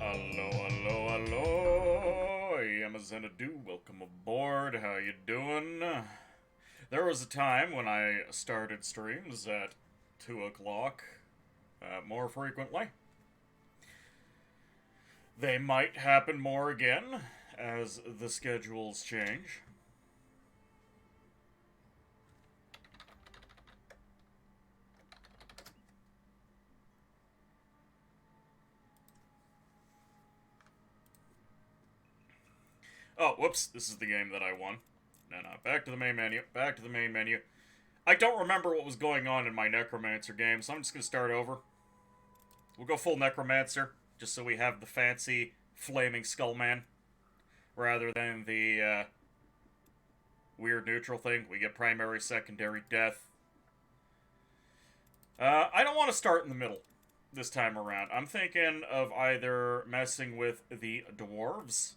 Hello, hello, hello. I am a Xanadu. Welcome aboard. How you doing? There was a time when I started streams at 2 o'clock more frequently. They might happen more again as the schedules change. Oh, whoops. This is the game that I won. No, no. Back to the main menu. Back to the main menu. I don't remember what was going on in my Necromancer game, so I'm just going to start over. We'll go full Necromancer, just so we have the fancy flaming Skullman, rather than the weird neutral thing. We get primary, secondary, death. I don't want to start in the middle this time around. I'm thinking of either messing with the dwarves.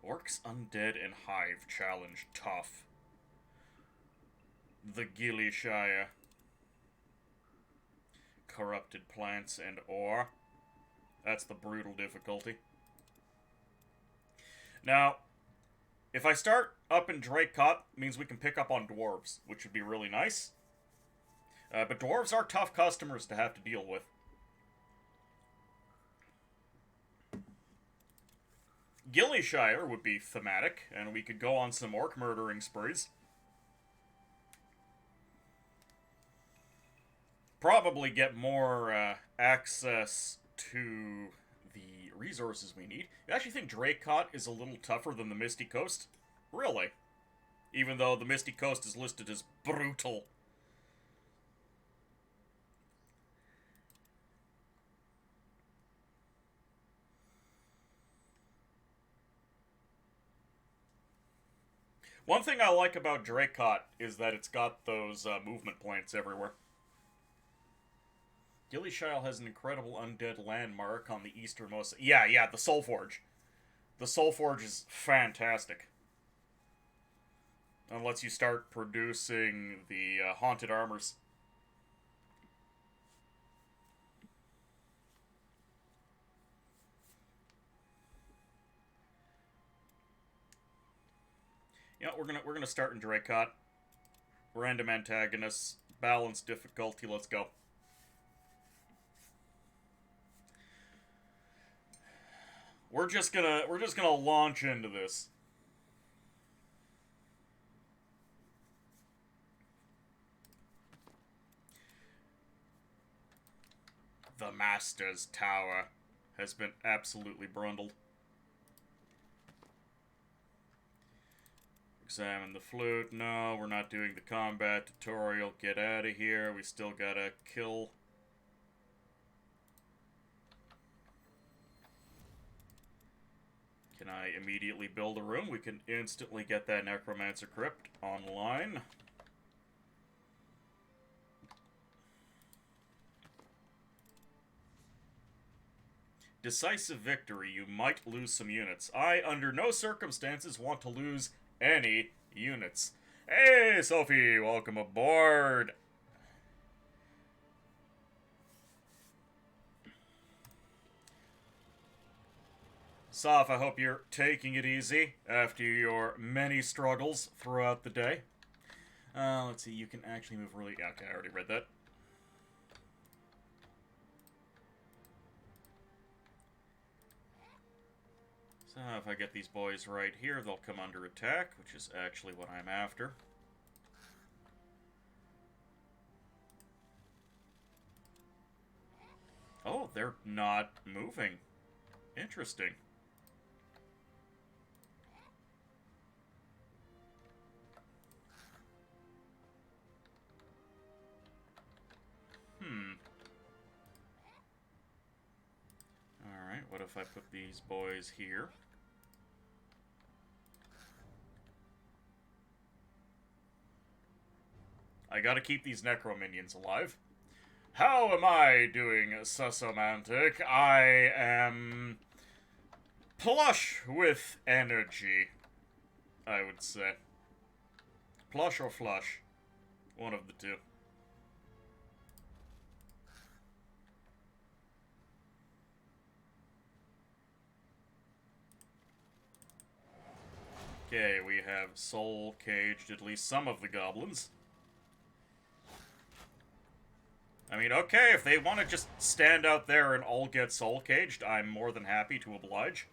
Orcs, Undead, and Hive challenge tough. The Gilly Shire. Corrupted plants and ore. That's the brutal difficulty. Now, if I start up in Dracot, means we can pick up on dwarves, which would be really nice. But dwarves are tough customers to have to deal with. Gillyshire would be thematic, and we could go on some orc murdering sprees. Probably get more access to the resources we need. You actually think Dracot is a little tougher than the Misty Coast? Really? Even though the Misty Coast is listed as brutal. One thing I like about Dracot is that it's got those movement points everywhere. Gillyshire has an incredible undead landmark on the easternmost... Yeah, the Soul Forge. The Soul Forge is fantastic. And lets you start producing the haunted armors. Yeah, we're gonna start in Dracot. Random antagonists, balanced difficulty. Let's go. We're just gonna launch into this. The Master's Tower has been absolutely brundled. Examine the flute. No, we're not doing the combat tutorial. Get out of here. We still gotta kill. Can I immediately build a room? We can instantly get that Necromancer Crypt online. Decisive victory. You might lose some units. I, under no circumstances, want to lose any units. Hey, Sophie, welcome aboard. Soph, I hope you're taking it easy after your many struggles throughout the day. Let's see, you can actually move really... Okay, I already read that. So if I get these boys right here, they'll come under attack, which is actually what I'm after. Oh, they're not moving. Interesting. Alright, what if I put these boys here? I gotta keep these Necro-Minions alive. How am I doing, Susomantic? I am... plush with energy, I would say. Plush or flush. One of the two. Okay, we have soul caged at least some of the goblins. I mean, okay, if they want to just stand out there and all get soul caged, I'm more than happy to oblige.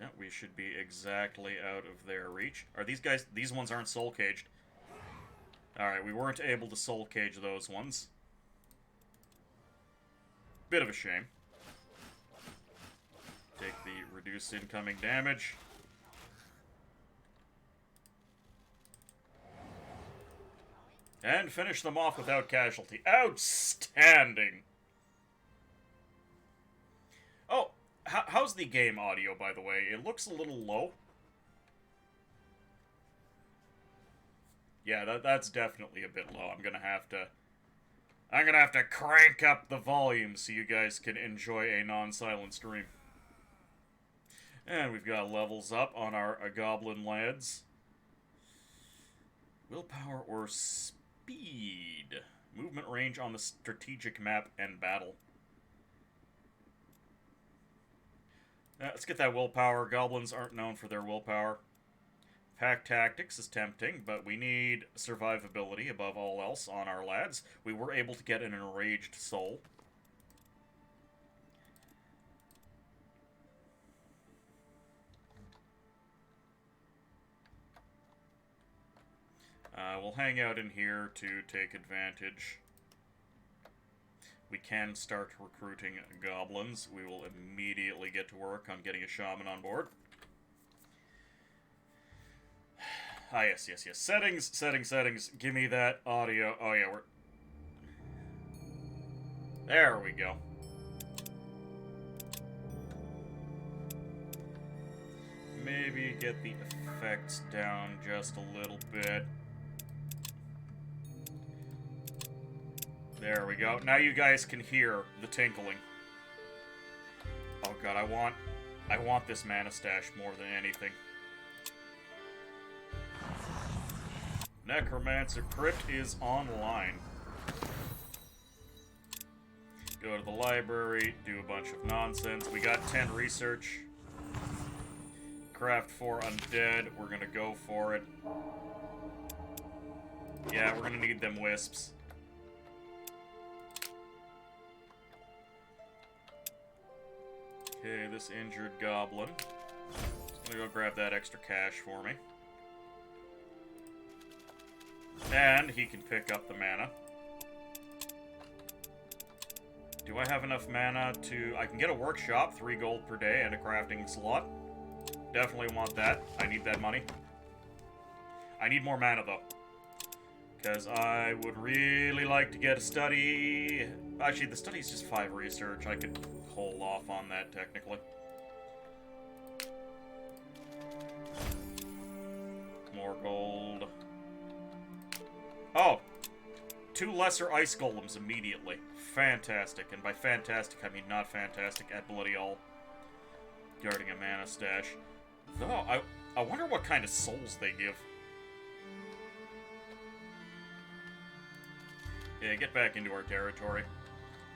Yeah, we should be exactly out of their reach. Are these guys... These ones aren't soul caged. Alright, we weren't able to soul cage those ones. Bit of a shame. Take the reduced incoming damage. And finish them off without casualty. Outstanding! Oh, how's the game audio, by the way? It looks a little low. Yeah, that's definitely a bit low. I'm gonna have to crank up the volume so you guys can enjoy a non-silent stream. And we've got levels up on our goblin lads. Willpower or speed? Movement range on the strategic map and battle. Let's get that willpower. Goblins aren't known for their willpower. Pack tactics is tempting, but we need survivability above all else on our lads. We were able to get an enraged soul. We'll hang out in here to take advantage. We can start recruiting goblins. We will immediately get to work on getting a shaman on board. Ah, yes. Settings. Give me that audio. Oh, yeah, we're... There we go. Maybe get the effects down just a little bit. There we go. Now you guys can hear the tinkling. Oh god, I want this mana stash more than anything. Necromancer Crypt is online. Go to the library, do a bunch of nonsense. We got 10 research. Craft 4 undead. We're gonna go for it. Yeah, we're gonna need them wisps. Okay, this injured goblin. Just gonna go grab that extra cash for me. And he can pick up the mana. Do I have enough mana to... I can get a workshop, 3 gold per day, and a crafting slot. Definitely want that. I need that money. I need more mana, though. Because I would really like to get a study... Actually, the study's just 5 research. I could hold off on that, technically. More gold. Oh! 2 lesser ice golems immediately. Fantastic. And by fantastic, I mean not fantastic at bloody all. Guarding a mana stash. Though, I wonder what kind of souls they give. Yeah, get back into our territory.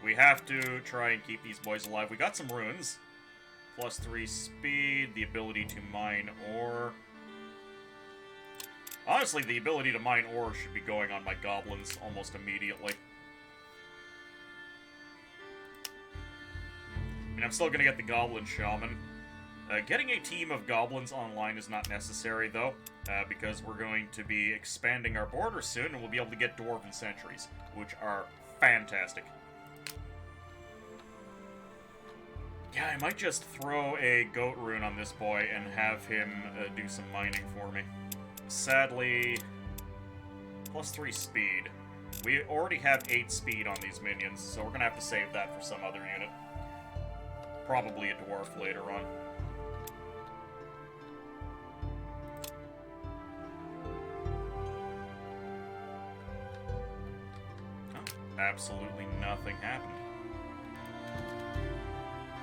We have to try and keep these boys alive. We got some runes. +3 speed, the ability to mine ore. Honestly, the ability to mine ore should be going on my goblins almost immediately. I mean, I'm still gonna get the goblin shaman. Getting a team of goblins online is not necessary, though, because we're going to be expanding our border soon, and we'll be able to get dwarven sentries, which are fantastic. Yeah, I might just throw a goat rune on this boy and have him do some mining for me. Sadly, +3 speed. We already have 8 speed on these minions, so we're gonna have to save that for some other unit. Probably a dwarf later on. Absolutely nothing happened.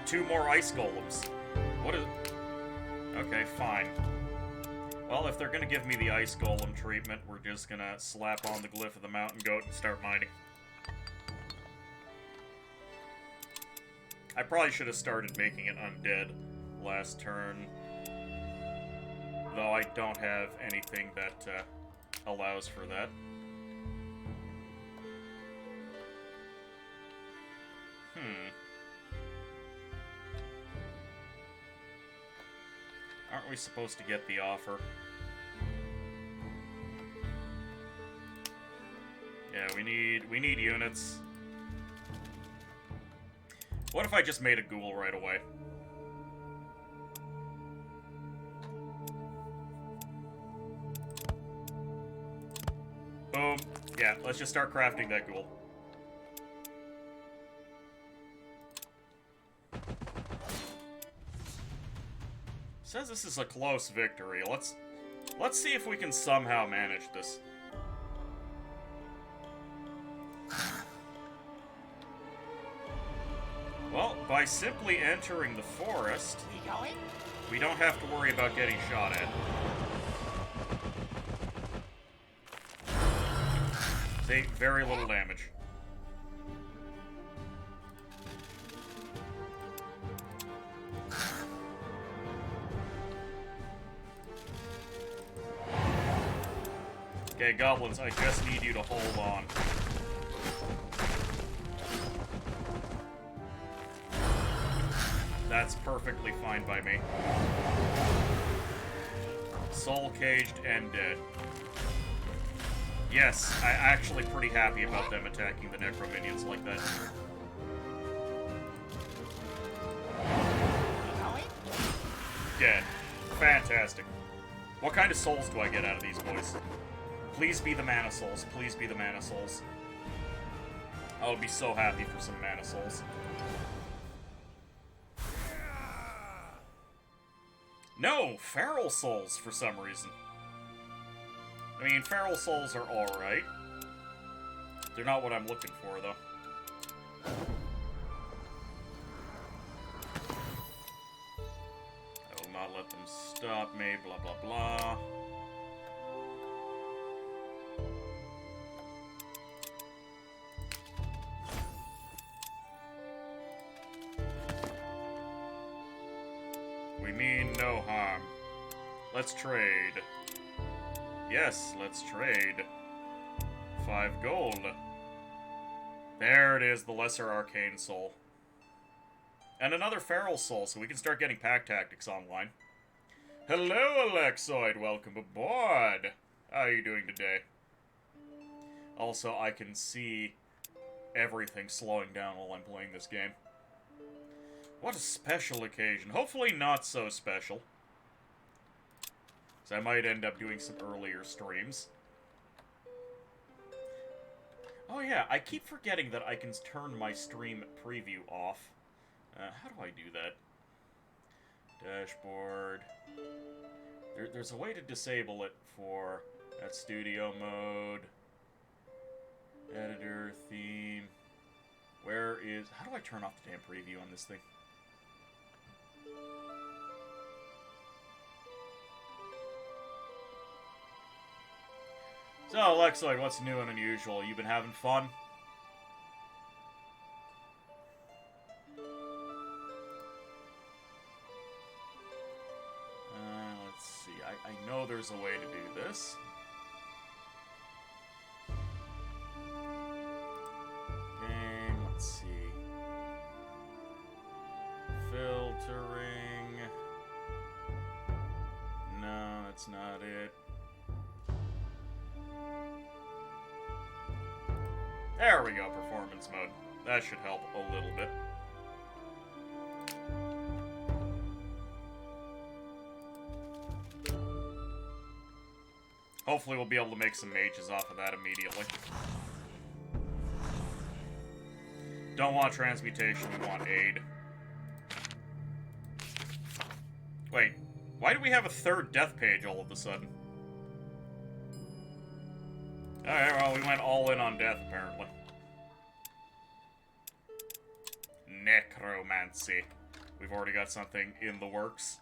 2 more ice golems. What is... Okay, fine. Well, if they're gonna give me the ice golem treatment, we're just gonna slap on the glyph of the mountain goat and start mining. I probably should have started making it undead last turn, though I don't have anything that allows for that. Aren't we supposed to get the offer? Yeah, we need units. What if I just made a ghoul right away? Boom. Yeah, let's just start crafting that ghoul. Says this is a close victory. Let's see if we can somehow manage this. Well, by simply entering the forest, we don't have to worry about getting shot at. See, very little damage. Okay, goblins, I just need you to hold on. That's perfectly fine by me. Soul caged and dead. Yes, I'm actually pretty happy about them attacking the necro minions like that. Dead. Fantastic. What kind of souls do I get out of these boys? Please be the mana souls. Please be the mana souls. I would be so happy for some mana souls. No! Feral souls, for some reason. I mean, feral souls are alright. They're not what I'm looking for, though. I will not let them stop me, blah blah blah. We mean no harm. Let's trade. Yes, let's trade. 5 gold. There it is, the Lesser Arcane Soul. And another Feral Soul, so we can start getting Pack Tactics online. Hello, Alexoid! Welcome aboard! How are you doing today? Also, I can see everything slowing down while I'm playing this game. What a special occasion. Hopefully not so special. So I might end up doing some earlier streams. Oh yeah, I keep forgetting that I can turn my stream preview off. How do I do that? Dashboard. There's a way to disable it for that studio mode. Editor, theme. Where is... How do I turn off the damn preview on this thing? So, Alexoid, what's new and unusual? You been having fun? Let's see. I know there's a way to do this. Game, let's see. Filtering. No, that's not it. There we go, performance mode. That should help a little bit. Hopefully we'll be able to make some mages off of that immediately. Don't want transmutation, we want aid. Wait, why do we have a third death page all of a sudden? Alright, well, we went all in on death, apparently. Necromancy. We've already got something in the works.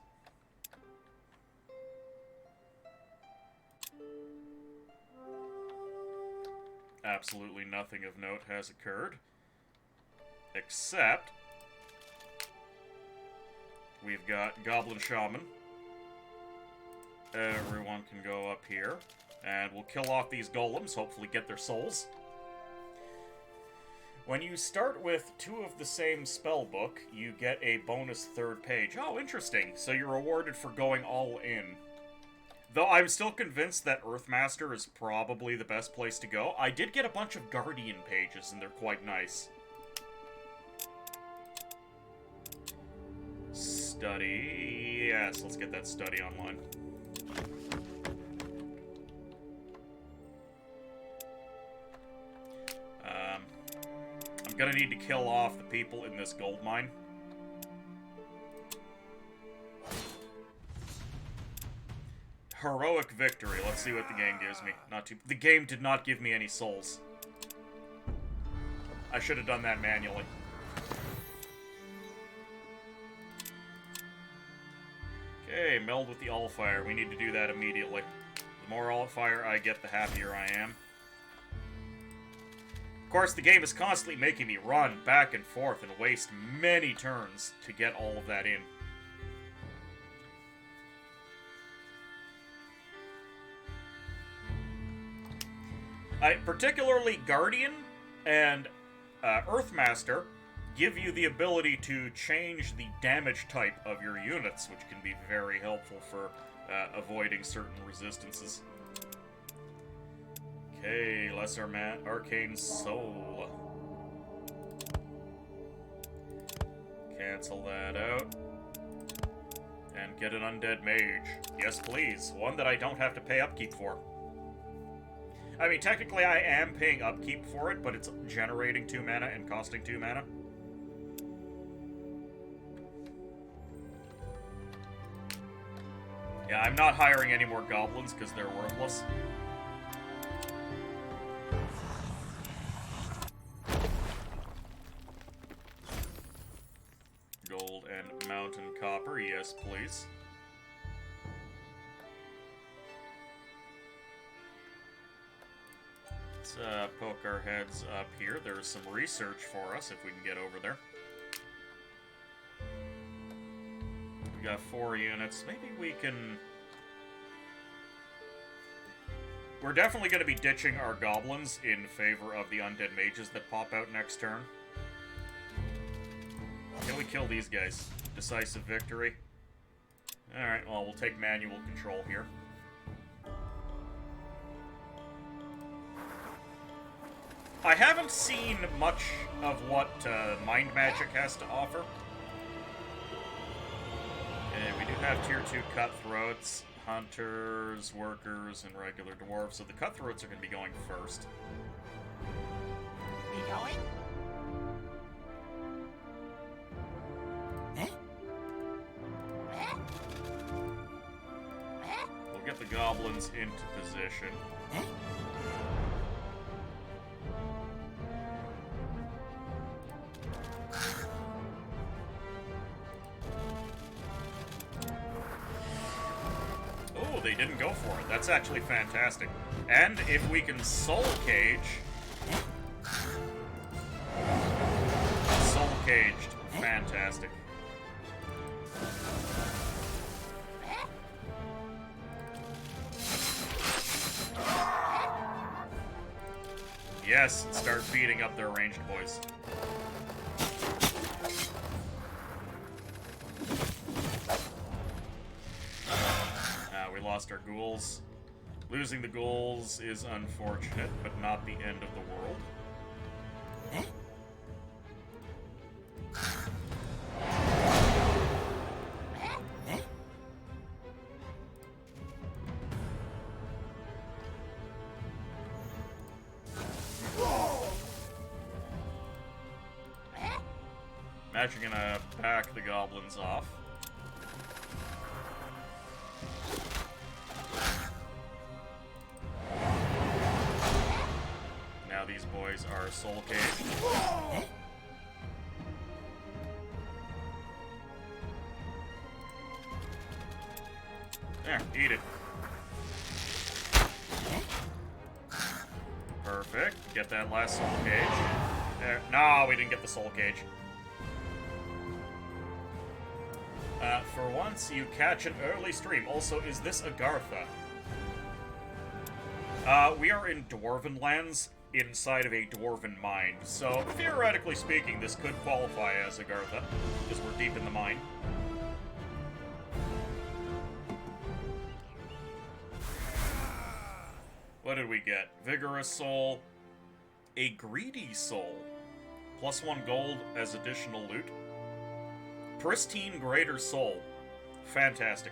absolutely nothing of note has occurred. Except... we've got Goblin Shaman. Everyone can go up here. And we'll kill off these golems, hopefully get their souls. When you start with 2 of the same spell book, you get a bonus 3rd page. Oh, interesting. So you're rewarded for going all in. Though I'm still convinced that Earthmaster is probably the best place to go. I did get a bunch of Guardian pages, and they're quite nice. Study. Yes, let's get that study online. I'm gonna need to kill off the people in this gold mine. Heroic victory. Let's see what the game gives me. The game did not give me any souls. I should have done that manually. Okay, meld with the Allfire. We need to do that immediately. The more Allfire I get, the happier I am. Of course, the game is constantly making me run back and forth and waste many turns to get all of that in. Particularly Guardian and Earthmaster give you the ability to change the damage type of your units, which can be very helpful for avoiding certain resistances. Okay, Lesser Arcane Soul. Cancel that out. And get an Undead Mage. Yes, please. One that I don't have to pay upkeep for. I mean, technically I am paying upkeep for it, but it's generating 2 mana and costing 2 mana. Yeah, I'm not hiring any more goblins because they're worthless. Gold and mountain copper, yes please. Let's poke our heads up here. There's some research for us if we can get over there. We got 4 units. Maybe we can... We're definitely going to be ditching our goblins in favor of the undead mages that pop out next turn. Can we kill these guys? Decisive victory. Alright, well, we'll take manual control here. I haven't seen much of what Mind Magic has to offer. And we do have Tier 2 Cutthroats, Hunters, Workers, and regular Dwarves, so the Cutthroats are going to be going first. We going? We'll get the Goblins into position. Oh, they didn't go for it. That's actually fantastic. And if we can Soul Cage... Soul Caged. Fantastic. Yes, start beating up their ranged boys. We lost our ghouls. Losing the ghouls is unfortunate, but not the end of the world. I'm actually gonna back the goblins off. Now these boys are soul caged. There, eat it. Perfect. Perfect. Get that last soul cage. There. No, we didn't get the soul cage. For once, you catch an early stream. Also, is this Agartha? We are in Dwarven lands inside of a Dwarven mine. So, theoretically speaking, this could qualify as Agartha, because we're deep in the mine. What did we get? Vigorous Soul. A Greedy Soul. +1 gold as additional loot. Pristine Greater Soul. Fantastic.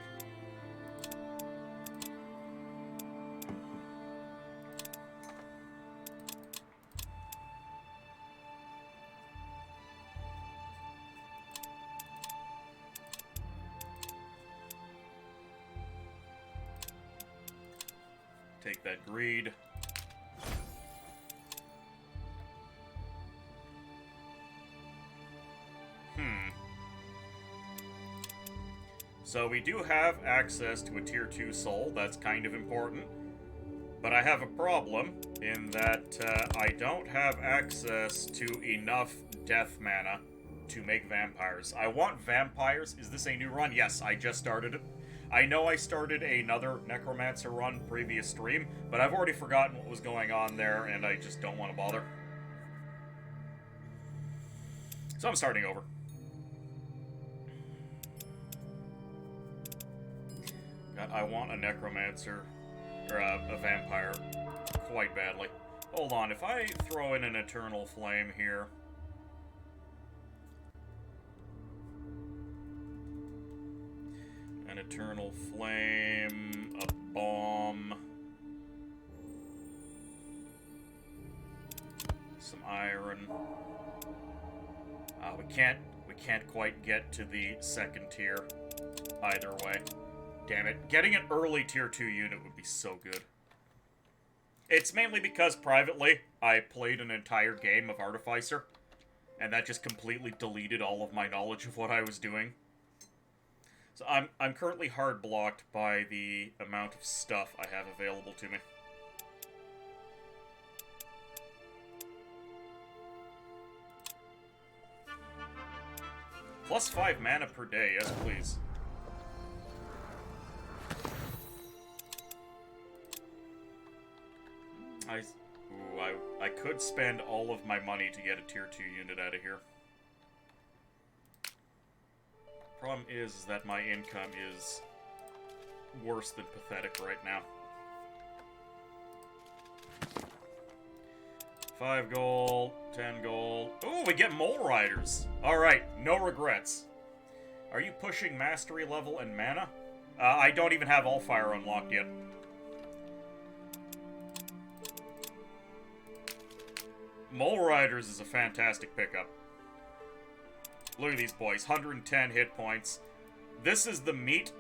Take that greed. So we do have access to a tier 2 soul, that's kind of important. But I have a problem in that I don't have access to enough death mana to make vampires. I want vampires. Is this a new run? Yes, I just started it. I know I started another Necromancer run previous stream, but I've already forgotten what was going on there, and I just don't want to bother. So I'm starting over. God, I want a Necromancer, or a Vampire, quite badly. Hold on, if I throw in an Eternal Flame here... An Eternal Flame, a Bomb, some Iron. We can't quite get to the second tier either way. Damn it. Getting an early tier 2 unit would be so good. It's mainly because privately I played an entire game of Artificer, and that just completely deleted all of my knowledge of what I was doing. So I'm currently hard blocked by the amount of stuff I have available to me. +5 mana per day, yes please. I could spend all of my money to get a tier 2 unit out of here. Problem is that my income is worse than pathetic right now. 5 gold, 10 gold. Ooh, we get Mole Riders. Alright, no regrets. Are you pushing mastery level and mana? I don't even have Allfire unlocked yet. Mole Riders is a fantastic pickup. Look at these boys, 110 hit points. This is the meat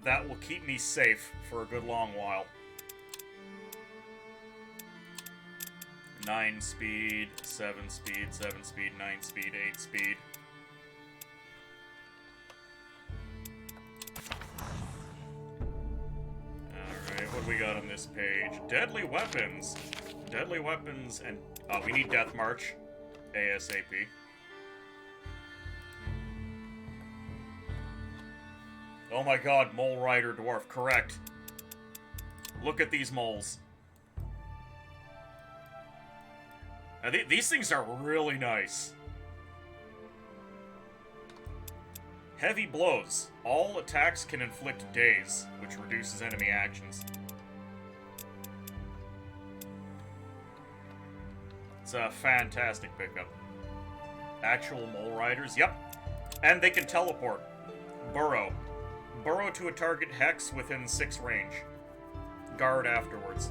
that will keep me safe for a good long while. 9 speed, 7 speed, 7 speed, 9 speed, 8 speed. Alright, what do we got on this page? Deadly weapons. Deadly weapons and... we need Death March. ASAP. Oh my god, Mole Rider Dwarf, correct. Look at these moles. Now, these things are really nice. Heavy blows. All attacks can inflict daze, which reduces enemy actions. It's a fantastic pickup. Actual Mole Riders, yep. And they can teleport. Burrow. Burrow to a target hex within 6 range. Guard afterwards.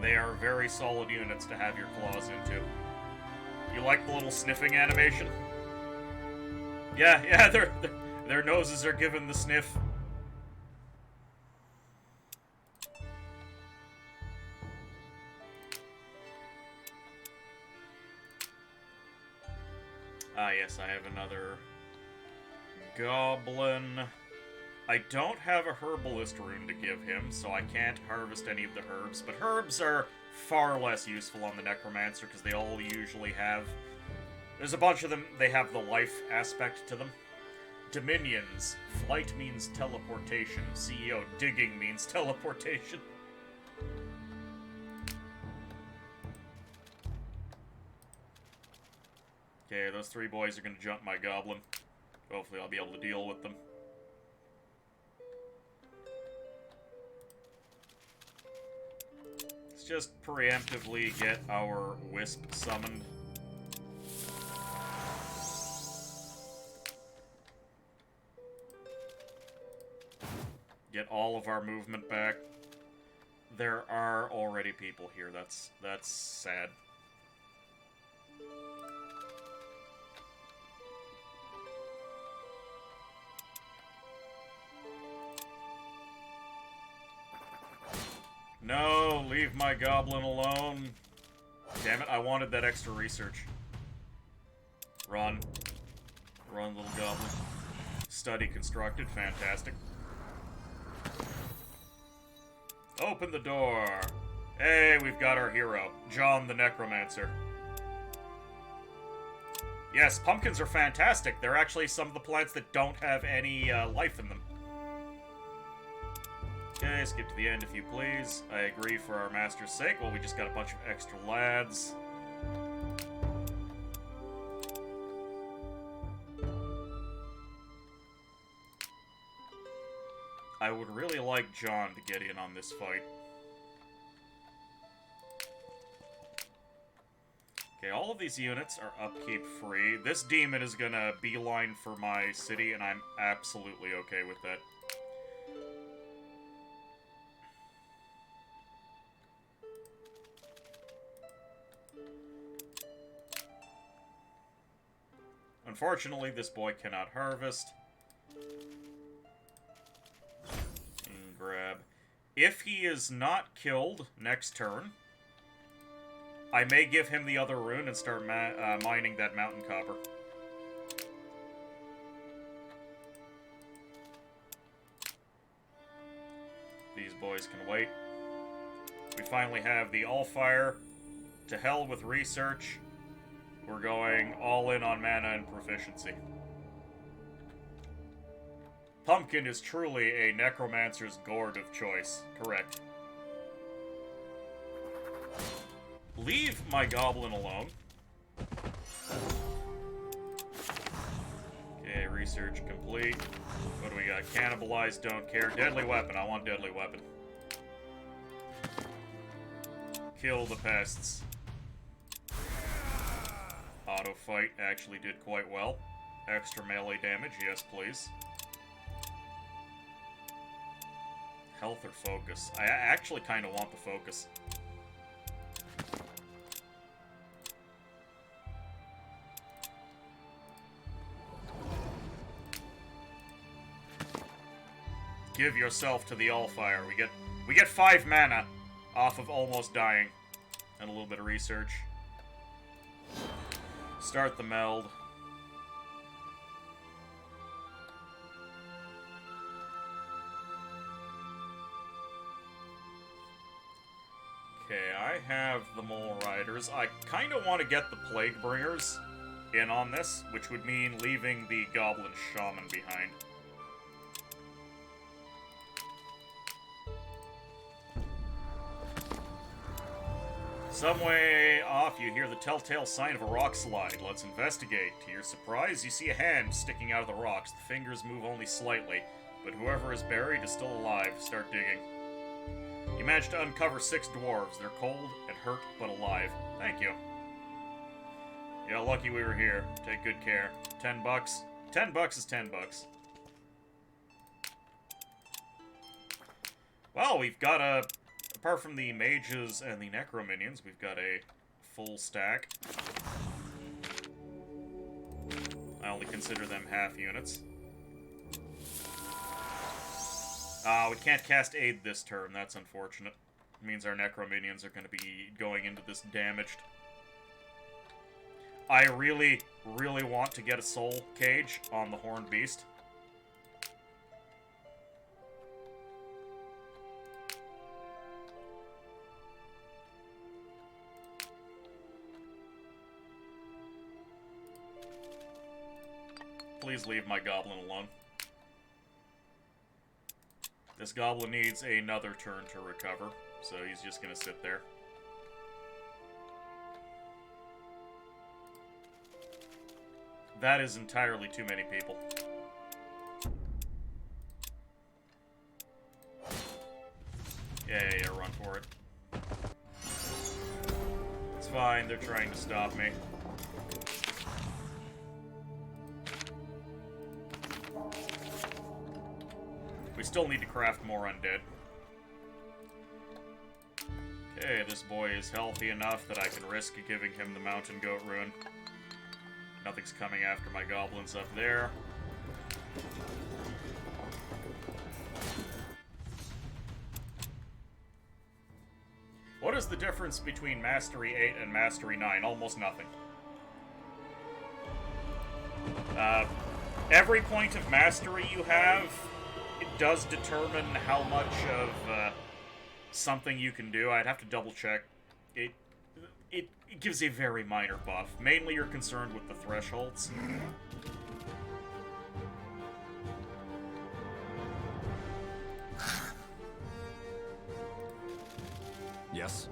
They are very solid units to have your claws into. You like the little sniffing animation? Yeah, their noses are given the sniff. Ah, yes, I have another goblin. I don't have a herbalist rune to give him, so I can't harvest any of the herbs, but herbs are far less useful on the Necromancer because they all usually have... There's a bunch of them, they have the life aspect to them. Dominions. Flight means teleportation. CEO. Digging means teleportation. Okay, those three boys are gonna jump my goblin. Hopefully I'll be able to deal with them. Let's just preemptively get our wisp summoned. Get all of our movement back. There are already people here. That's sad. No, leave my goblin alone. Damn it, I wanted that extra research. Run. Run, little goblin. Study constructed, fantastic. Open the door. Hey, we've got our hero, John the Necromancer. Yes, pumpkins are fantastic. They're actually some of the plants that don't have any life in them. Okay, skip to the end if you please. I agree for our master's sake. Well, we just got a bunch of extra lads. I would really like John to get in on this fight. Okay, all of these units are upkeep free. This demon is gonna beeline for my city, and I'm absolutely okay with that. Unfortunately, this boy cannot harvest. And grab. If he is not killed next turn, I may give him the other rune and start mining that mountain copper. These boys can wait. We finally have the Allfire. To hell with research. We're going all in on mana and proficiency. Pumpkin is truly a necromancer's gourd of choice. Correct. Leave my goblin alone. Okay, research complete. What do we got? Cannibalize, don't care. Deadly weapon. I want deadly weapon. Kill the pests. Auto fight actually did quite well. Extra melee damage, yes please. Health or focus? I actually kind of want the focus. Give yourself to the Allfire. We get 5 mana off of almost dying. And a little bit of research. Start the meld. Okay, I have the Mole Riders. I kind of want to get the Plague Bringers in on this, which would mean leaving the Goblin Shaman behind. Some way off, you hear the telltale sign of a rock slide. Let's investigate. To your surprise, you see a hand sticking out of the rocks. The fingers move only slightly, but whoever is buried is still alive. Start digging. You managed to uncover 6 dwarves. They're cold and hurt, but alive. Thank you. Yeah, lucky we were here. Take good care. 10 bucks. 10 bucks is 10 bucks. Well, we've got a... Apart from the mages and the necrominions, we've got a full stack. I only consider them half units. We can't cast Aid this turn. That's unfortunate. It means our necrominions are going to be going into this damaged. I really, really want to get a soul cage on the Horned Beast. please leave my goblin alone. This goblin needs another turn to recover, so he's just gonna sit there. That is entirely too many people. Yeah, run for it. It's fine, they're trying to stop me. We still need to craft more undead. Okay, this boy is healthy enough that I can risk giving him the mountain goat rune. Nothing's coming after my goblins up there. What is the difference between Mastery 8 and Mastery 9? Almost nothing. Every point of mastery you have, it does determine how much of something you can do. I'd have to double check. It gives a very minor buff. Mainly you're concerned with the thresholds. Yes.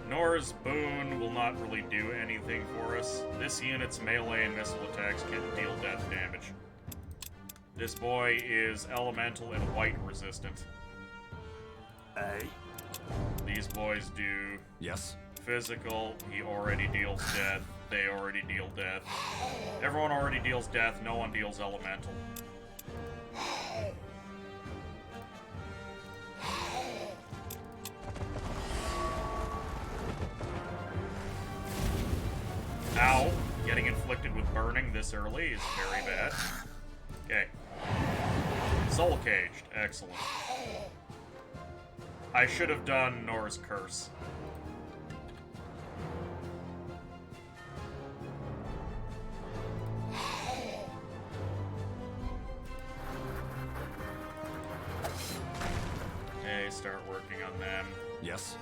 Nora's Boon will not really do anything for us. This unit's melee and missile attacks can deal death damage. This boy is elemental and white resistant. These boys do... Yes. Physical, he already deals death. They already deal death. Everyone already deals death, no one deals elemental. Ow! Getting inflicted with burning this early is very bad. Okay. Soul caged. Excellent. I should have done Nora's Curse. Okay, start working on them. Yes.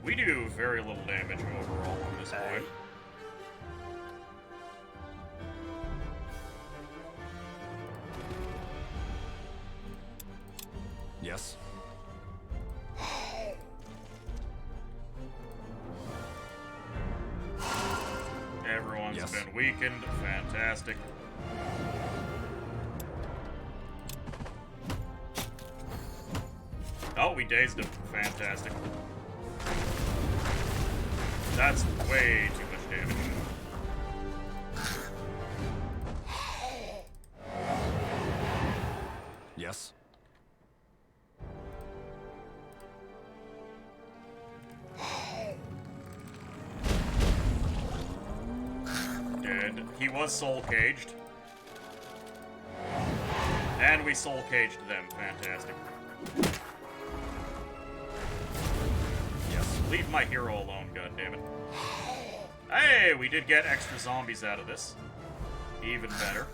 We do very little damage overall on this boy. Yes. Everyone's been weakened. Fantastic. Oh, we dazed him. Fantastic. That's way too much damage. Yes. Dead. He was soul caged. And we soul caged them. Fantastic. Leave my hero alone, goddammit. Hey, we did get extra zombies out of this. Even better.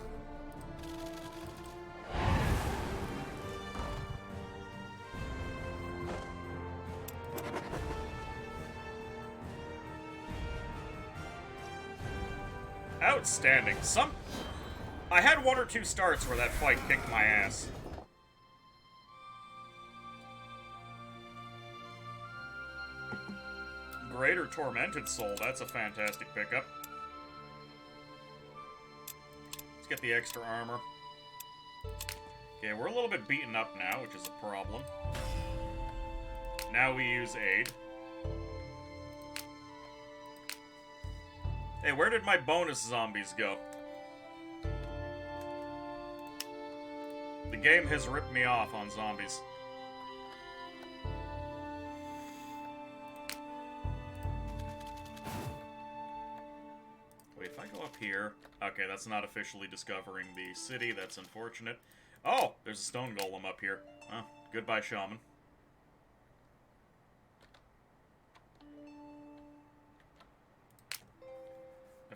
Outstanding. I had 1 or 2 starts where that fight kicked my ass. Greater Tormented Soul, that's a fantastic pickup. Let's get the extra armor. Okay, we're a little bit beaten up now, which is a problem. Now we use aid. Hey, where did my bonus zombies go? The game has ripped me off on zombies. Wait, if I go up here... Okay, that's not officially discovering the city. That's unfortunate. Oh, there's a stone golem up here. Oh, goodbye, shaman.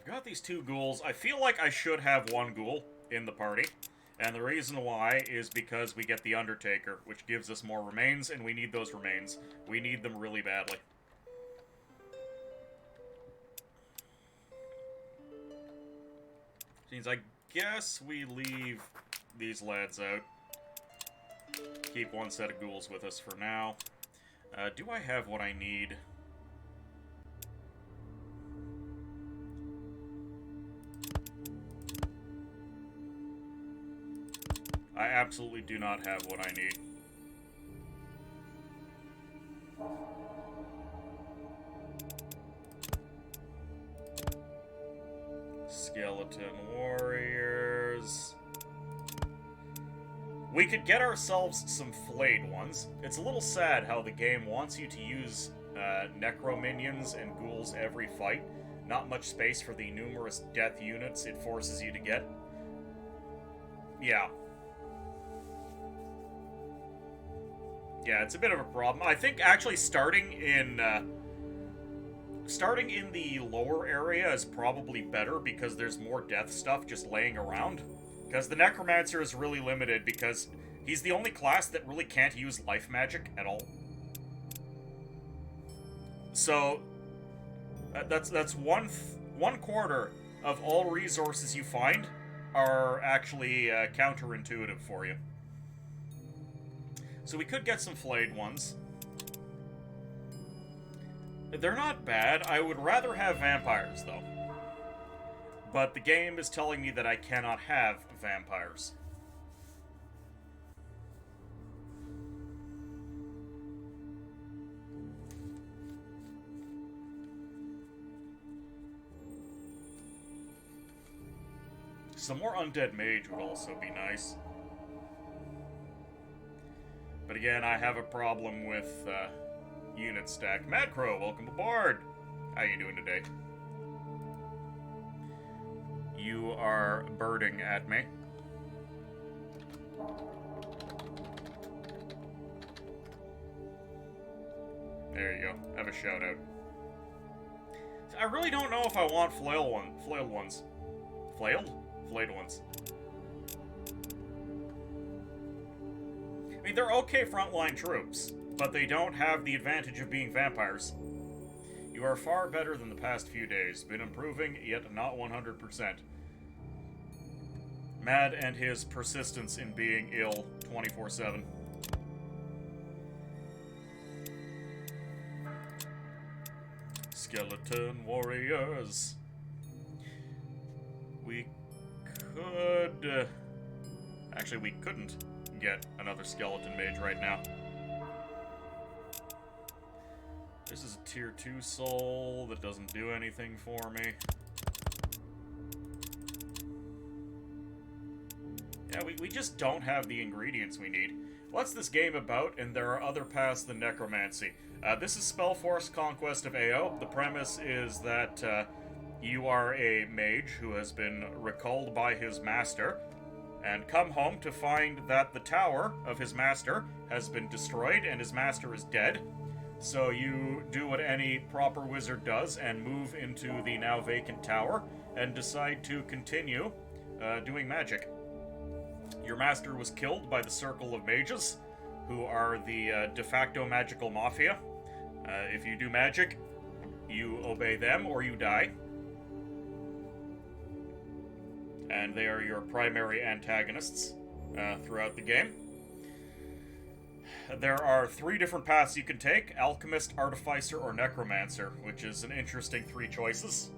I've got these 2 ghouls. I feel like I should have 1 ghoul in the party. And the reason why is because we get the Undertaker, which gives us more remains, and we need those remains. We need them really badly. Means I guess we leave these lads out. Keep 1 set of ghouls with us for now. Do I have what I need? I absolutely do not have what I need. Skeleton warriors. We could get ourselves some flayed ones. It's a little sad how the game wants you to use necro minions and ghouls every fight. Not much space for the numerous death units it forces you to get. Yeah. Yeah, it's a bit of a problem. I think actually starting in the lower area is probably better because there's more death stuff just laying around. Because the Necromancer is really limited because he's the only class that really can't use life magic at all. So that's one quarter of all resources you find are actually counterintuitive for you. So we could get some flayed ones. They're not bad. I would rather have vampires, though. But the game is telling me that I cannot have vampires. Some more undead mage would also be nice. But again, I have a problem with unit stack. Mad Crow, welcome aboard! How you doing today? You are birding at me. There you go. Have a shout out. I really don't know if I want flailed ones. Flailed? Flayed ones. I mean, they're okay frontline troops, but they don't have the advantage of being vampires. You are far better than the past few days. Been improving, yet not 100%. Mad and his persistence in being ill 24/7. Skeleton warriors. We could... actually, we couldn't get another skeleton mage right now. This is a tier 2 soul that doesn't do anything for me. Yeah, we just don't have the ingredients we need. What's this game about? And there are other paths than necromancy. This is Spellforce Conquest of AO. The premise is that you are a mage who has been recalled by his master and come home to find that the tower of his master has been destroyed and his master is dead. So you do what any proper wizard does and move into the now vacant tower and decide to continue doing magic. Your master was killed by the Circle of Mages, who are the de facto magical mafia. If you do magic, you obey them or you die. And they are your primary antagonists throughout the game. There are 3 different paths you can take: Alchemist, Artificer, or Necromancer, which is an interesting 3 choices.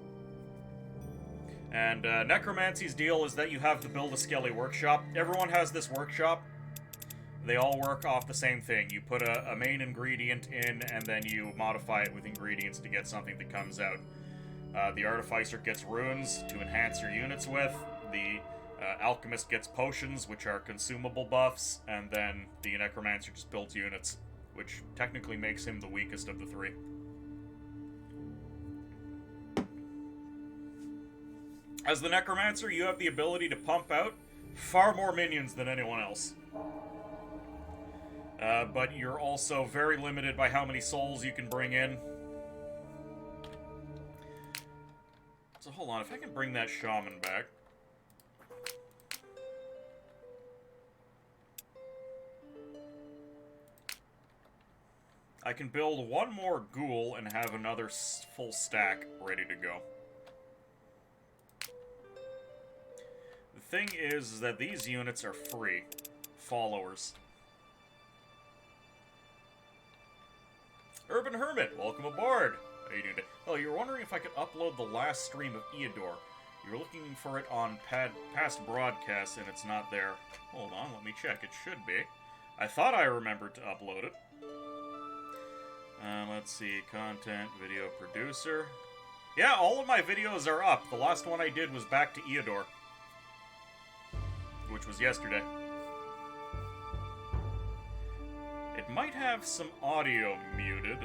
And Necromancy's deal is that you have to build a Skelly workshop. Everyone has this workshop. They all work off the same thing. You put a main ingredient in, and then you modify it with ingredients to get something that comes out. The Artificer gets runes to enhance your units with. The Alchemist gets potions, which are consumable buffs. And then the Necromancer just builds units, which technically makes him the weakest of the 3. As the Necromancer, you have the ability to pump out far more minions than anyone else. But you're also very limited by how many souls you can bring in. So hold on, if I can bring that shaman back. I can build one more ghoul and have another full stack ready to go. The thing is that these units are free. Followers. Urban Hermit, welcome aboard! How are you doing today? Oh, you were wondering if I could upload the last stream of Eodor. You were looking for it on past broadcasts and it's not there. Hold on, let me check. It should be. I thought I remembered to upload it. Let's see, content, video producer. Yeah, all of my videos are up. The last one I did was back to Eodor, which was yesterday. It might have some audio muted.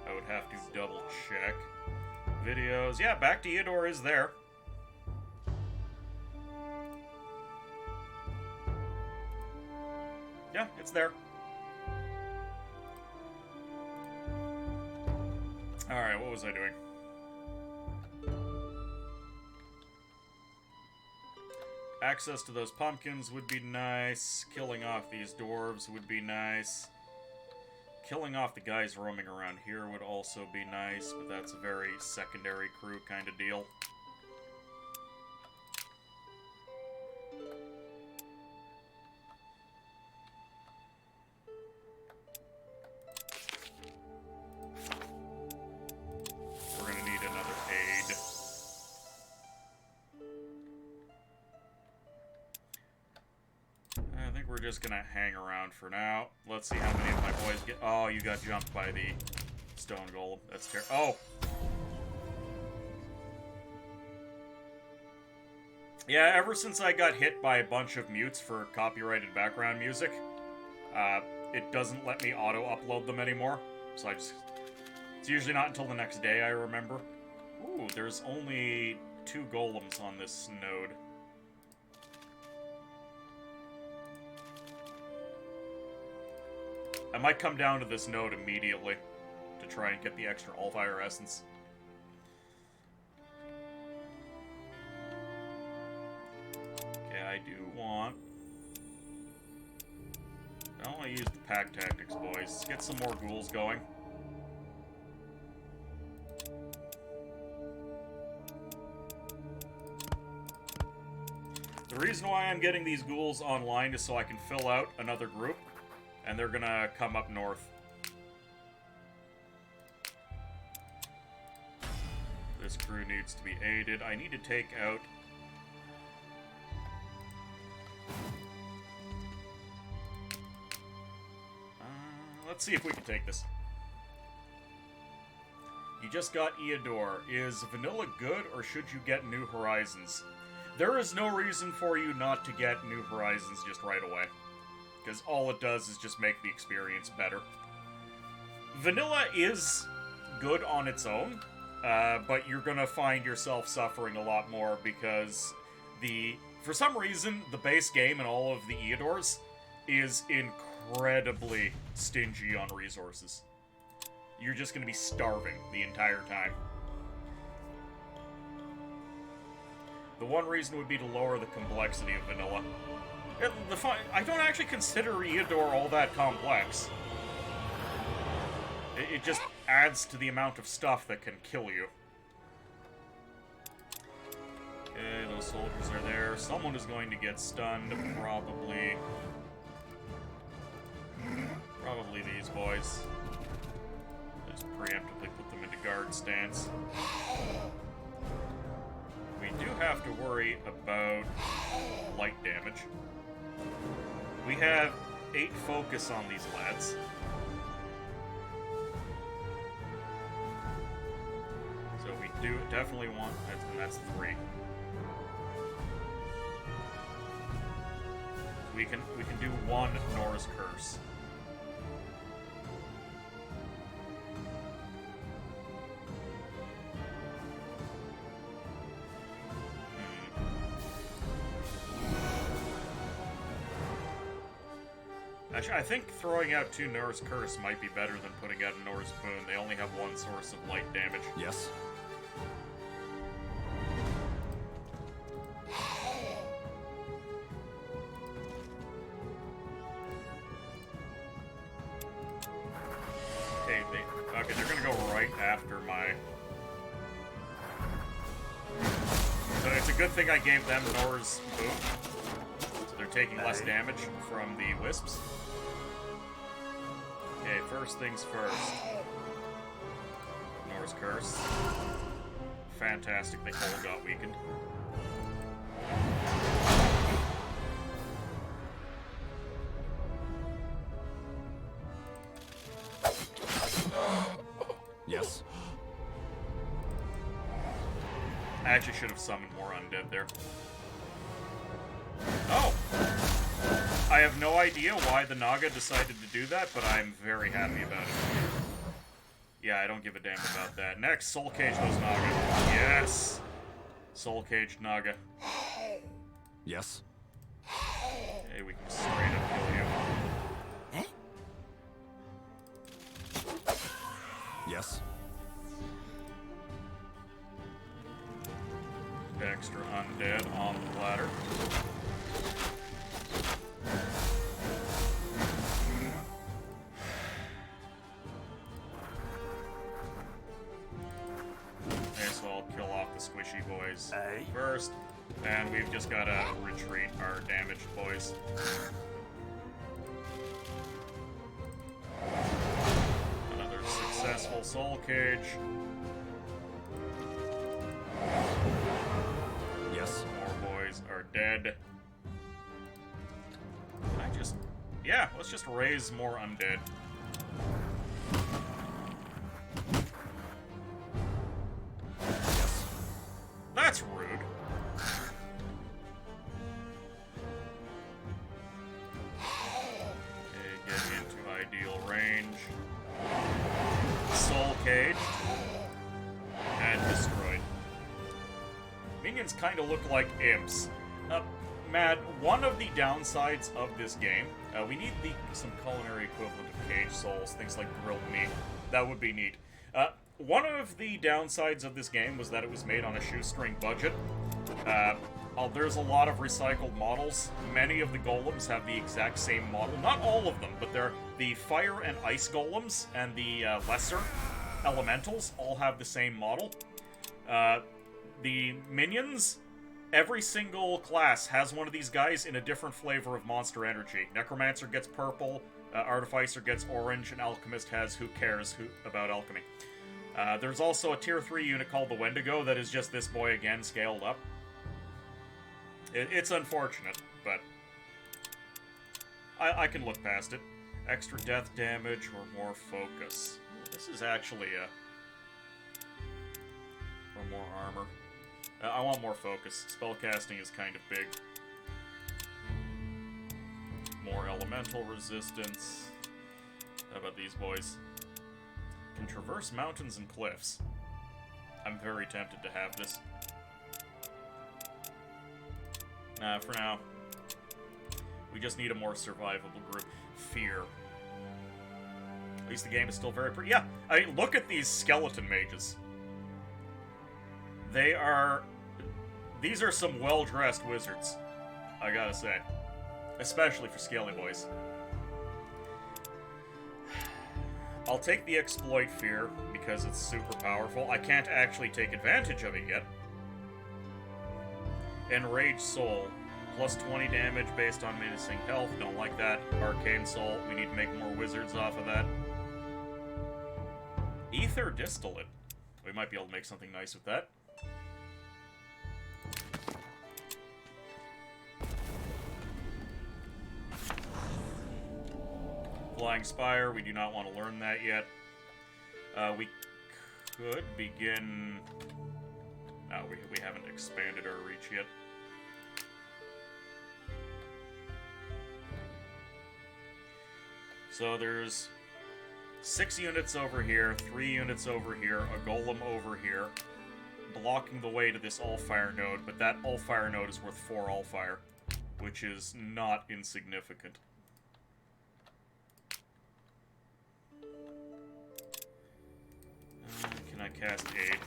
I would have to double check. Videos, yeah, back to Eodor is there. Yeah, it's there. Alright, what was I doing? Access to those pumpkins would be nice. Killing off these dwarves would be nice. Killing off the guys roaming around here would also be nice, but that's a very secondary crew kind of deal. Just gonna hang around for now. Let's see how many of my boys get. Oh, you got jumped by the stone golem. That's terrible. Oh! Yeah, ever since I got hit by a bunch of mutes for copyrighted background music, it doesn't let me auto-upload them anymore. So it's usually not until the next day I remember. Ooh, there's only 2 golems on this node. I might come down to this node immediately to try and get the extra Allfire Essence. Okay, I do want... I don't want to use the pack tactics, boys. Let's get some more ghouls going. The reason why I'm getting these ghouls online is so I can fill out another group. And they're gonna come up north. This crew needs to be aided. I need to take out... let's see if we can take this. You just got Eodor. Is vanilla good, or should you get New Horizons? There is no reason for you not to get New Horizons just right away. Because all it does is just make the experience better. Vanilla is good on its own, but you're gonna find yourself suffering a lot more because for some reason, the base game and all of the Eodors is incredibly stingy on resources. You're just gonna be starving the entire time. The one reason would be to lower the complexity of vanilla. I don't actually consider Eodor all that complex. It just adds to the amount of stuff that can kill you. Okay, those soldiers are there. Someone is going to get stunned, probably. Probably these boys. Just preemptively put them into guard stance. We do have to worry about light damage. We have 8 focus on these lads. So we do definitely want, and that's 3. We can do 1 Nora's Curse. Actually, I think throwing out 2 Nora's Curse might be better than putting out a Nora's Boon. They only have 1 source of light damage. Yes. good thing I gave them Nor's boom, so they're taking less damage from the wisps. Okay, first things first. Nor's curse. Fantastic, they all got weakened. Yes. I actually should have summoned more undead there. Oh! I have no idea why the Naga decided to do that, but I'm very happy about it. Yeah, I don't give a damn about that. Next, Soul Cage those Naga. Yes! Soul Cage Naga. Yes. Hey, we can straight up kill you. Yes. Extra undead on the platter. Okay, so I'll kill off the squishy boys first. And we've just gotta retreat our damaged boys. Another successful soul cage. Yes. More boys are dead. Can I just... Yeah, let's just raise more undead. Yes. That's rude. Okay, get into ideal range. Soul cage. And destroyed. Minions kind of look like imps. Matt, one of the downsides of this game, we need some culinary equivalent of cage souls, things like grilled meat. That would be neat. One of the downsides of this game was that it was made on a shoestring budget. There's a lot of recycled models. Many of the golems have the exact same model. Not all of them, but they're the fire and ice golems and the lesser elementals all have the same model. The minions, every single class has one of these guys in a different flavor of monster energy. Necromancer gets purple, Artificer gets orange, and Alchemist has who cares about alchemy. There's also a tier 3 unit called the Wendigo that is just this boy again scaled up. It's unfortunate, but I can look past it. Extra death damage or more focus. This is actually or more armor. I want more focus. Spellcasting is kind of big. More elemental resistance. How about these boys? Can traverse mountains and cliffs. I'm very tempted to have this. Nah, for now. We just need a more survivable group. Fear. At least the game is still very pretty. Yeah, I mean, look at these skeleton mages. These are some well-dressed wizards, I gotta say. Especially for Scaly Boys. I'll take the Exploit Fear, because it's super powerful. I can't actually take advantage of it yet. Enraged Soul. Plus 20 damage based on menacing health. Don't like that. Arcane Soul. We need to make more wizards off of that. Ether Distillate. We might be able to make something nice with that. Flying Spire, we do not want to learn that yet. We could begin... No, we haven't expanded our reach yet. So there's 6 units over here, 3 units over here, a golem over here, blocking the way to this all-fire node, but that all-fire node is worth 4 all-fire, which is not insignificant. Can I cast Aid?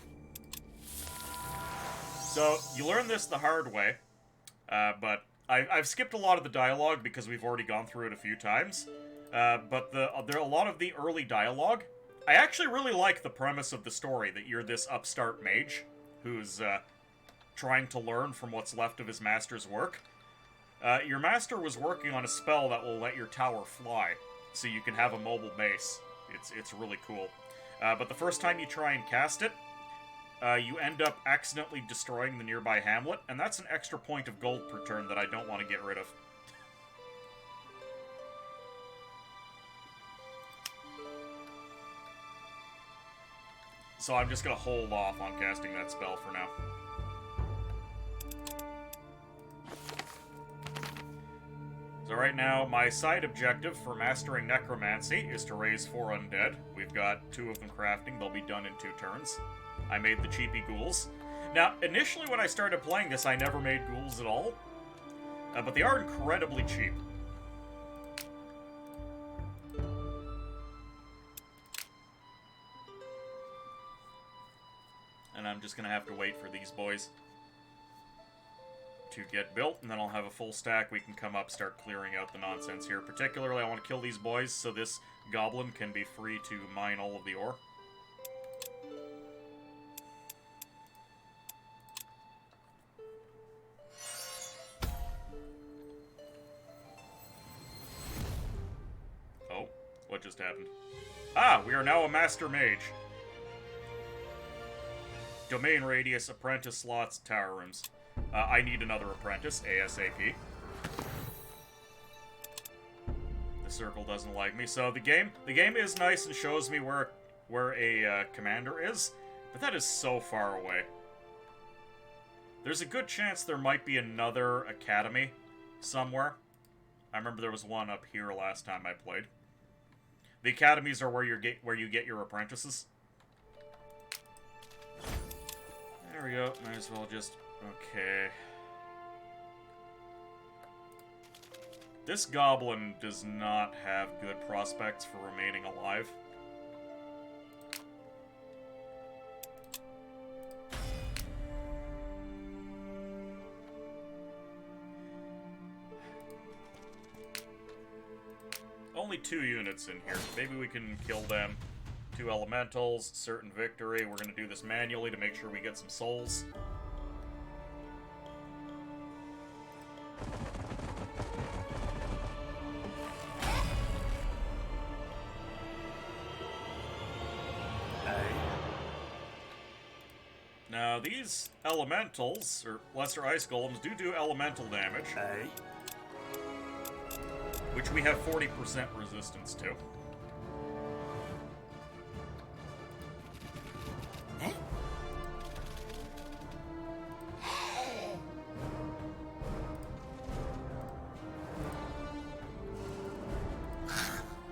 So, you learn this the hard way, but I've skipped a lot of the dialogue because we've already gone through it a few times. But there are a lot of the early dialogue. I actually really like the premise of the story, that you're this upstart mage who's trying to learn from what's left of his master's work. Your master was working on a spell that will let your tower fly, so you can have a mobile base. It's really cool. But the first time you try and cast it, you end up accidentally destroying the nearby hamlet, and that's an extra point of gold per turn that I don't want to get rid of. So I'm just going to hold off on casting that spell for now. So right now, my side objective for mastering Necromancy is to raise 4 undead. We've got 2 of them crafting. They'll be done in 2 turns. I made the cheapy ghouls. Now, initially when I started playing this, I never made ghouls at all. But they are incredibly cheap. And I'm just going to have to wait for these boys to get built, and then I'll have a full stack. We can come up, start clearing out the nonsense here. Particularly, I want to kill these boys so this goblin can be free to mine all of the ore. Oh, what just happened? Ah, we are now a master mage. Domain radius, apprentice slots, tower rooms. I need another apprentice, ASAP. The circle doesn't like me. So the game is nice and shows me where a commander is, but that is so far away. There's a good chance there might be another academy somewhere. I remember there was one up here last time I played. The academies are where you get your apprentices. There we go. Might as well just... Okay. This goblin does not have good prospects for remaining alive. Only 2 units in here. Maybe we can kill them. 2 elementals, certain victory. We're going to do this manually to make sure we get some souls. Now, these elementals, or lesser ice golems, do elemental damage. Which we have 40% resistance to.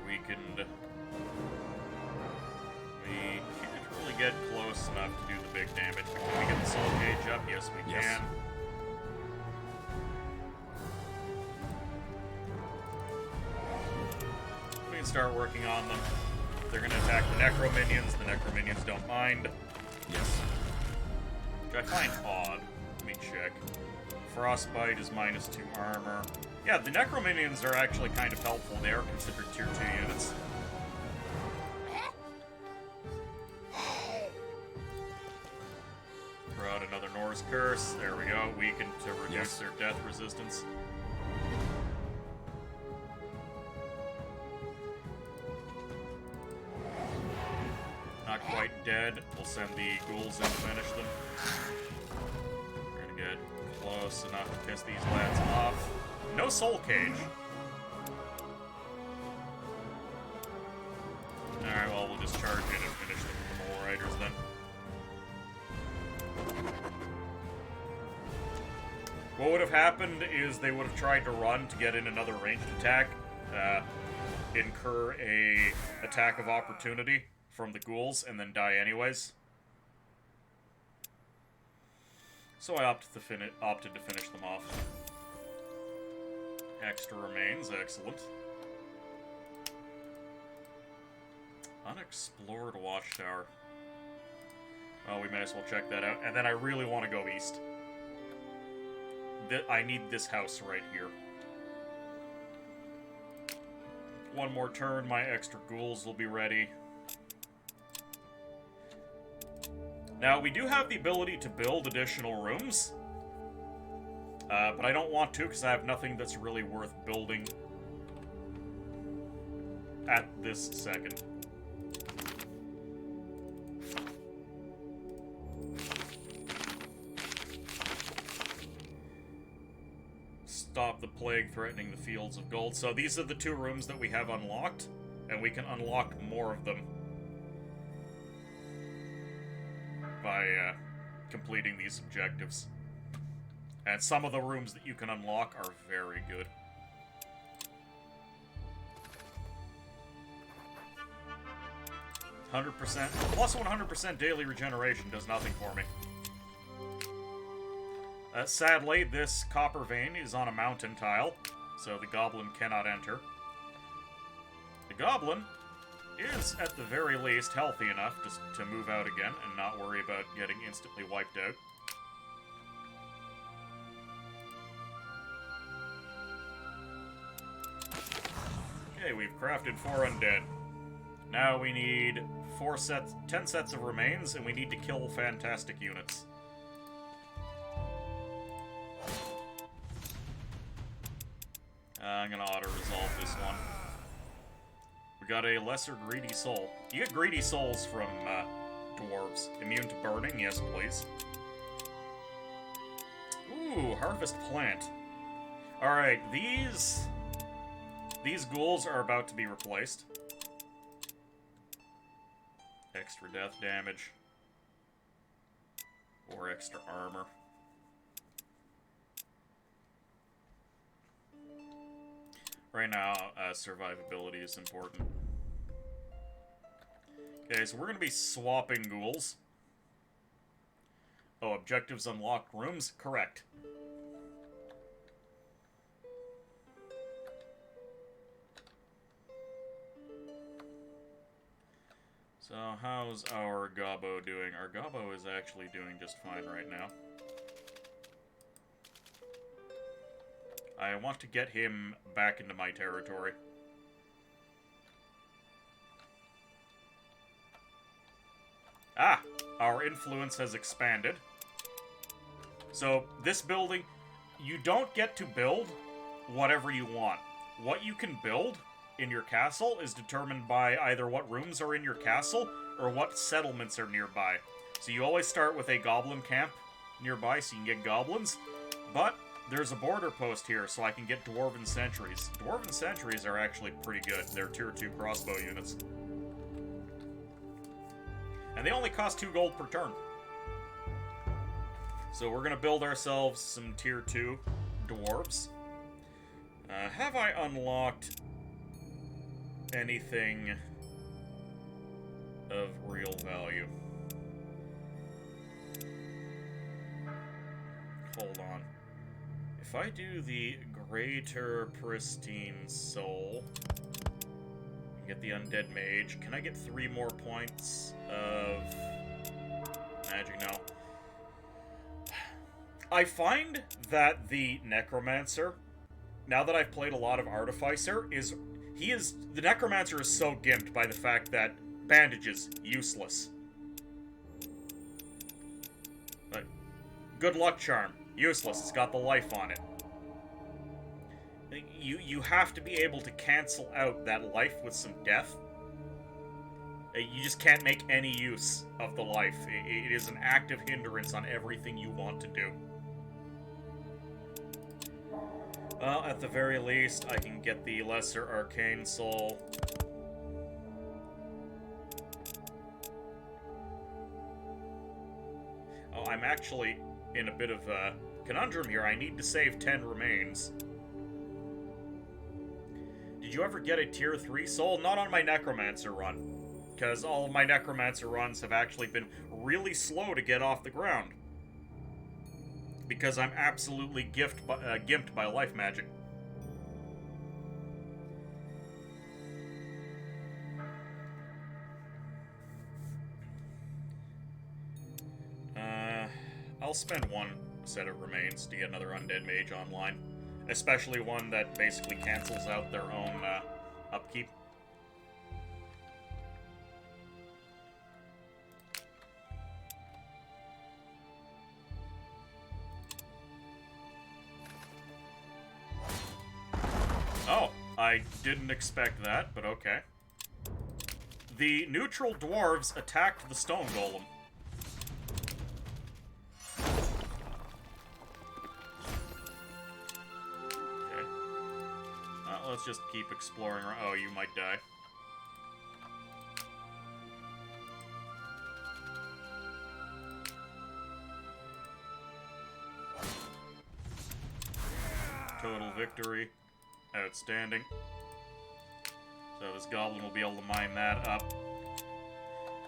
We can't really get close enough to do the big damage. Can we get the soul gauge up? Yes, we can. We can start working on them. They're going to attack the necro minions. The necro minions don't mind. Yes. Which I find odd. Let me check. Frostbite is -2 armor. Yeah, the necro minions are actually kind of helpful. They are considered tier 2 units. Throw out another Norse curse. There we go. Weaken to reduce their death resistance. Not quite dead. We'll send the ghouls in to finish them. We're gonna get close enough to piss these lads off. No soul cage. Alright, well, we'll just charge in and finish them with the Mole Riders then. What would have happened is they would have tried to run to get in another ranged attack, incur a attack of opportunity from the ghouls, and then die anyways. So I opted to finish them off. Extra remains, excellent. Unexplored watchtower. Oh, we may as well check that out. And then I really want to go east. I need this house right here. One more turn, my extra ghouls will be ready. Now, we do have the ability to build additional rooms, but I don't want to because I have nothing that's really worth building at this second. Stop the plague threatening the fields of gold. So these are the 2 rooms that we have unlocked, and we can unlock more of them by completing these objectives. And some of the rooms that you can unlock are very good. +100%. Plus 100% daily regeneration does nothing for me. Sadly, this copper vein is on a mountain tile, so the goblin cannot enter. The goblin is, at the very least, healthy enough to move out again and not worry about getting instantly wiped out. Okay, we've crafted 4 undead. Now we need 10 sets of remains, and we need to kill fantastic units. I'm gonna auto-resolve this one. We got a lesser greedy soul. You get greedy souls from dwarves. Immune to burning, yes please. Ooh, harvest plant. Alright, these ghouls are about to be replaced. Extra death damage. Or extra armor. Right now, survivability is important. Okay, so we're going to be swapping ghouls. Oh, objectives unlocked rooms? Correct. So, how's our Gobbo doing? Our Gobbo is actually doing just fine right now. I want to get him back into my territory. Ah! Our influence has expanded. So, this building, you don't get to build whatever you want. What you can build in your castle is determined by either what rooms are in your castle or what settlements are nearby. So you always start with a goblin camp nearby so you can get goblins, but there's a border post here, so I can get Dwarven Sentries. Dwarven Sentries are actually pretty good. They're tier 2 crossbow units. And they only cost 2 gold per turn. So we're going to build ourselves some tier 2 dwarves. Have I unlocked anything of real value? Hold on. If I do the Greater Pristine Soul and get the Undead Mage, can I get 3 more points of magic? No. I find that the Necromancer, now that I've played a lot of Artificer, the Necromancer is so gimped by the fact that bandages, useless. But Good Luck Charm, useless, it's got the life on it. You have to be able to cancel out that life with some death. You just can't make any use of the life. It is an active hindrance on everything you want to do. Well, at the very least, I can get the Lesser Arcane Soul. Oh, I'm actually in a bit of a conundrum here. I need to save 10 remains. Did you ever get a tier 3 soul? Not on my Necromancer run, because all of my Necromancer runs have actually been really slow to get off the ground. Because I'm absolutely gimped by life magic. I'll spend 1 set of remains to get another Undead Mage online. Especially one that basically cancels out their own upkeep. I didn't expect that, but okay. The neutral dwarves attacked the stone golem. Okay. Let's just keep exploring. Oh, you might die. Total victory. Outstanding. So this goblin will be able to mine that up.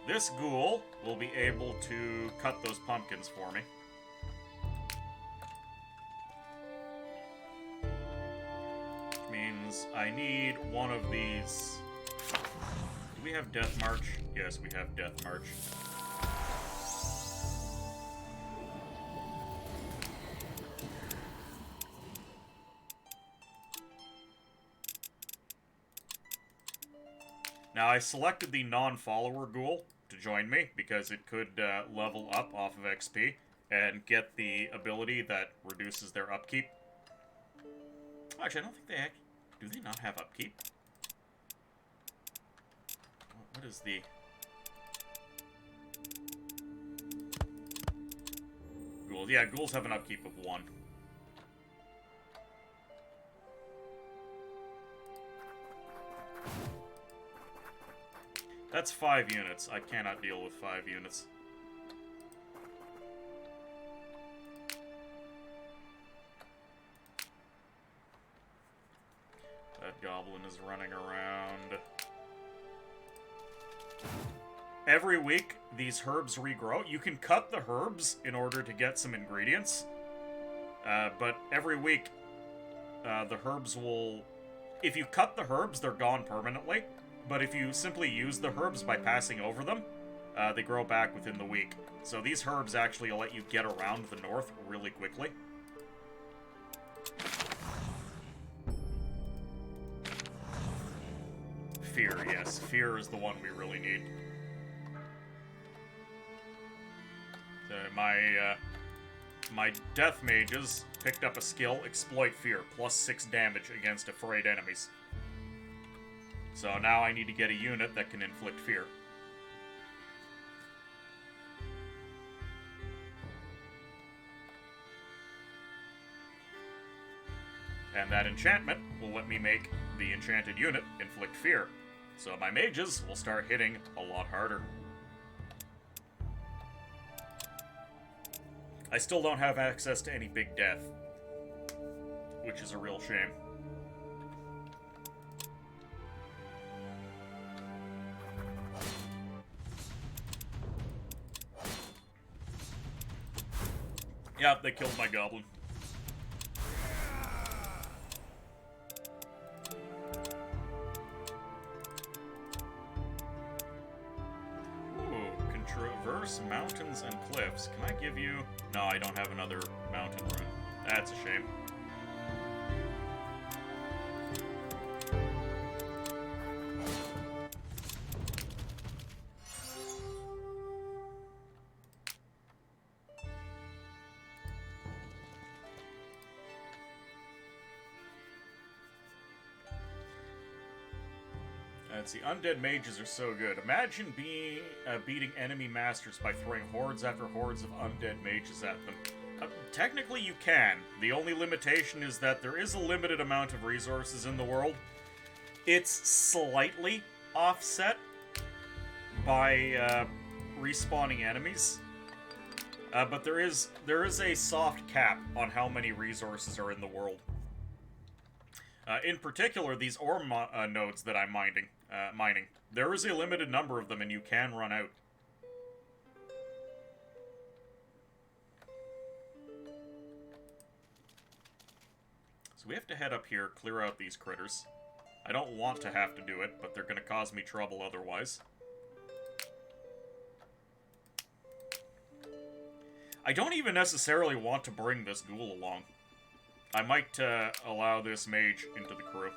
This ghoul will be able to cut those pumpkins for me. Which means I need one of these. Do we have Death March? Yes, we have Death March. Now, I selected the non-follower ghoul to join me, because it could level up off of XP and get the ability that reduces their upkeep. Actually, I don't think they do they not have upkeep? What is the... Ghouls? Yeah, ghouls have an upkeep of 1. That's 5 units. I cannot deal with 5 units. That goblin is running around. Every week, these herbs regrow. You can cut the herbs in order to get some ingredients. But every week, the herbs will... If you cut the herbs, they're gone permanently. But if you simply use the herbs by passing over them, they grow back within the week. So these herbs actually let you get around the north really quickly. Fear, yes. Fear is the one we really need. So my death mages picked up a skill, Exploit Fear, plus 6 damage against afraid enemies. So now I need to get a unit that can inflict fear. And that enchantment will let me make the enchanted unit inflict fear. So my mages will start hitting a lot harder. I still don't have access to any big death, which is a real shame. Yep, they killed my goblin. Ooh, can traverse mountains and cliffs. Can I give you... No, I don't have another mountain rune. That's a shame. The undead mages are so good. Imagine beating enemy masters by throwing hordes after hordes of undead mages at them. Technically you can. The only limitation is that there is a limited amount of resources in the world. It's slightly offset by respawning enemies. But there is a soft cap on how many resources are in the world. In particular, these ore nodes that I'm mining. There is a limited number of them, and you can run out. So we have to head up here, clear out these critters. I don't want to have to do it, but they're going to cause me trouble otherwise. I don't even necessarily want to bring this ghoul along. I might allow this mage into the crew.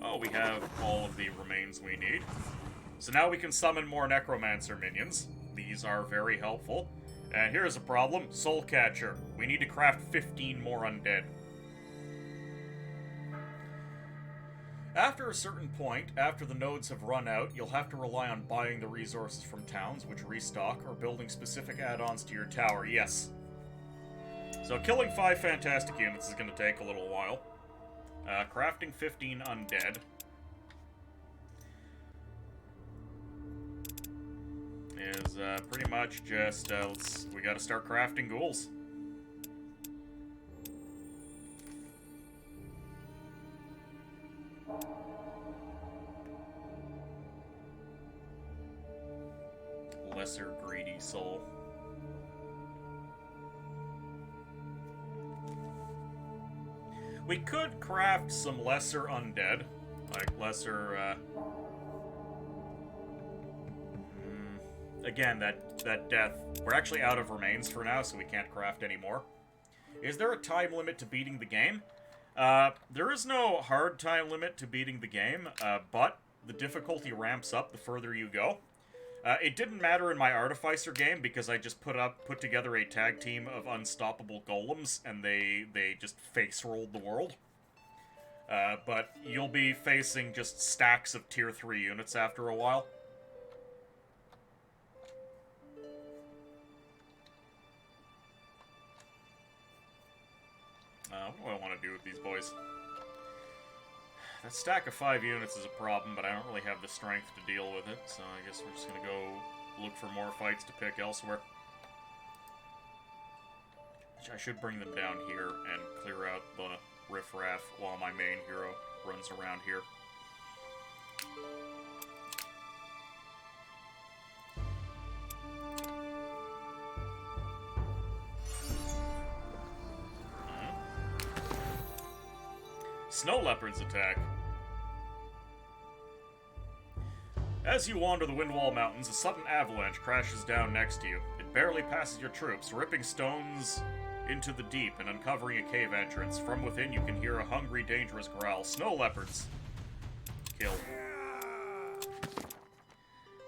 Oh, we have all of the remains we need. So now we can summon more necromancer minions. These are very helpful. And here's a problem. Soul Catcher. We need to craft 15 more undead. After a certain point, after the nodes have run out, you'll have to rely on buying the resources from towns, which restock, or building specific add-ons to your tower. Yes. So killing 5 fantastic units is going to take a little while. Crafting 15 undead. Is pretty much just, we gotta start crafting ghouls. Lesser greedy soul. We could craft some lesser undead, like lesser, again, that death. We're actually out of remains for now, so we can't craft anymore. Is there a time limit to beating the game? There is no hard time limit to beating the game, but the difficulty ramps up the further you go. It didn't matter in my Artificer game because I just put together a tag team of unstoppable golems, and they just face-rolled the world. But you'll be facing just stacks of tier 3 units after a while. What do I want to do with these boys? That stack of 5 units is a problem, but I don't really have the strength to deal with it, so I guess we're just gonna go look for more fights to pick elsewhere. I should bring them down here and clear out the riffraff while my main hero runs around here. Snow leopards attack. As you wander the Windwall Mountains, a sudden avalanche crashes down next to you. It barely passes your troops, ripping stones into the deep and uncovering a cave entrance. From within, you can hear a hungry, dangerous growl. Snow leopards. Kill.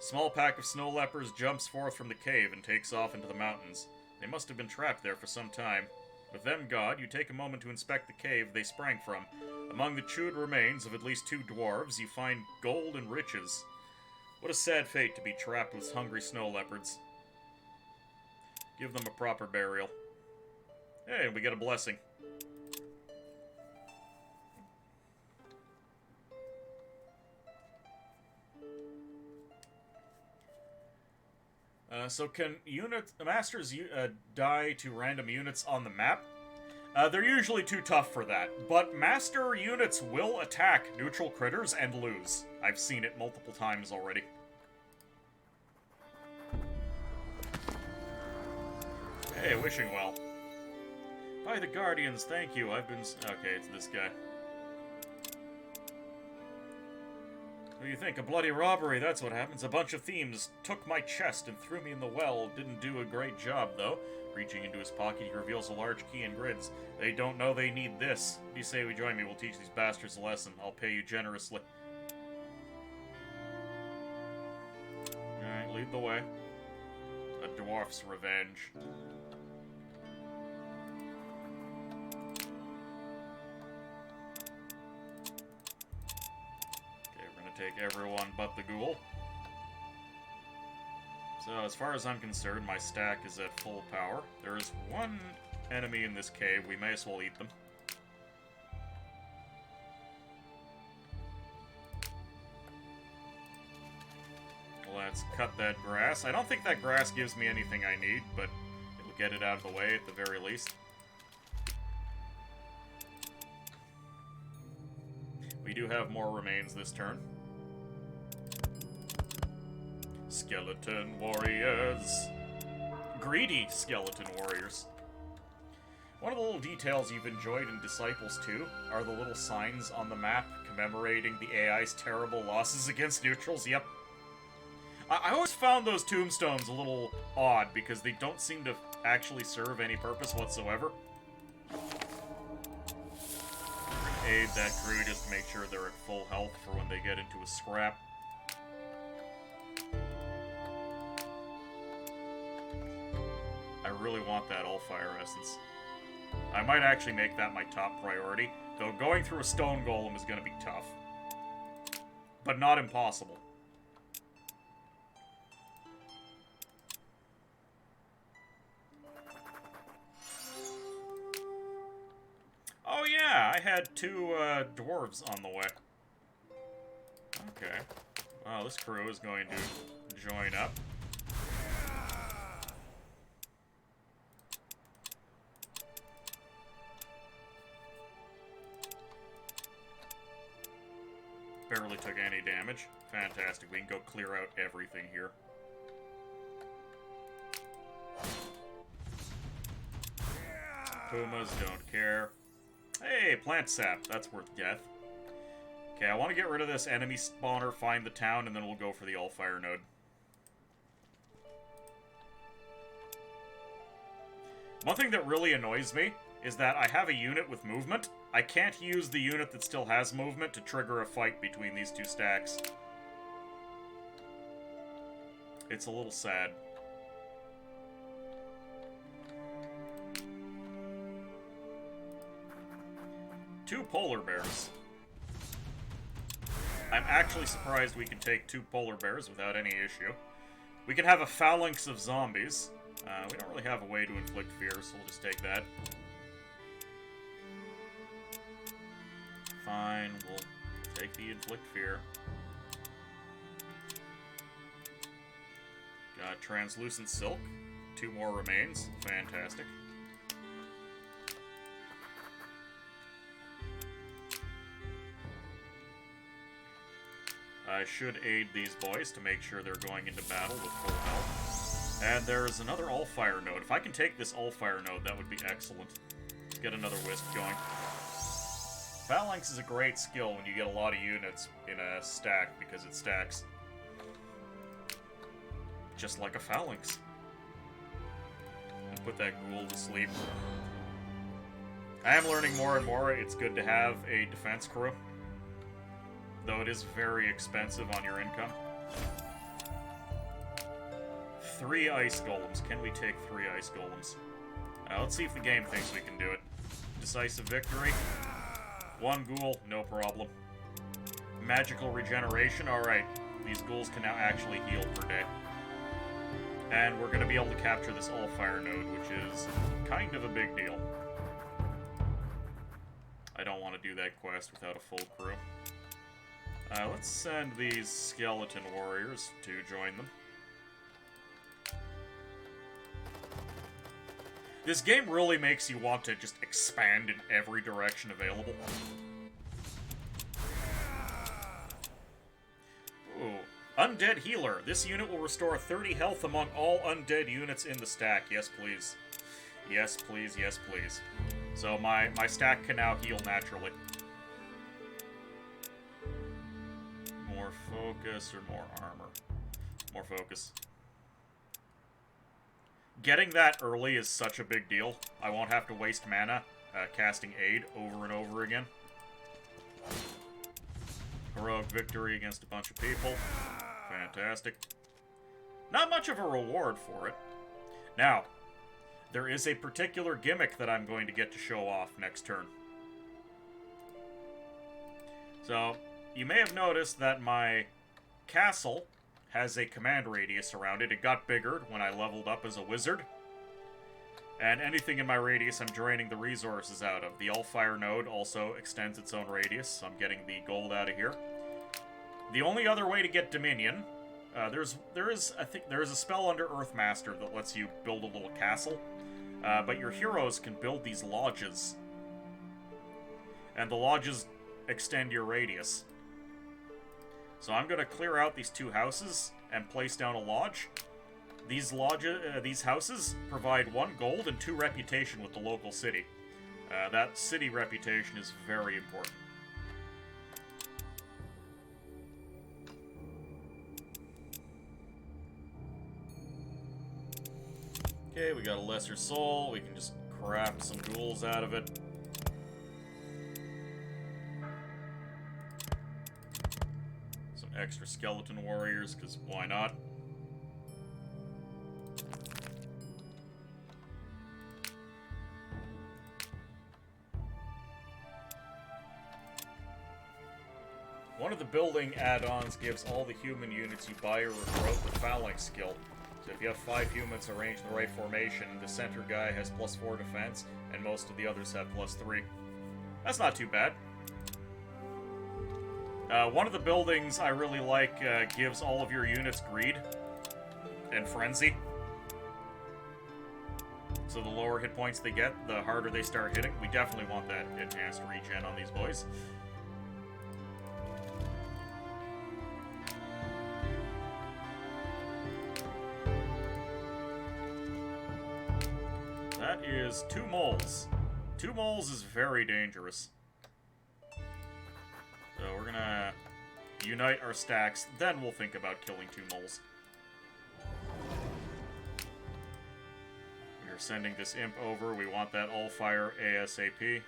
Small pack of snow leopards jumps forth from the cave and takes off into the mountains. They must have been trapped there for some time. With them gone, you take a moment to inspect the cave they sprang from. Among the chewed remains of at least 2 dwarves, you find gold and riches. What a sad fate to be trapped with hungry snow leopards. Give them a proper burial. Hey, we get a blessing. So can masters die to random units on the map? They're usually too tough for that, but master units will attack neutral critters and lose. I've seen it multiple times already. Hey, wishing well. By the Guardians, thank you. I've been... Okay, it's this guy. What do you think? A bloody robbery, that's what happens. A bunch of thieves took my chest and threw me in the well. Didn't do a great job, though. Reaching into his pocket, he reveals a large key and grids. They don't know they need this. If you say we join me, we'll teach these bastards a lesson. I'll pay you generously. Alright, lead the way. A dwarf's revenge. Take everyone but the ghoul. So, as far as I'm concerned, my stack is at full power. There is one enemy in this cave. We may as well eat them. Let's cut that grass. I don't think that grass gives me anything I need, but it'll get it out of the way at the very least. We do have more remains this turn. Skeleton warriors. Greedy skeleton warriors. One of the little details you've enjoyed in Disciples 2 are the little signs on the map commemorating the AI's terrible losses against neutrals. Yep. I always found those tombstones a little odd because they don't seem to actually serve any purpose whatsoever. Aid that crew just to make sure they're at full health for when they get into a scrap. really want that All-Fire Essence. I might actually make that my top priority, though going through a stone golem is going to be tough. But not impossible. Oh yeah, I had two dwarves on the way. Okay. Well, this crew is going to join up. Barely took any damage. Fantastic. We can go clear out everything here. Pumas don't care. Hey, plant sap. That's worth death. Okay, I want to get rid of this enemy spawner, find the town, and then we'll go for the all-fire node. One thing that really annoys me is that I have a unit with movement. I can't use the unit that still has movement to trigger a fight between these two stacks. It's a little sad. Two polar bears. I'm actually surprised we can take two polar bears without any issue. We can have a phalanx of zombies. We don't really have a way to inflict fear, so we'll just take that. Fine, we'll take the inflict fear. Got translucent silk. Two more remains. Fantastic. I should aid these boys to make sure they're going into battle with full health. And there's another all-fire node. If I can take this all-fire node, that would be excellent. Let's get another wisp going. Phalanx is a great skill when you get a lot of units in a stack, because it stacks. Just like a phalanx. And put that ghoul to sleep. I am learning more and more it's good to have a defense crew. Though it is very expensive on your income. 3 ice golems. Can we take 3 ice golems? Let's see if the game thinks we can do it. Decisive victory. 1 ghoul, no problem. Magical regeneration, alright. These ghouls can now actually heal per day. And we're going to be able to capture this all-fire node, which is kind of a big deal. I don't want to do that quest without a full crew. Let's send these skeleton warriors to join them. This game really makes you want to just expand in every direction available. Ooh. Undead Healer. This unit will restore 30 health among all undead units in the stack. Yes, please. Yes, please. Yes, please. So my stack can now heal naturally. More focus or more armor? More focus. Getting that early is such a big deal. I won't have to waste mana casting aid over and over again. Heroic victory against a bunch of people. Fantastic. Not much of a reward for it. Now, there is a particular gimmick that I'm going to get to show off next turn. So, you may have noticed that my castle has a command radius around it. It got bigger when I leveled up as a wizard. And anything in my radius I'm draining the resources out of. The all-fire node also extends its own radius, so I'm getting the gold out of here. The only other way to get Dominion, there is a spell under Earthmaster that lets you build a little castle. But your heroes can build these lodges. And the lodges extend your radius. So I'm going to clear out these 2 houses and place down a lodge. These houses provide 1 gold and 2 reputation with the local city. That city reputation is very important. Okay, we got a lesser soul. We can just craft some ghouls out of it. Extra skeleton warriors, because why not? One of the building add-ons gives all the human units you buy or recruit the phalanx skill. So if you have 5 humans arranged in the right formation, the center guy has +4 defense, and most of the others have +3. That's not too bad. One of the buildings I really like gives all of your units greed and frenzy. So the lower hit points they get, the harder they start hitting. We definitely want that enhanced regen on these boys. That is 2 moles. 2 moles is very dangerous. So we're gonna unite our stacks, then we'll think about killing 2 moles. We're sending this imp over. We want that all fire ASAP.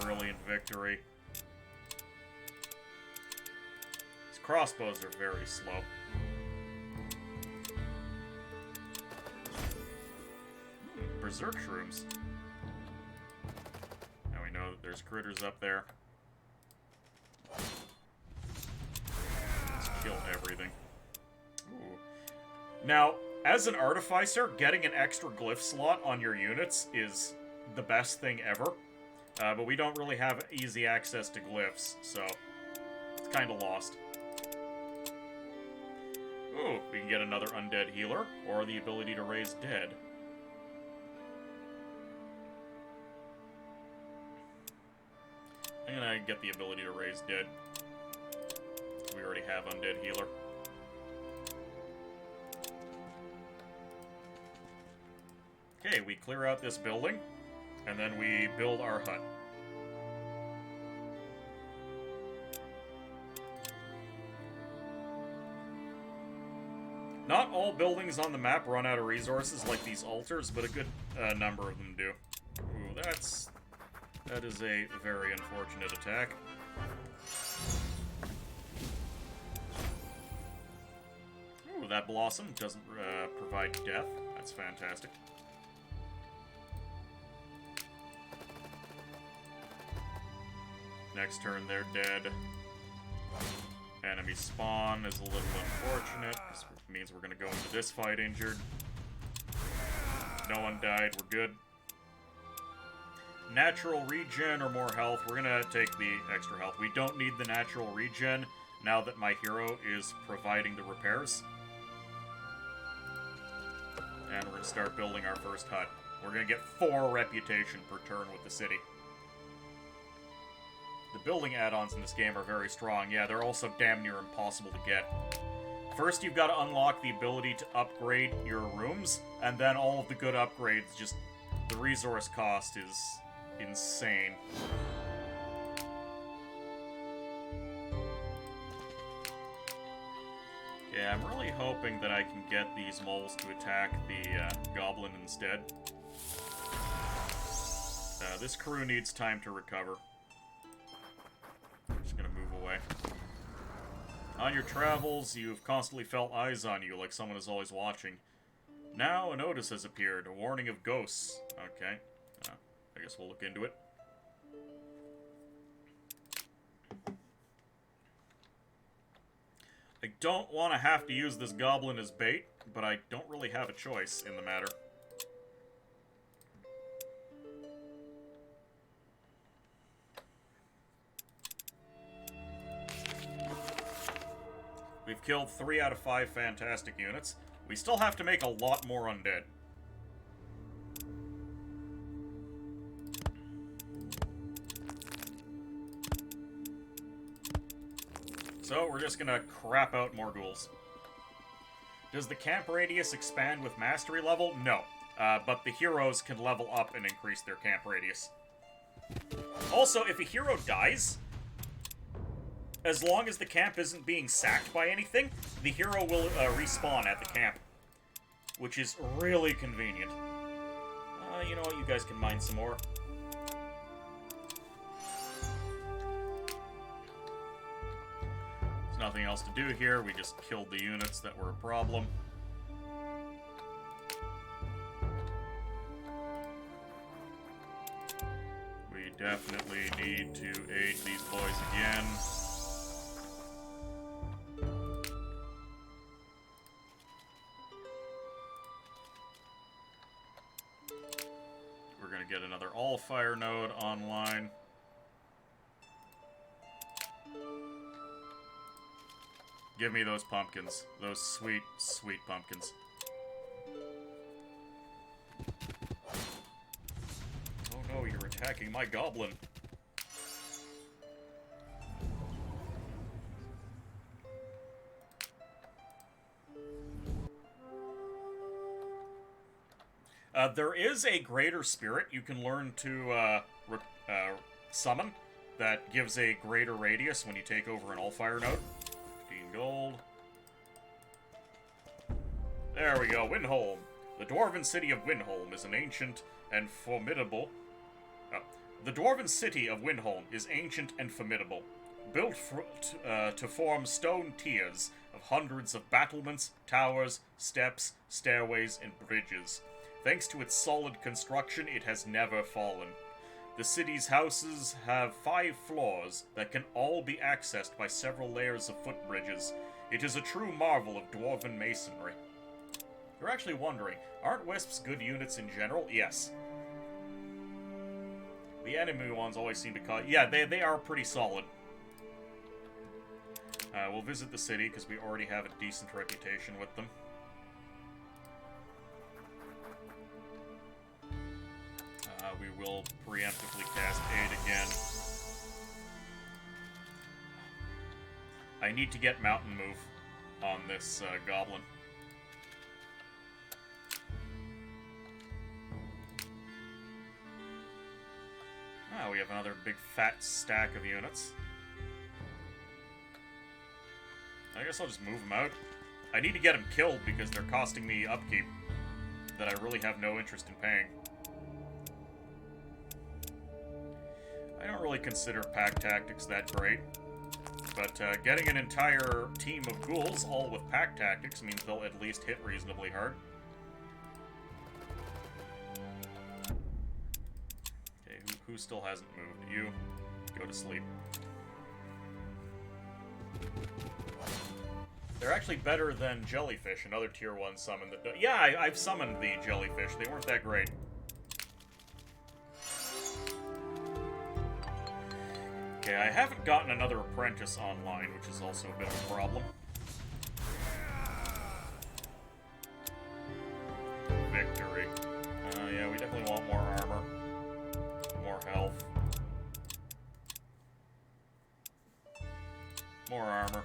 Brilliant victory. These crossbows are very slow. Berserk shrooms. Now we know that there's critters up there. Let's kill everything. Ooh. Now, as an artificer, getting an extra glyph slot on your units is the best thing ever. But we don't really have easy access to glyphs, so it's kind of lost. Ooh, we can get another undead healer, or the ability to raise dead. I'm gonna get the ability to raise dead. We already have undead healer. Okay, we clear out this building, and then we build our hut. Not all buildings on the map run out of resources like these altars, but a good number of them do. Ooh, that is a very unfortunate attack. Ooh, that blossom doesn't provide death. That's fantastic. Next turn, they're dead. Enemy spawn is a little unfortunate. This means we're gonna go into this fight injured. No one died, we're good. Natural regen or more health. We're gonna take the extra health. We don't need the natural regen now that my hero is providing the repairs. And we're gonna start building our first hut. We're gonna get 4 reputation per turn with the city. The building add-ons in this game are very strong. Yeah, they're also damn near impossible to get. First, you've got to unlock the ability to upgrade your rooms, and then all of the good upgrades, just the resource cost is insane. Yeah, I'm really hoping that I can get these moles to attack the goblin instead. This crew needs time to recover. I'm just gonna move away. On your travels, you've constantly felt eyes on you, like someone is always watching. Now a notice has appeared, a warning of ghosts. Okay, I guess we'll look into it. I don't want to have to use this goblin as bait, but I don't really have a choice in the matter. We've killed 3 out of 5 fantastic units. We still have to make a lot more undead. So we're just gonna crap out more ghouls. Does the camp radius expand with mastery level? No. But the heroes can level up and increase their camp radius. Also, if a hero dies, as long as the camp isn't being sacked by anything, the hero will respawn at the camp. Which is really convenient. You know what? You guys can mine some more. There's nothing else to do here. We just killed the units that were a problem. definitely need to aid these boys again. We're gonna get another all-fire node online. Give me those pumpkins. Those sweet, sweet pumpkins. Oh no, you're attacking my goblin. There is a greater spirit you can learn to summon that gives a greater radius when you take over an all-fire node. 15 gold. There we go, Windholm. The dwarven city of Windholm is an ancient and formidable... the dwarven city of Windholm is ancient and formidable, built to form stone tiers of hundreds of battlements, towers, steps, stairways, and bridges. Thanks to its solid construction, it has never fallen. The city's houses have 5 floors that can all be accessed by several layers of footbridges. It is a true marvel of dwarven masonry. You're actually wondering, aren't wisps good units in general? Yes. The enemy ones always seem to cause... Yeah, they are pretty solid. We'll visit the city, because we already have a decent reputation with them. We will preemptively cast Aid again. I need to get Mountain Move on this goblin. Ah, we have another big fat stack of units. I guess I'll just move them out. I need to get them killed because they're costing me upkeep that I really have no interest in paying. I don't really consider pack tactics that great, but getting an entire team of ghouls, all with pack tactics, means they'll at least hit reasonably hard. Okay, who still hasn't moved? You, go to sleep. They're actually better than jellyfish, another tier 1 summon that... Yeah, I've summoned the jellyfish. They weren't that great. Okay, I haven't gotten another apprentice online, which is also a bit of a problem. Victory. Yeah, we definitely want more armor. More health. More armor.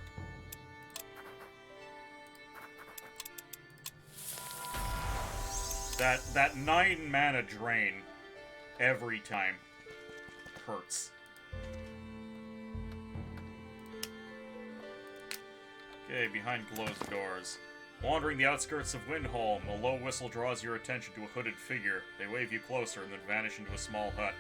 That 9 mana drain every time hurts. Okay, behind closed doors. Wandering the outskirts of Windholm, a low whistle draws your attention to a hooded figure. They wave you closer and then vanish into a small hut.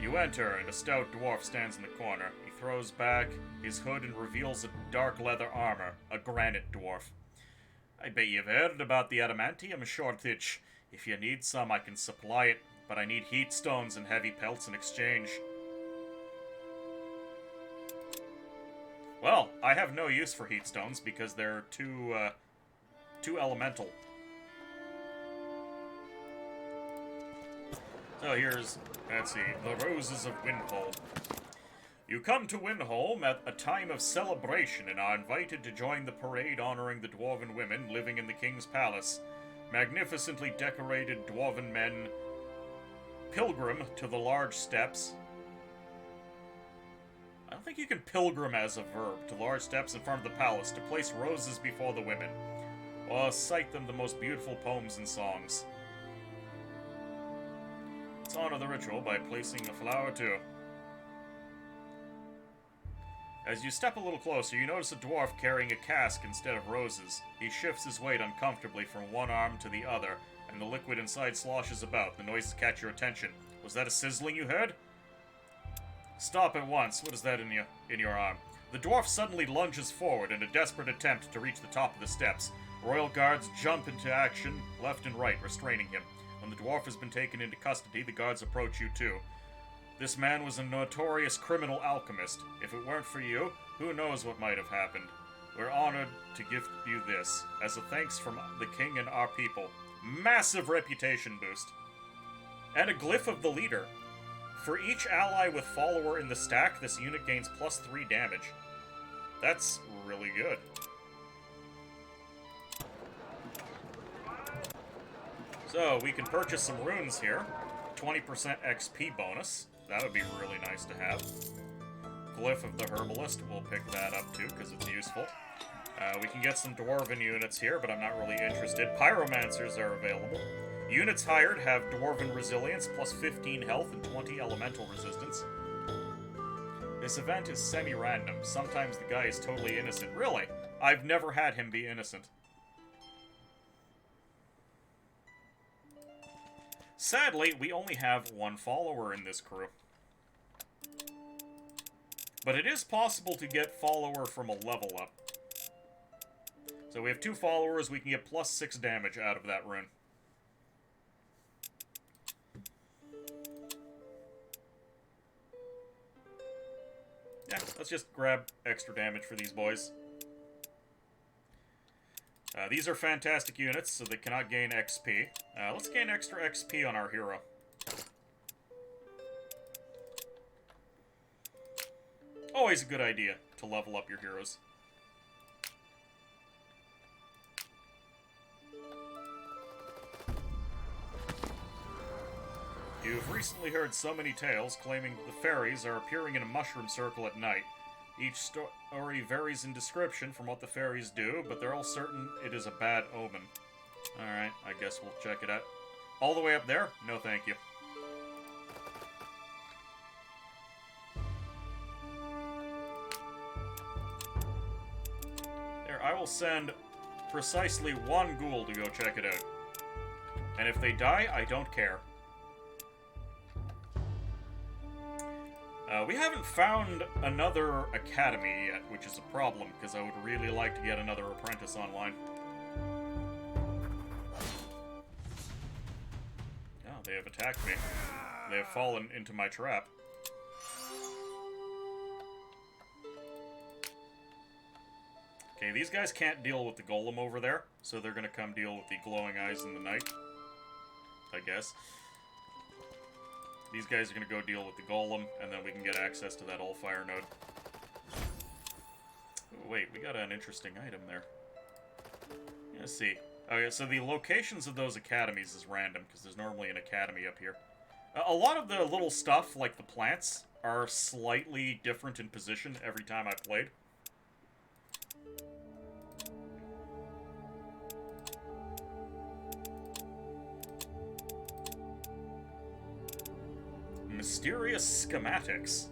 You enter, and a stout dwarf stands in the corner. He throws back his hood and reveals a dark leather armor, a granite dwarf. I bet you've heard about the adamantium shortage. If you need some, I can supply it, but I need heat stones and heavy pelts in exchange. Well, I have no use for heat stones because they're too elemental. So here's, let's see, the Roses of Windholm. You come to Windholm at a time of celebration and are invited to join the parade honoring the dwarven women living in the king's palace. Magnificently decorated dwarven men pilgrim to the large steps. I don't think you can pilgrim as a verb to large steps in front of the palace to place roses before the women, or cite them the most beautiful poems and songs. Let's honor the ritual by placing a flower too. As you step a little closer, you notice a dwarf carrying a cask instead of roses. He shifts his weight uncomfortably from one arm to the other, and the liquid inside sloshes about. The noises catch your attention. Was that a sizzling you heard? Stop at once. What is that in your arm? The dwarf suddenly lunges forward in a desperate attempt to reach the top of the steps. Royal guards jump into action, left and right, restraining him. When the dwarf has been taken into custody, the guards approach you too. This man was a notorious criminal alchemist. If it weren't for you, who knows what might have happened. We're honored to gift you this, as a thanks from the king and our people. Massive reputation boost. And a glyph of the leader. For each ally with follower in the stack, this unit gains +3 damage. That's really good. So, we can purchase some runes here. 20% XP bonus. That would be really nice to have. Glyph of the Herbalist, we'll pick that up too, because it's useful. We can get some Dwarven units here, but I'm not really interested. Pyromancers are available. Units hired have Dwarven Resilience, +15 health and 20 elemental resistance. This event is semi-random. Sometimes the guy is totally innocent. Really? I've never had him be innocent. Sadly, we only have one follower in this crew. But it is possible to get follower from a level up. So we have 2 followers, we can get +6 damage out of that rune. Yeah, let's just grab extra damage for these boys. These are fantastic units, so they cannot gain XP. Let's gain extra XP on our hero. Always a good idea to level up your heroes. You've recently heard so many tales claiming that the fairies are appearing in a mushroom circle at night. Each story varies in description from what the fairies do, but they're all certain it is a bad omen. Alright, I guess we'll check it out. All the way up there? No thank you. There, I will send precisely 1 ghoul to go check it out. And if they die, I don't care. We haven't found another academy yet, which is a problem, because I would really like to get another apprentice online. Oh, they have attacked me. They have fallen into my trap. Okay, these guys can't deal with the golem over there, so they're gonna come deal with the glowing eyes in the night. I guess. These guys are going to go deal with the golem, and then we can get access to that all-fire node. Ooh, wait, we got an interesting item there. Let's see. Okay, so the locations of those academies is random, because there's normally an academy up here. A lot of the little stuff, like the plants, are slightly different in position every time I played. Mysterious schematics.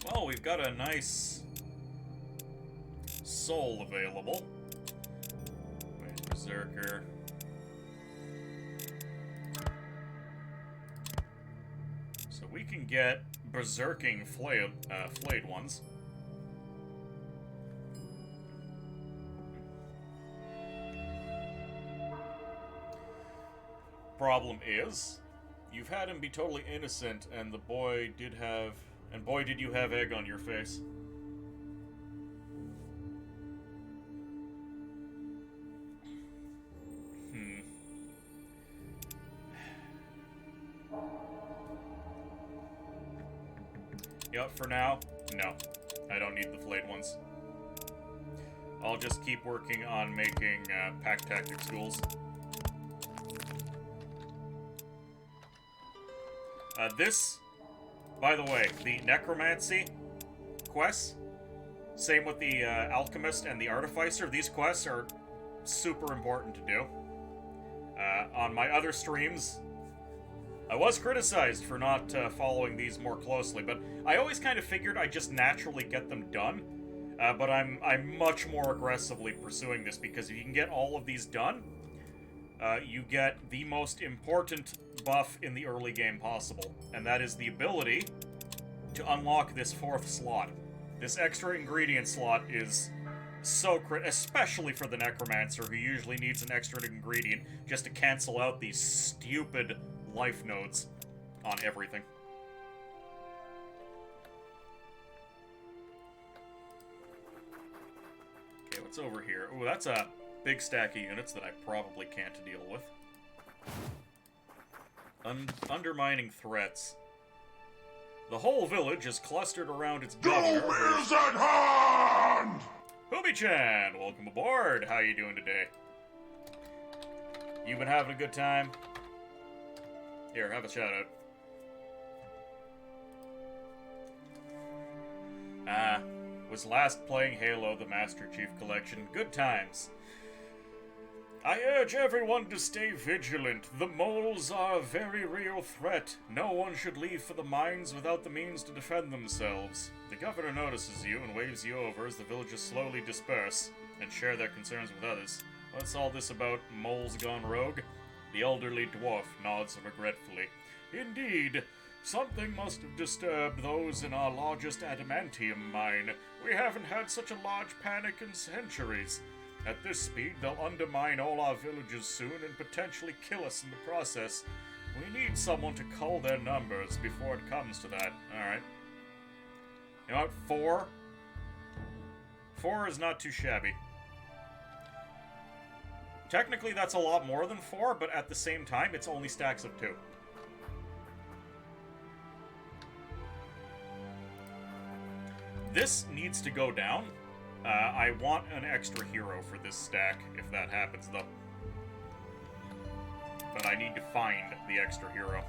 Well, we've got a nice soul available. Wait, Berserker. So we can get berserking flayed ones. Problem is, you've had him be totally innocent, and the boy did have... And boy, did you have egg on your face. Yep, for now, no. I don't need the flayed ones. I'll just keep working on making pack tactics tools. This, by the way, the Necromancy quests, same with the Alchemist and the Artificer, these quests are super important to do. On my other streams, I was criticized for not following these more closely, but I always kind of figured I'd just naturally get them done. But I'm much more aggressively pursuing this, because if you can get all of these done, you get the most important buff in the early game possible, and that is the ability to unlock this 4th slot. This extra ingredient slot is So especially for the necromancer, who usually needs an extra ingredient just to cancel out these stupid life nodes on everything. Okay, what's over here? Oh, that's a big stack of units that I probably can't deal with. Undermining threats. The whole village is clustered around its governor. Doom is at hand! Hooby-chan, welcome aboard. How you doing today? You been having a good time? Here, have a shout-out. Was last playing Halo the Master Chief Collection. Good times. I urge everyone to stay vigilant. The moles are a very real threat. No one should leave for the mines without the means to defend themselves. The governor notices you and waves you over as the villagers slowly disperse and share their concerns with others. What's all this about moles gone rogue? The elderly dwarf nods regretfully. Indeed. Something must have disturbed those in our largest adamantium mine. We haven't had such a large panic in centuries. At this speed, they'll undermine all our villages soon and potentially kill us in the process. We need someone to cull their numbers before it comes to that. Alright. You know what? 4? 4 is not too shabby. Technically, that's a lot more than 4, but at the same time, it's only stacks of 2. This needs to go down. I want an extra hero for this stack, if that happens, though. But I need to find the extra hero.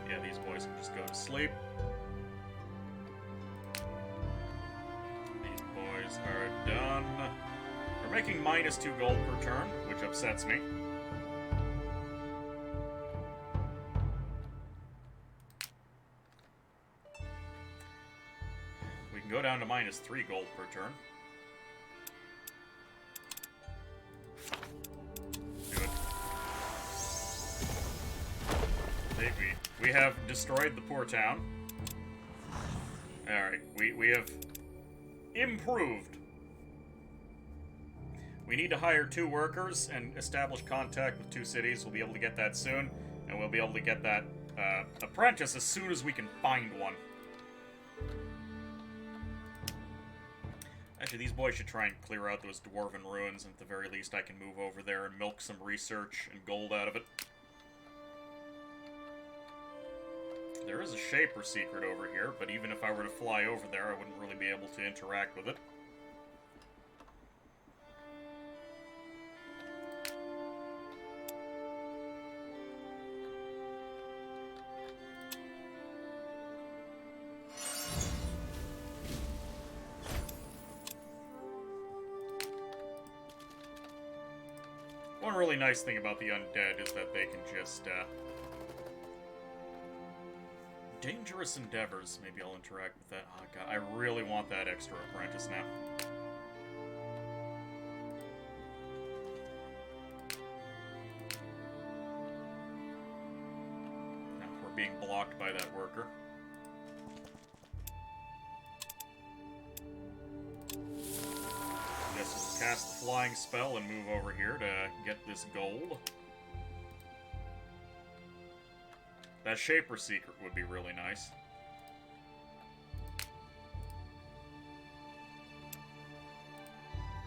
Yeah, these boys can just go to sleep. These boys are done. We're making minus 2 gold per turn, which upsets me. Go down to minus 3 gold per turn. Do it. We have destroyed the poor town. Alright, we have improved. We need to hire 2 workers and establish contact with 2 cities. We'll be able to get that soon, and we'll be able to get that apprentice as soon as we can find one. Actually, these boys should try and clear out those dwarven ruins, and at the very least I can move over there and milk some research and gold out of it. There is a Shaper secret over here, but even if I were to fly over there, I wouldn't really be able to interact with it. One really nice thing about the undead is that they can just, dangerous endeavors. Maybe I'll interact with that. Oh god, I really want that extra apprentice now. No, we're being blocked by that worker. Guess we'll cast the flying spell and move over here to get this gold. That Shaper secret would be really nice.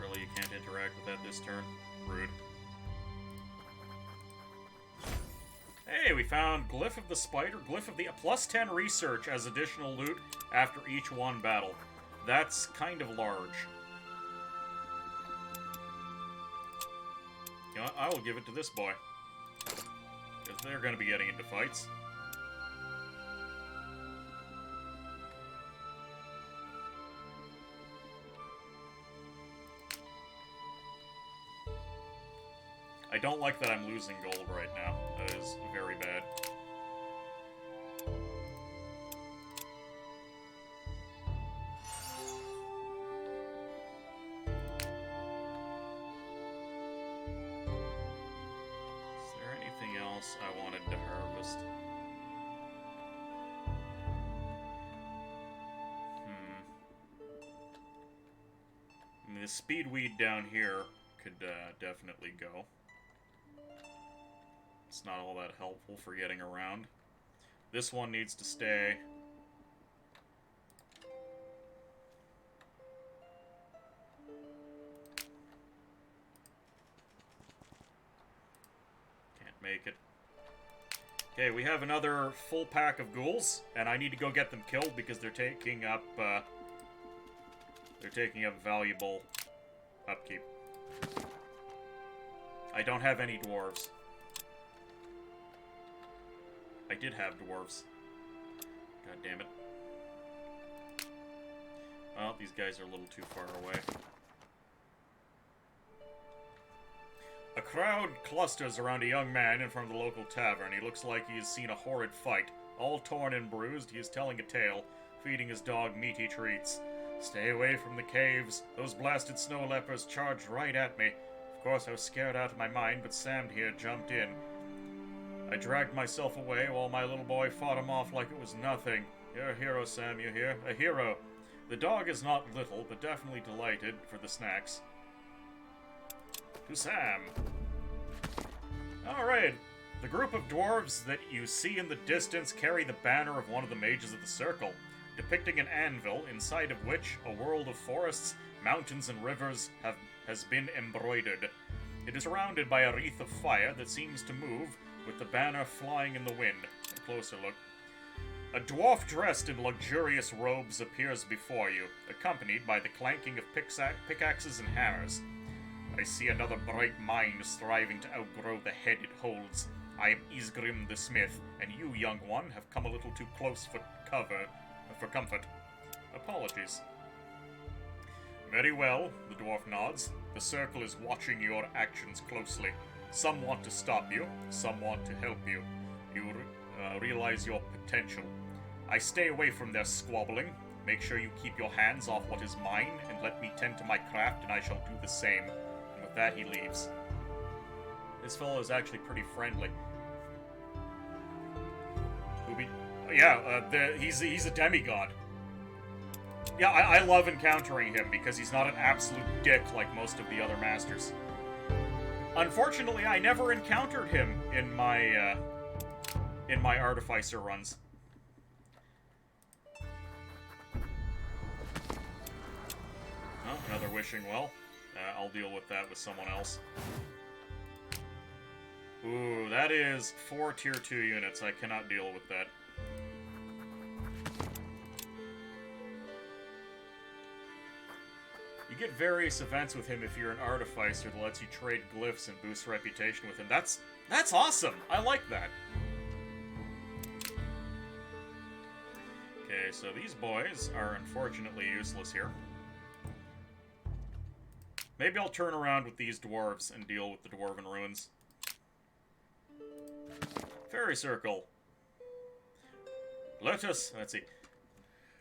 Really, you can't interact with that this turn? Rude. Hey, we found Glyph of the Spider, Glyph of the... plus 10 research as additional loot after each one battle. That's kind of large. You know what? I will give it to this boy. Because they're going to be getting into fights. I don't like that I'm losing gold right now. That is very bad. Is there anything else I wanted to harvest? mean, the speedweed down here could definitely go. It's not all that helpful for getting around. This one needs to stay. Can't make it. Okay, we have another full pack of ghouls, and I need to go get them killed because they're taking up valuable upkeep. I don't have any dwarves. I did have dwarves. God damn it. Well, these guys are a little too far away. A crowd clusters around a young man in front of the local tavern. He looks like he has seen a horrid fight. All torn and bruised, he is telling a tale, feeding his dog meaty treats. Stay away from the caves. Those blasted snow leopards charged right at me. Of course, I was scared out of my mind, but Sam here jumped in. I dragged myself away while my little boy fought him off like it was nothing. You're a hero, Sam, you hear? A hero. The dog is not little, but definitely delighted for the snacks. To Sam. Alright. The group of dwarves that you see in the distance carry the banner of one of the mages of the circle, depicting an anvil inside of which a world of forests, mountains, and rivers has been embroidered. It is surrounded by a wreath of fire that seems to move, with the banner flying in the wind. A closer look. A dwarf dressed in luxurious robes appears before you, accompanied by the clanking of pickaxes and hammers. I see another bright mind striving to outgrow the head it holds. I am Isgrim the Smith, and you, young one, have come a little too close for comfort. Apologies. Very well, the dwarf nods. The circle is watching your actions closely. Some want to stop you, some want to help you. You realize your potential. I stay away from their squabbling. Make sure you keep your hands off what is mine, and let me tend to my craft, and I shall do the same. And with that, he leaves. This fellow is actually pretty friendly. He's a demigod. Yeah, I love encountering him because he's not an absolute dick like most of the other masters. Unfortunately, I never encountered him in my Artificer runs. Oh, another wishing well. I'll deal with that with someone else. Ooh, that is 4 tier 2 units. I cannot deal with that. You get various events with him if you're an Artificer that lets you trade glyphs and boost reputation with him. That's awesome! I like that. Okay, so these boys are unfortunately useless here. Maybe I'll turn around with these dwarves and deal with the Dwarven Ruins. Fairy Circle. Let's see.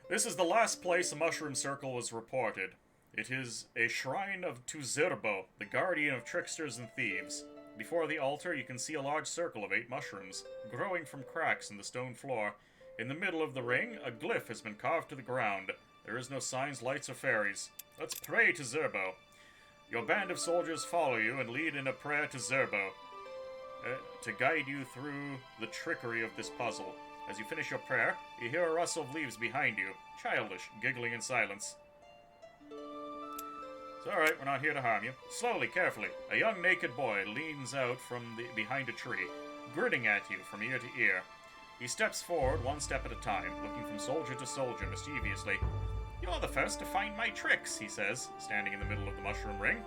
This is the last place a mushroom circle was reported. It is a shrine to Zerbo, the guardian of tricksters and thieves. Before the altar, you can see a large circle of 8 mushrooms, growing from cracks in the stone floor. In the middle of the ring, a glyph has been carved to the ground. There is no signs, lights, or fairies. Let's pray to Zerbo. Your band of soldiers follow you and lead in a prayer to Zerbo, to guide you through the trickery of this puzzle. As you finish your prayer, you hear a rustle of leaves behind you, childish, giggling in silence. It's alright, we're not here to harm you. Slowly, carefully, a young naked boy leans out from behind a tree, grinning at you from ear to ear. He steps forward 1 step at a time, looking from soldier to soldier mischievously. You're the first to find my tricks, he says, standing in the middle of the mushroom ring.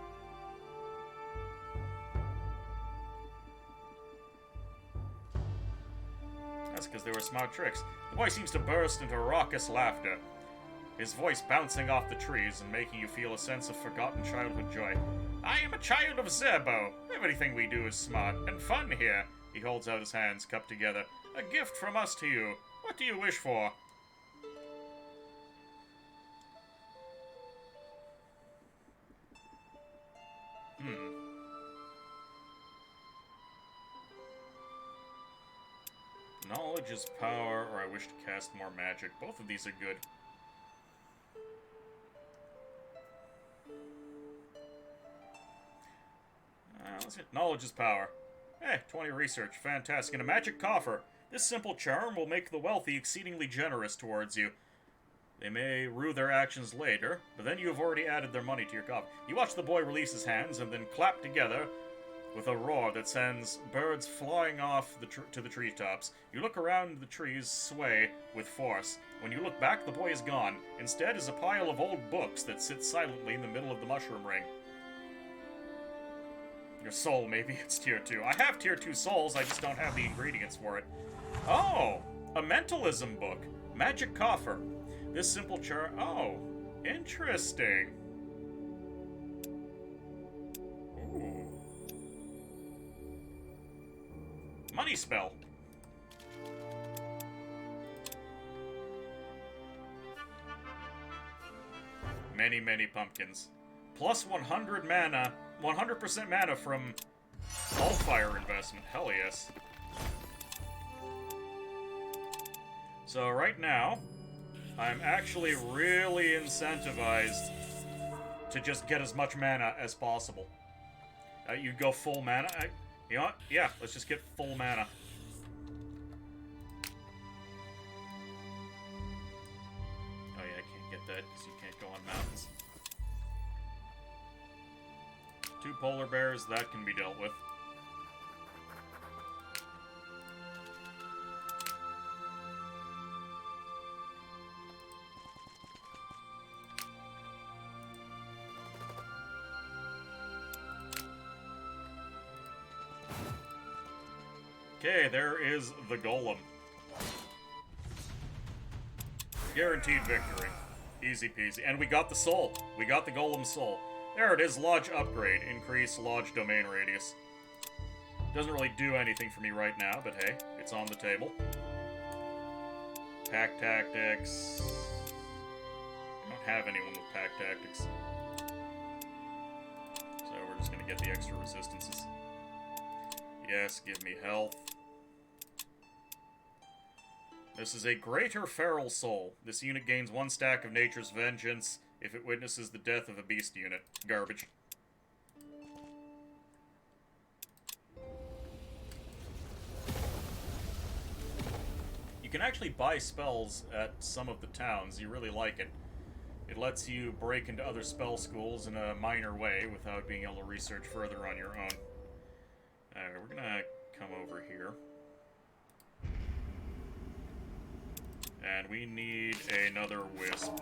That's because they were smart tricks. The boy seems to burst into raucous laughter, his voice bouncing off the trees and making you feel a sense of forgotten childhood joy. I am a child of Zerbo. Everything we do is smart and fun here. He holds out his hands, cupped together. A gift from us to you. What do you wish for? Knowledge is power, or I wish to cast more magic. Both of these are good. Let's get knowledge is power. Eh, 20 research. Fantastic. And a magic coffer. This simple charm will make the wealthy exceedingly generous towards you. They may rue their actions later, but then you have already added their money to your coffer. You watch the boy release his hands and then clap together with a roar that sends birds flying off to the treetops. You look around, the trees sway with force. When you look back, the boy is gone. Instead is a pile of old books that sits silently in the middle of the mushroom ring. Your soul, maybe it's tier 2. I have tier 2 souls, I just don't have the ingredients for it. Oh! A mentalism book. Magic coffer. This simple char... Oh. Interesting. Ooh. Money spell. Many, many pumpkins. Plus 100 mana. 100% mana from all fire investment. Hell yes. So right now, I'm actually really incentivized to just get as much mana as possible. You go full mana. You know what? Yeah, let's just get full mana. Oh yeah, I can't get that because you can't go on mountains. 2 polar bears, that can be dealt with. Okay, there is the golem. Guaranteed victory. Easy peasy. And we got the soul. We got the golem soul. There it is, Lodge upgrade. Increase Lodge domain radius. Doesn't really do anything for me right now, but hey, it's on the table. Pack tactics. I don't have anyone with pack tactics. So we're just gonna get the extra resistances. Yes, give me health. This is a Greater Feral Soul. This unit gains 1 stack of Nature's Vengeance if it witnesses the death of a beast unit. Garbage. You can actually buy spells at some of the towns. You really like it. It lets you break into other spell schools in a minor way without being able to research further on your own. Alright, we're gonna come over here. And we need another wisp.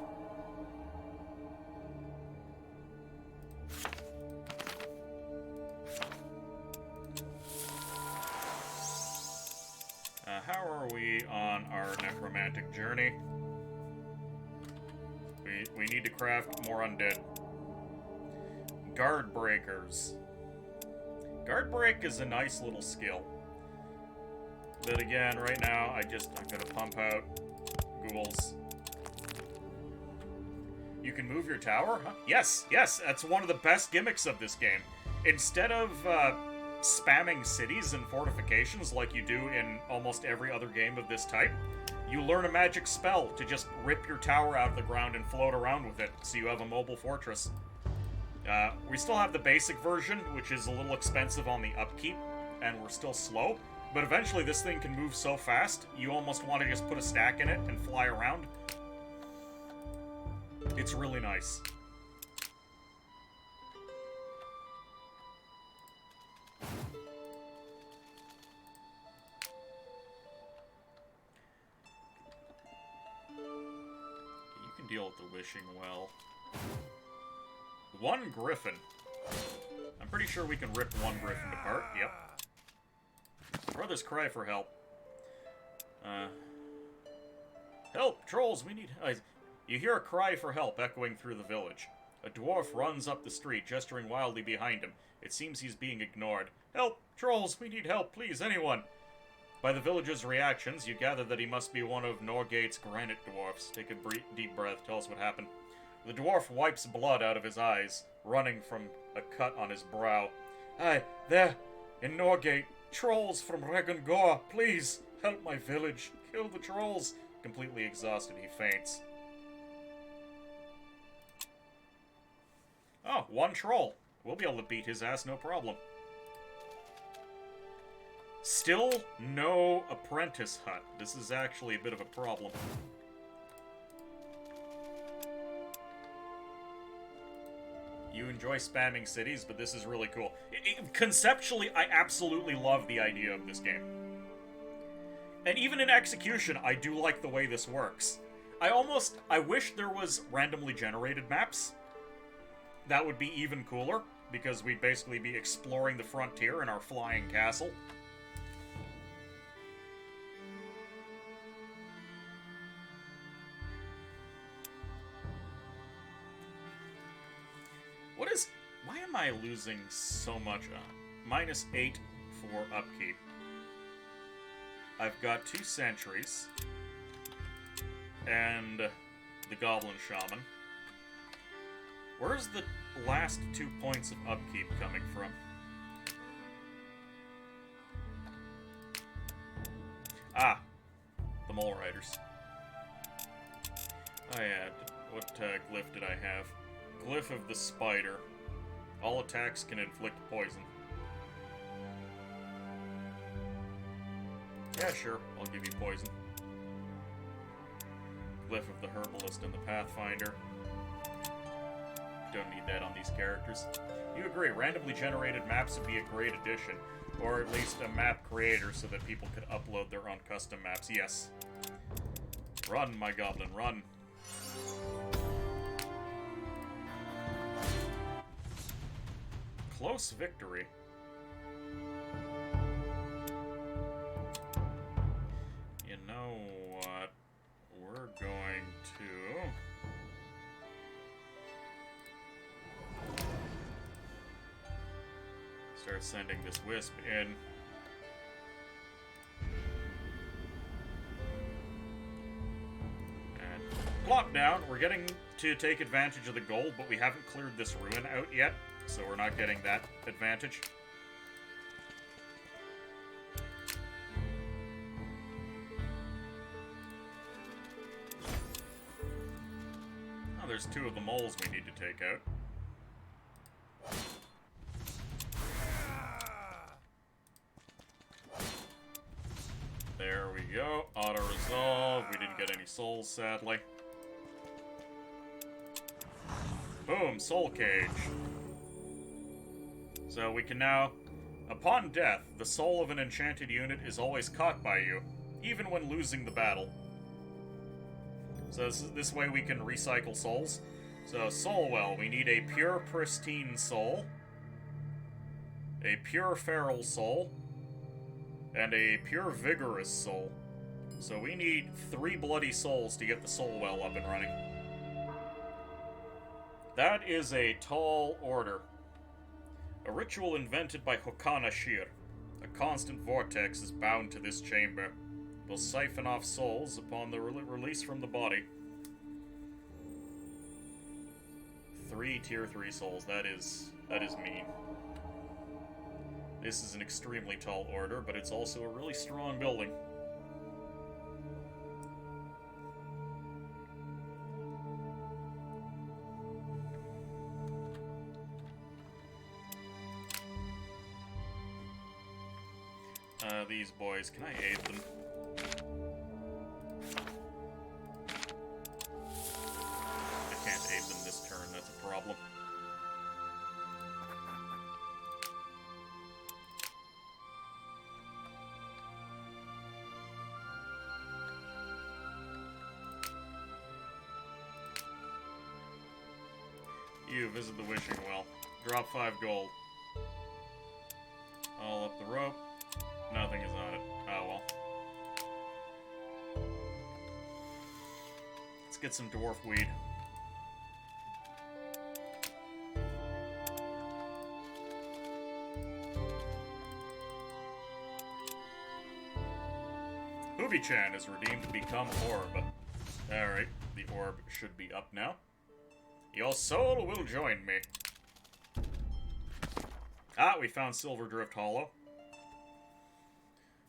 How are we on our necromantic journey? We need to craft more undead. Guard breakers. Guard break is a nice little skill. But again, right now, I'm gonna pump out ghouls. You can move your tower? Huh? Yes, that's one of the best gimmicks of this game. Instead of spamming cities and fortifications like you do in almost every other game of this type, you learn a magic spell to just rip your tower out of the ground and float around with it, so you have a mobile fortress. We still have the basic version, which is a little expensive on the upkeep, and we're still slow. But eventually this thing can move so fast, you almost want to just put a stack in it and fly around. It's really nice. You can deal with the wishing well. 1 griffin. I'm pretty sure we can rip 1 griffin apart. Yep. Brothers cry for help. Help! Trolls, we need... you hear a cry for help echoing through the village. A dwarf runs up the street, gesturing wildly behind him. It seems he's being ignored. Help! Trolls, we need help, please, anyone! By the villagers' reactions, you gather that he must be one of Norgate's granite dwarfs. Take a deep breath, tell us what happened. The dwarf wipes blood out of his eyes, running from a cut on his brow. Aye, there, in Norgate. Trolls from Regangor, please, help my village. Kill the trolls. Completely exhausted, he faints. Oh, 1 troll. We'll be able to beat his ass, no problem. Still no apprentice hut. This is actually a bit of a problem. You enjoy spamming cities, but this is really cool. Conceptually, I absolutely love the idea of this game. And even in execution, I do like the way this works. I wish there was randomly generated maps. That would be even cooler, because we'd basically be exploring the frontier in our flying castle. Why am I losing so much? -8 for upkeep. I've got 2 sentries. And the Goblin Shaman. Where's the last 2 points of upkeep coming from? Ah, the Mole Riders. Oh yeah, what glyph did I have? Glyph of the Spider. All attacks can inflict poison. Yeah, sure, I'll give you poison. Glyph of the Herbalist and the Pathfinder. Don't need that on these characters. You agree, randomly generated maps would be a great addition. Or at least a map creator so that people could upload their own custom maps. Yes. Run, my goblin, run. Close victory. You know what? We're going to... start sending this wisp in. And plop down. We're getting to take advantage of the gold, but we haven't cleared this ruin out yet, so we're not getting that advantage. Oh, there's 2 of the moles we need to take out. There we go. Auto-resolve. We didn't get any souls, sadly. Boom, soul cage. So we can now... Upon death, the soul of an enchanted unit is always caught by you, even when losing the battle. So this way we can recycle souls. So, soul well, we need a pure pristine soul, a pure feral soul, and a pure vigorous soul. So we need 3 bloody souls to get the soul well up and running. That is a tall order. A ritual invented by Hokana Shir. A constant vortex is bound to this chamber. It will siphon off souls upon the release from the body. 3 tier 3 souls. That is mean. This is an extremely tall order, but it's also a really strong building. These boys, can I aid them? I can't aid them this turn, that's a problem. You visit the wishing well. Drop 5 gold. All up the rope. Nothing is on it. Oh well. Let's get some dwarf weed. Hooby-chan is redeemed to become orb. Alright, the orb should be up now. Your soul will join me. Ah, we found Silverdrift Hollow.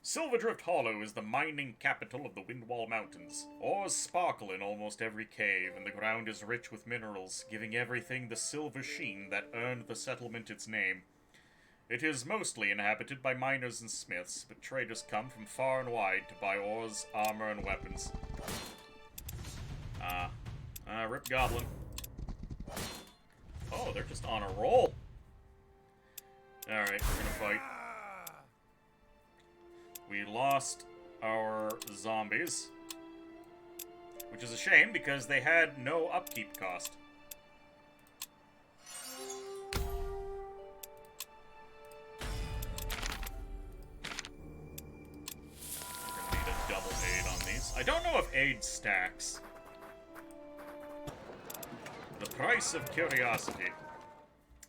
Silverdrift Hollow is the mining capital of the Windwall Mountains. Ores sparkle in almost every cave, and the ground is rich with minerals, giving everything the silver sheen that earned the settlement its name. It is mostly inhabited by miners and smiths, but traders come from far and wide to buy ores, armor, and weapons. Rip Goblin. Oh, they're just on a roll. Alright, we're gonna fight. We lost our zombies. Which is a shame, because they had no upkeep cost. We're gonna need a double aid on these. I don't know if aid stacks. The price of curiosity.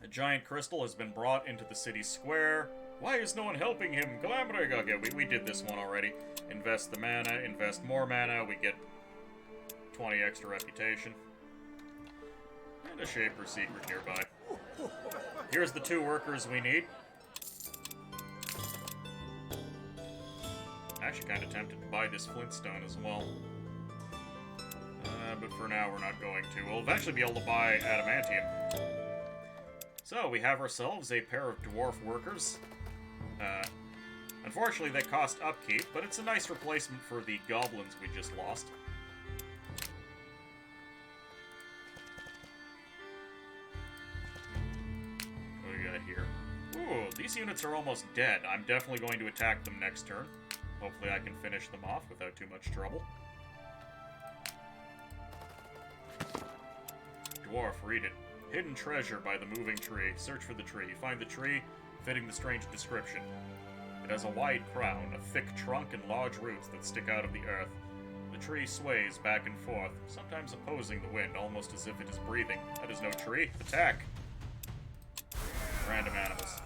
A giant crystal has been brought into the city square. Why is no one helping him? Glamouring. Okay, we did this one already. Invest the mana, invest more mana, we get 20 extra reputation. And a Shaper secret nearby. Here's the 2 workers we need. Actually kind of tempted to buy this Flintstone as well. But for now we're not going to. We'll eventually be able to buy Adamantium. So, we have ourselves a pair of dwarf workers. Unfortunately, they cost upkeep, but it's a nice replacement for the goblins we just lost. What do we got here? Ooh, these units are almost dead. I'm definitely going to attack them next turn. Hopefully I can finish them off without too much trouble. Dwarf, read it. Hidden treasure by the moving tree. Search for the tree. You find the tree fitting the strange description. It has a wide crown, a thick trunk, and large roots that stick out of the earth. The tree sways back and forth, sometimes opposing the wind, almost as if it is breathing. That is no tree. Attack! Random animals.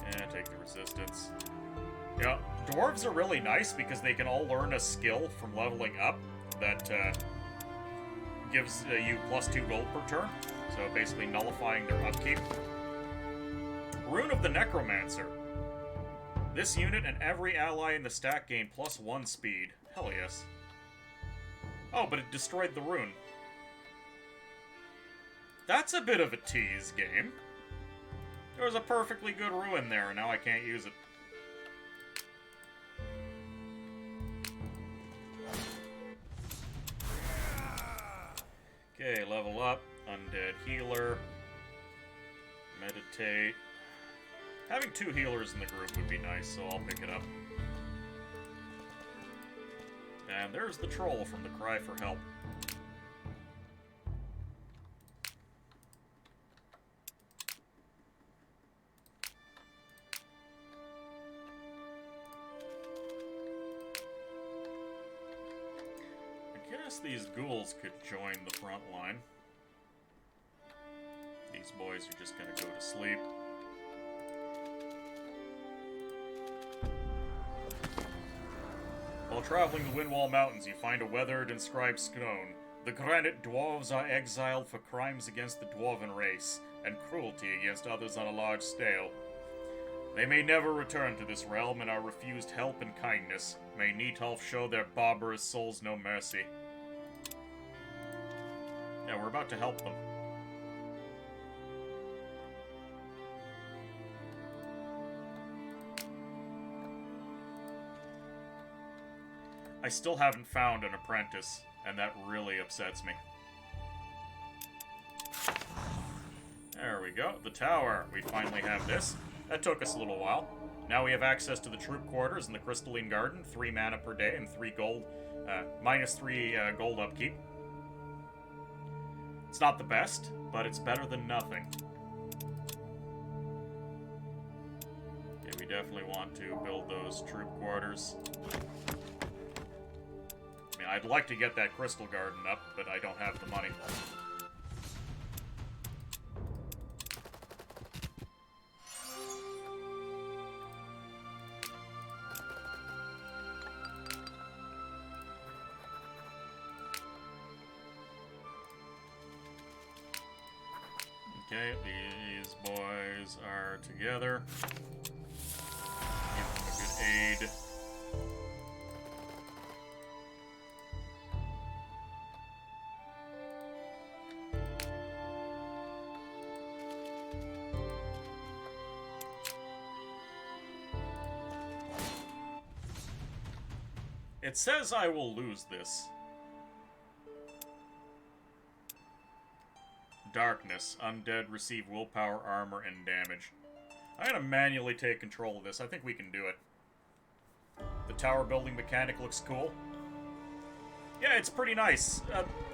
And take the resistance. Yeah, dwarves are really nice because they can all learn a skill from leveling up that, gives you +2 gold per turn, so basically nullifying their upkeep. Rune of the Necromancer. This unit and every ally in the stack gain +1 speed. Hell yes. Oh, but it destroyed the rune. That's a bit of a tease, game. There was a perfectly good rune there, and now I can't use it. Okay, level up. Undead healer. Meditate. Having 2 healers in the group would be nice, so I'll pick it up. And there's the troll from the Cry for Help. I guess these ghouls could join the front line. These boys are just gonna go to sleep. While traveling the Windwall Mountains, you find a weathered, inscribed stone. The granite dwarves are exiled for crimes against the dwarven race, and cruelty against others on a large scale. They may never return to this realm and are refused help and kindness. May Neetulf show their barbarous souls no mercy. Yeah, we're about to help them. I still haven't found an apprentice, and that really upsets me. There we go, the tower. We finally have this. That took us a little while. Now we have access to the troop quarters and the Crystalline Garden, 3 mana per day and 3 gold, -3 gold upkeep. It's not the best, but it's better than nothing. Okay, we definitely want to build those troop quarters. I mean, I'd like to get that Crystal Garden up, but I don't have the money. Okay, these boys are together. Give them a good aid. It says I will lose this. Darkness. Undead receive willpower, armor, and damage. I'm gonna manually take control of this. I think we can do it. The tower building mechanic looks cool. Yeah, it's pretty nice.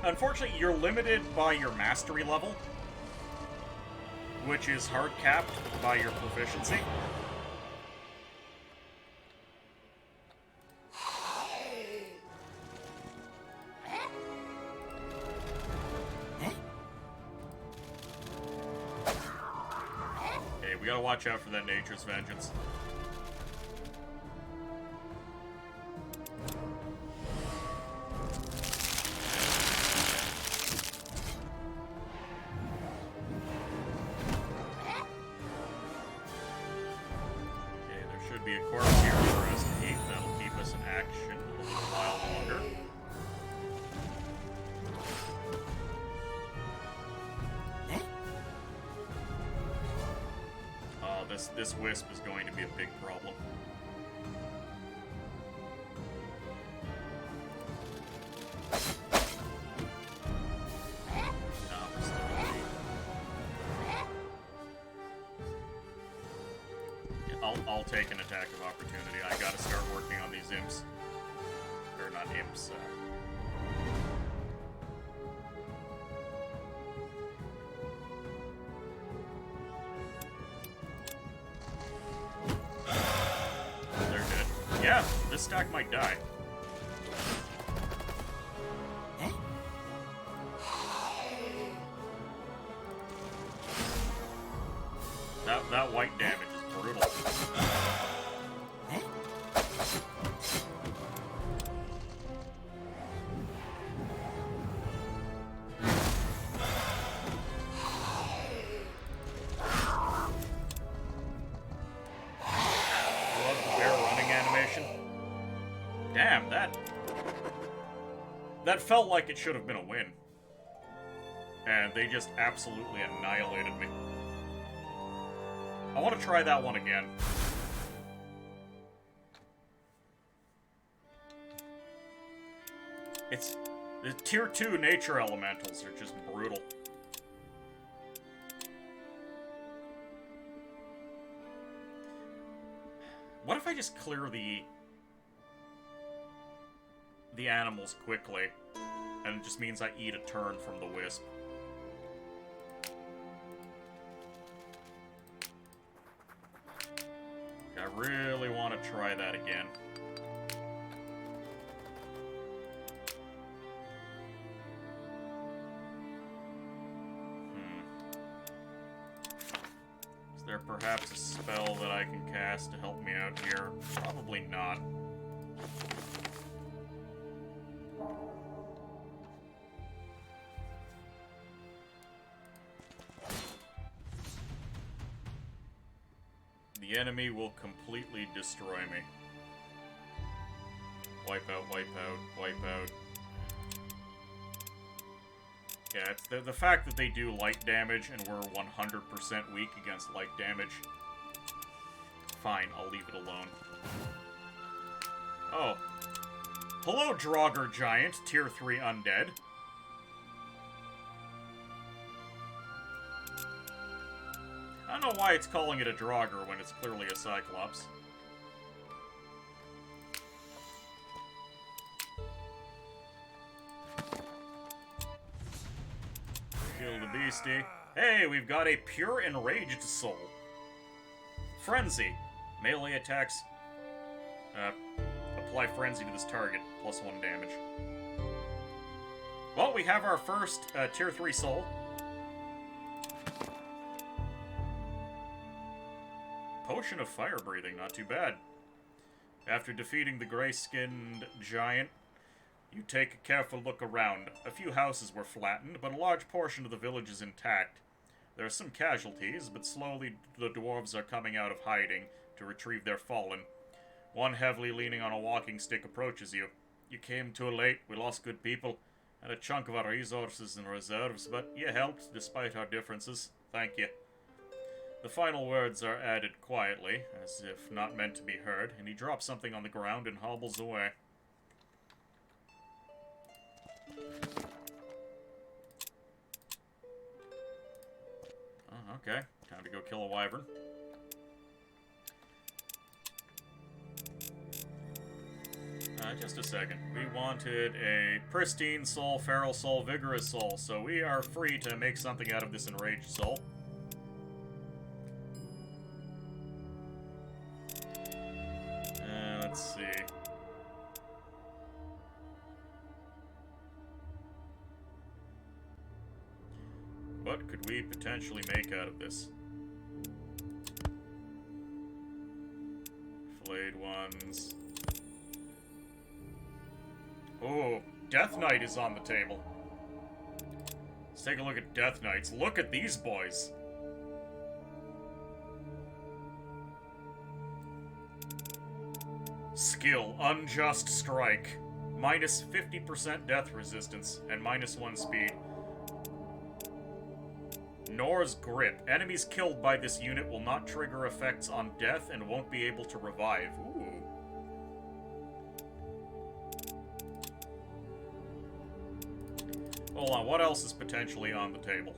Unfortunately, you're limited by your mastery level, which is hard capped by your proficiency. Okay, we gotta watch out for that Nature's Vengeance. Be a corpse here for us to keep. That'll keep us in action a little while longer. This wisp is going to be a big problem. I'll take an attack of opportunity. I gotta start working on these imps. Or not imps, They're dead. Yeah, this stack might die. That white damage is brutal. Damn, that felt like it should have been a win. And they just absolutely annihilated me. I want to try that one again. The tier 2 nature elementals are just brutal. What if I just clear the animals quickly, and it just means I eat a turn from the wisp? I really want to try that again. Is there perhaps a spell that I can cast to help me out here? Probably not. The enemy will completely destroy me. Wipe out, wipe out, wipe out. Yeah, it's the fact that they do light damage and we're 100% weak against light damage. Fine, I'll leave it alone. Oh. Hello, Draugr Giant, Tier 3 Undead. I don't know why it's calling it a Draugr when it's clearly a Cyclops. Kill the beastie. Hey, we've got a pure enraged soul. Frenzy. Melee attacks. Apply frenzy to this target. +1 damage. Well, we have our first tier 3 soul. Potion of fire breathing, not too bad. After defeating the gray-skinned giant, you take a careful look around. A few houses were flattened, but a large portion of the village is intact. There are some casualties, but slowly the dwarves are coming out of hiding to retrieve their fallen. One heavily leaning on a walking stick approaches you. You came too late, we lost good people, and a chunk of our resources and reserves, but you helped despite our differences. Thank you. The final words are added quietly, as if not meant to be heard, and he drops something on the ground and hobbles away. Oh, okay. Time to go kill a wyvern. Just a second. We wanted a pristine soul, feral soul, vigorous soul, so we are free to make something out of this enraged soul. Let's see. What could we potentially make out of this? Flayed ones. Oh, Death Knight is on the table. Let's take a look at Death Knights. Look at these boys. Skill, Unjust Strike. Minus 50% death resistance and minus 1 speed. Nor's Grip. Enemies killed by this unit will not trigger effects on death and won't be able to revive. Ooh. Hold on, what else is potentially on the table?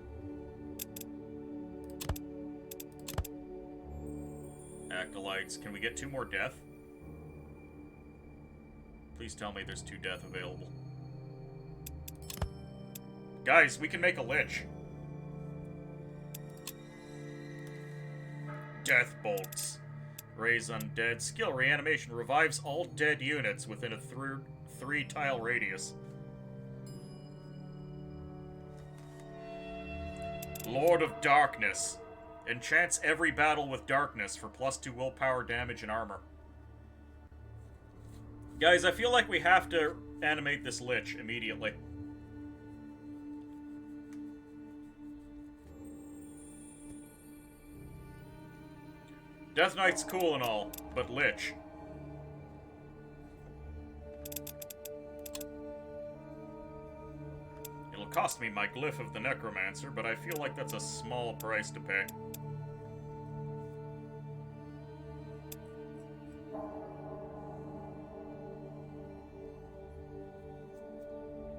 Acolytes. Can we get 2 more death? Please tell me there's 2 death available. Guys, we can make a lich. Death Bolts. Raise undead. Skill reanimation revives all dead units within a 3-tile radius. Lord of Darkness. Enchants every battle with darkness for +2 willpower, damage, and armor. Guys, I feel like we have to animate this lich immediately. Death Knight's cool and all, but lich. It'll cost me my Glyph of the Necromancer, but I feel like that's a small price to pay.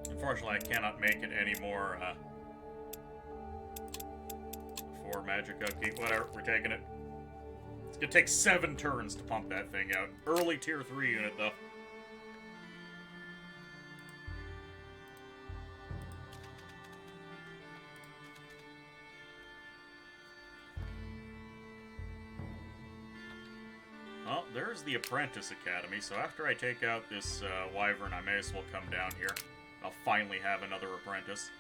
Unfortunately, I cannot make it any more, for magic upkeep. Whatever, we're taking it. It's gonna take 7 turns to pump that thing out. Early tier 3 unit, though. Well, there's the Apprentice Academy, so after I take out this wyvern, I may as well come down here. I'll finally have another apprentice.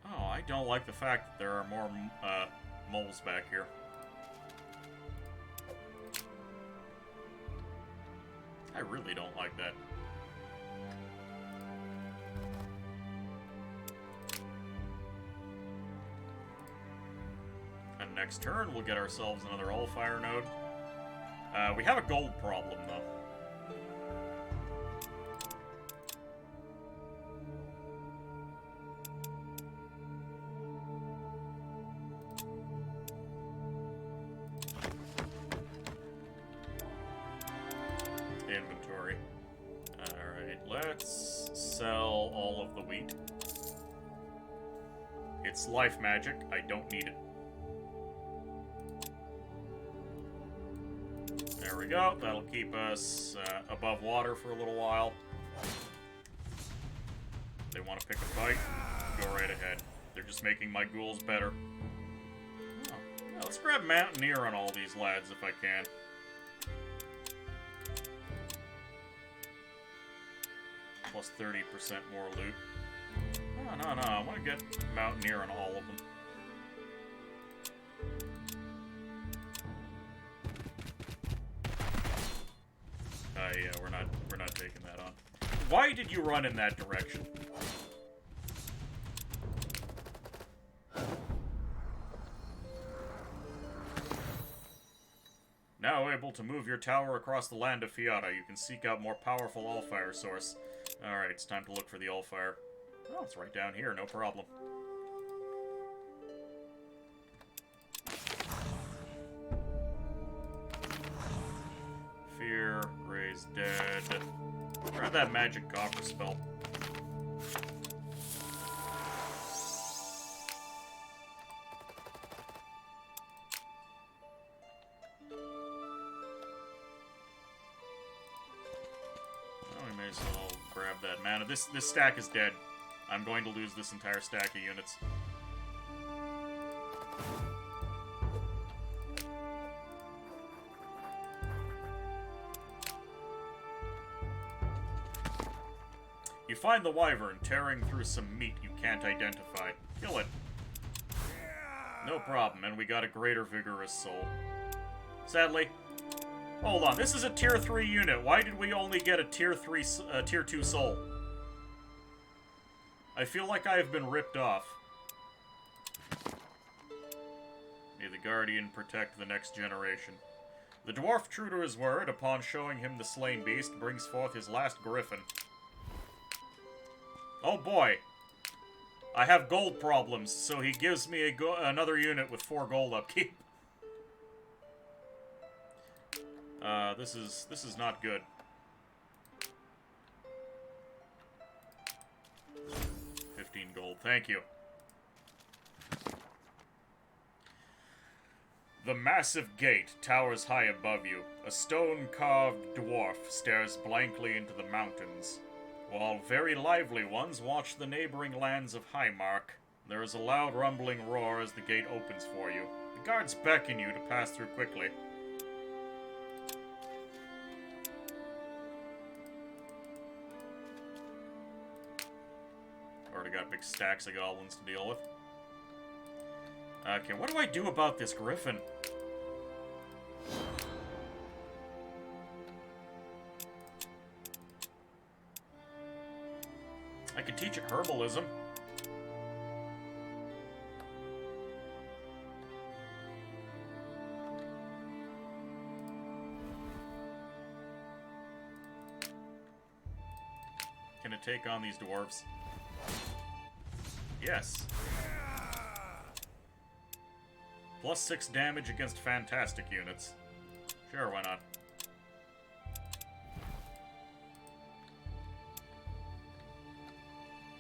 Oh, I don't like the fact that there are more moles back here. I really don't like that. And next turn, we'll get ourselves another Allfire node. We have a gold problem, though. Inventory. Alright, let's sell all of the wheat. It's life magic. I don't need it. There we go. That'll keep us above water for a little while. They want to pick a fight? Go right ahead. They're just making my ghouls better. Oh, yeah, let's grab Mountaineer on all these lads if I can. Plus 30% more loot. No, I want to get Mountaineer on all of them. Yeah, we're not taking that on. Why did you run in that direction? Now able to move your tower across the land of Fiata, you can seek out more powerful Allfire source. Alright, it's time to look for the Allfire. Oh, it's right down here, no problem. Try that magic copper spell. Well, we may as well grab that mana. This stack is dead. I'm going to lose this entire stack of units. You find the wyvern tearing through some meat you can't identify. Kill it. No problem, and we got a greater vigorous soul. Sadly... Hold on, this is a tier 3 unit. Why did we only get a tier 2 soul? I feel like I have been ripped off. May the Guardian protect the next generation. The dwarf, true to his word, upon showing him the slain beast, brings forth his last griffin. Oh boy! I have gold problems, so he gives me another unit with 4 gold upkeep. This is not good. $15 gold, thank you. The massive gate towers high above you. A stone-carved dwarf stares blankly into the mountains, while very lively ones watch the neighboring lands of Highmark. There is a loud rumbling roar as the gate opens for you. The guards beckon you to pass through quickly. Already got big stacks of goblins to deal with. Okay, what do I do about this griffin? I could teach it herbalism. Can it take on these dwarves? Yes. Plus 6 damage against fantastic units. Sure, why not?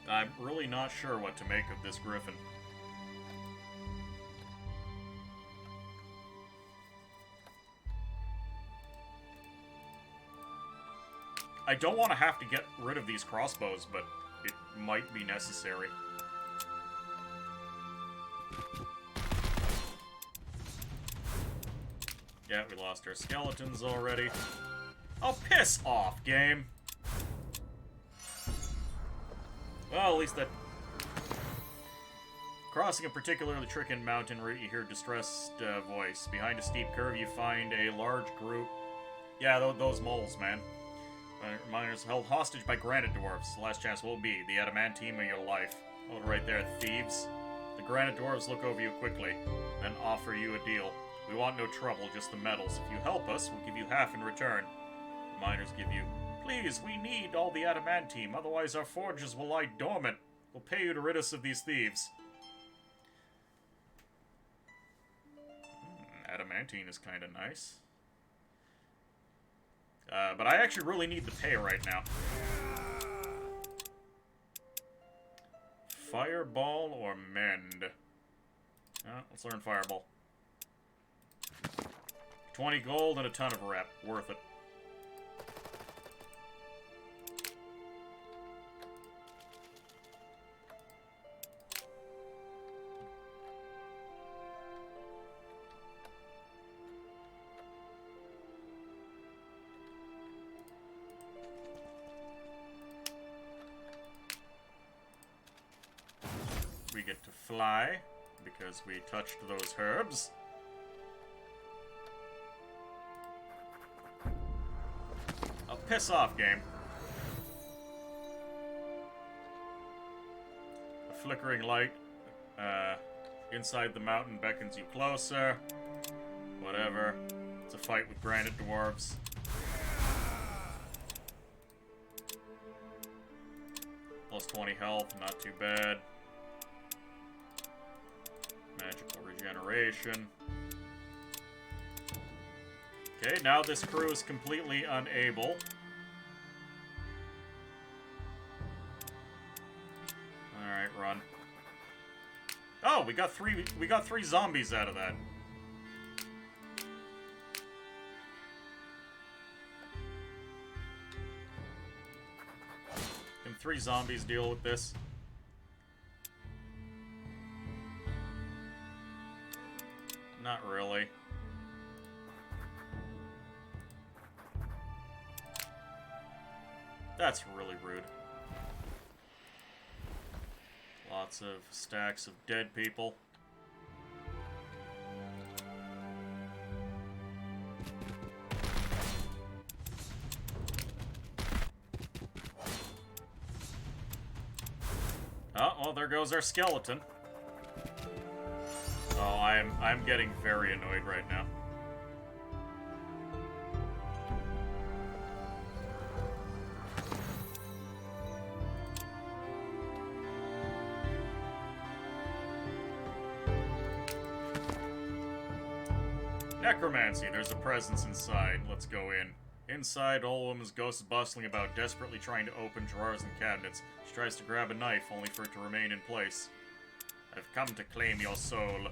I'm really not sure what to make of this griffin. I don't want to have to get rid of these crossbows, but it might be necessary. Yeah, we lost our skeletons already. Oh, piss off, game! Well, at least that... Crossing a particularly tricky mountain route, you hear a distressed voice. Behind a steep curve, you find a large group... Yeah, those moles, man. Miners held hostage by granite dwarves. The last chance will be the adamantine of your life. Oh, right there, thieves. The granite dwarves look over you quickly, then offer you a deal. We want no trouble, just the metals. If you help us, we'll give you half in return. The miners give you... Please, we need all the adamantine, otherwise our forges will lie dormant. We'll pay you to rid us of these thieves. Adamantine is kind of nice. But I actually really need the pay right now. Fireball or mend? Let's learn Fireball. 20 gold and a ton of rep. Worth it. We get to fly, because we touched those herbs. Oh, piss off, game. A flickering light inside the mountain beckons you closer. Whatever. It's a fight with granite dwarves. Plus 20 health, not too bad. Magical regeneration. Okay, now this crew is completely unable run. Oh, we got three zombies out of that. Can 3 zombies deal with this? Not really. That's really rude. Lots of stacks of dead people. Oh, well, there goes our skeleton. Oh, I'm getting very annoyed right now. Necromancy, there's a presence inside. Let's go in. Inside, old woman's ghost is bustling about, desperately trying to open drawers and cabinets. She tries to grab a knife, only for it to remain in place. I've come to claim your soul.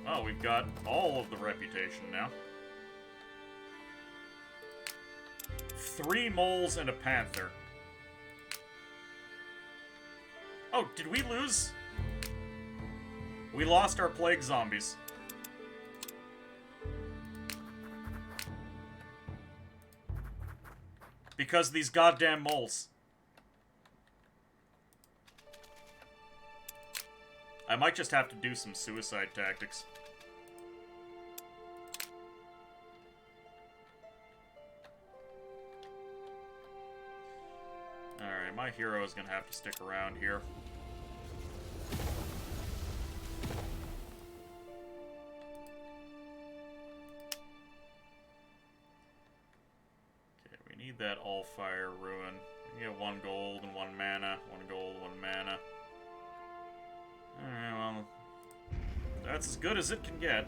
Oh, we've got all of the reputation now. 3 moles and a panther. Oh, did we lose? We lost our plague zombies. Because these goddamn moles. I might just have to do some suicide tactics. Alright, my hero is gonna have to stick around here. Need that all fire ruin. You get 1 gold and 1 mana. 1 gold, 1 mana. Alright, well, that's as good as it can get.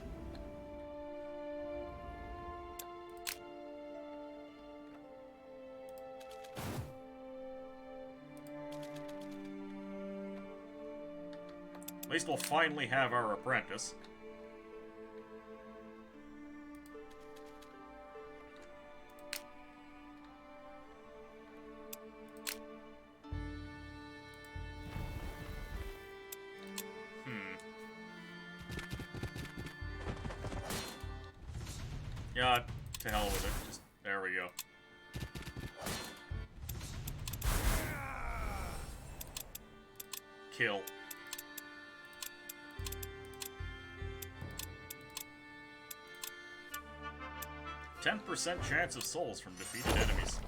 At least we'll finally have our apprentice. Yeah, to hell with it. Just, there we go. Kill. %10 chance of souls from defeated enemies.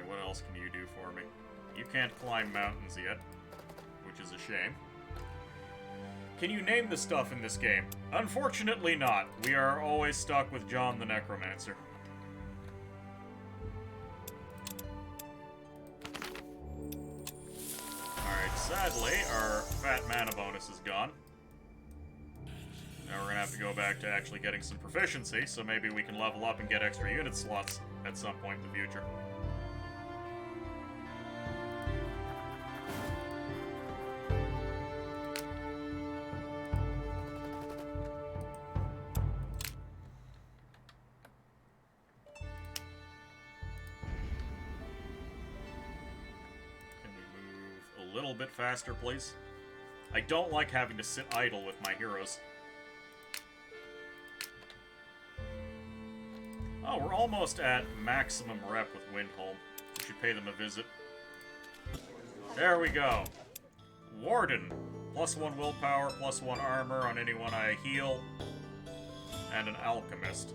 What else can you do for me? You can't climb mountains yet, which is a shame. Can you name the stuff in this game? Unfortunately not. We are always stuck with John the Necromancer. Alright, sadly, our fat mana bonus is gone. Now we're gonna have to go back to actually getting some proficiency, so maybe we can level up and get extra unit slots at some point in the future. Bit faster, please. I don't like having to sit idle with my heroes. Oh, we're almost at maximum rep with Windholm. We should pay them a visit. There we go. Warden. +1 willpower, +1 armor on anyone I heal. And an alchemist.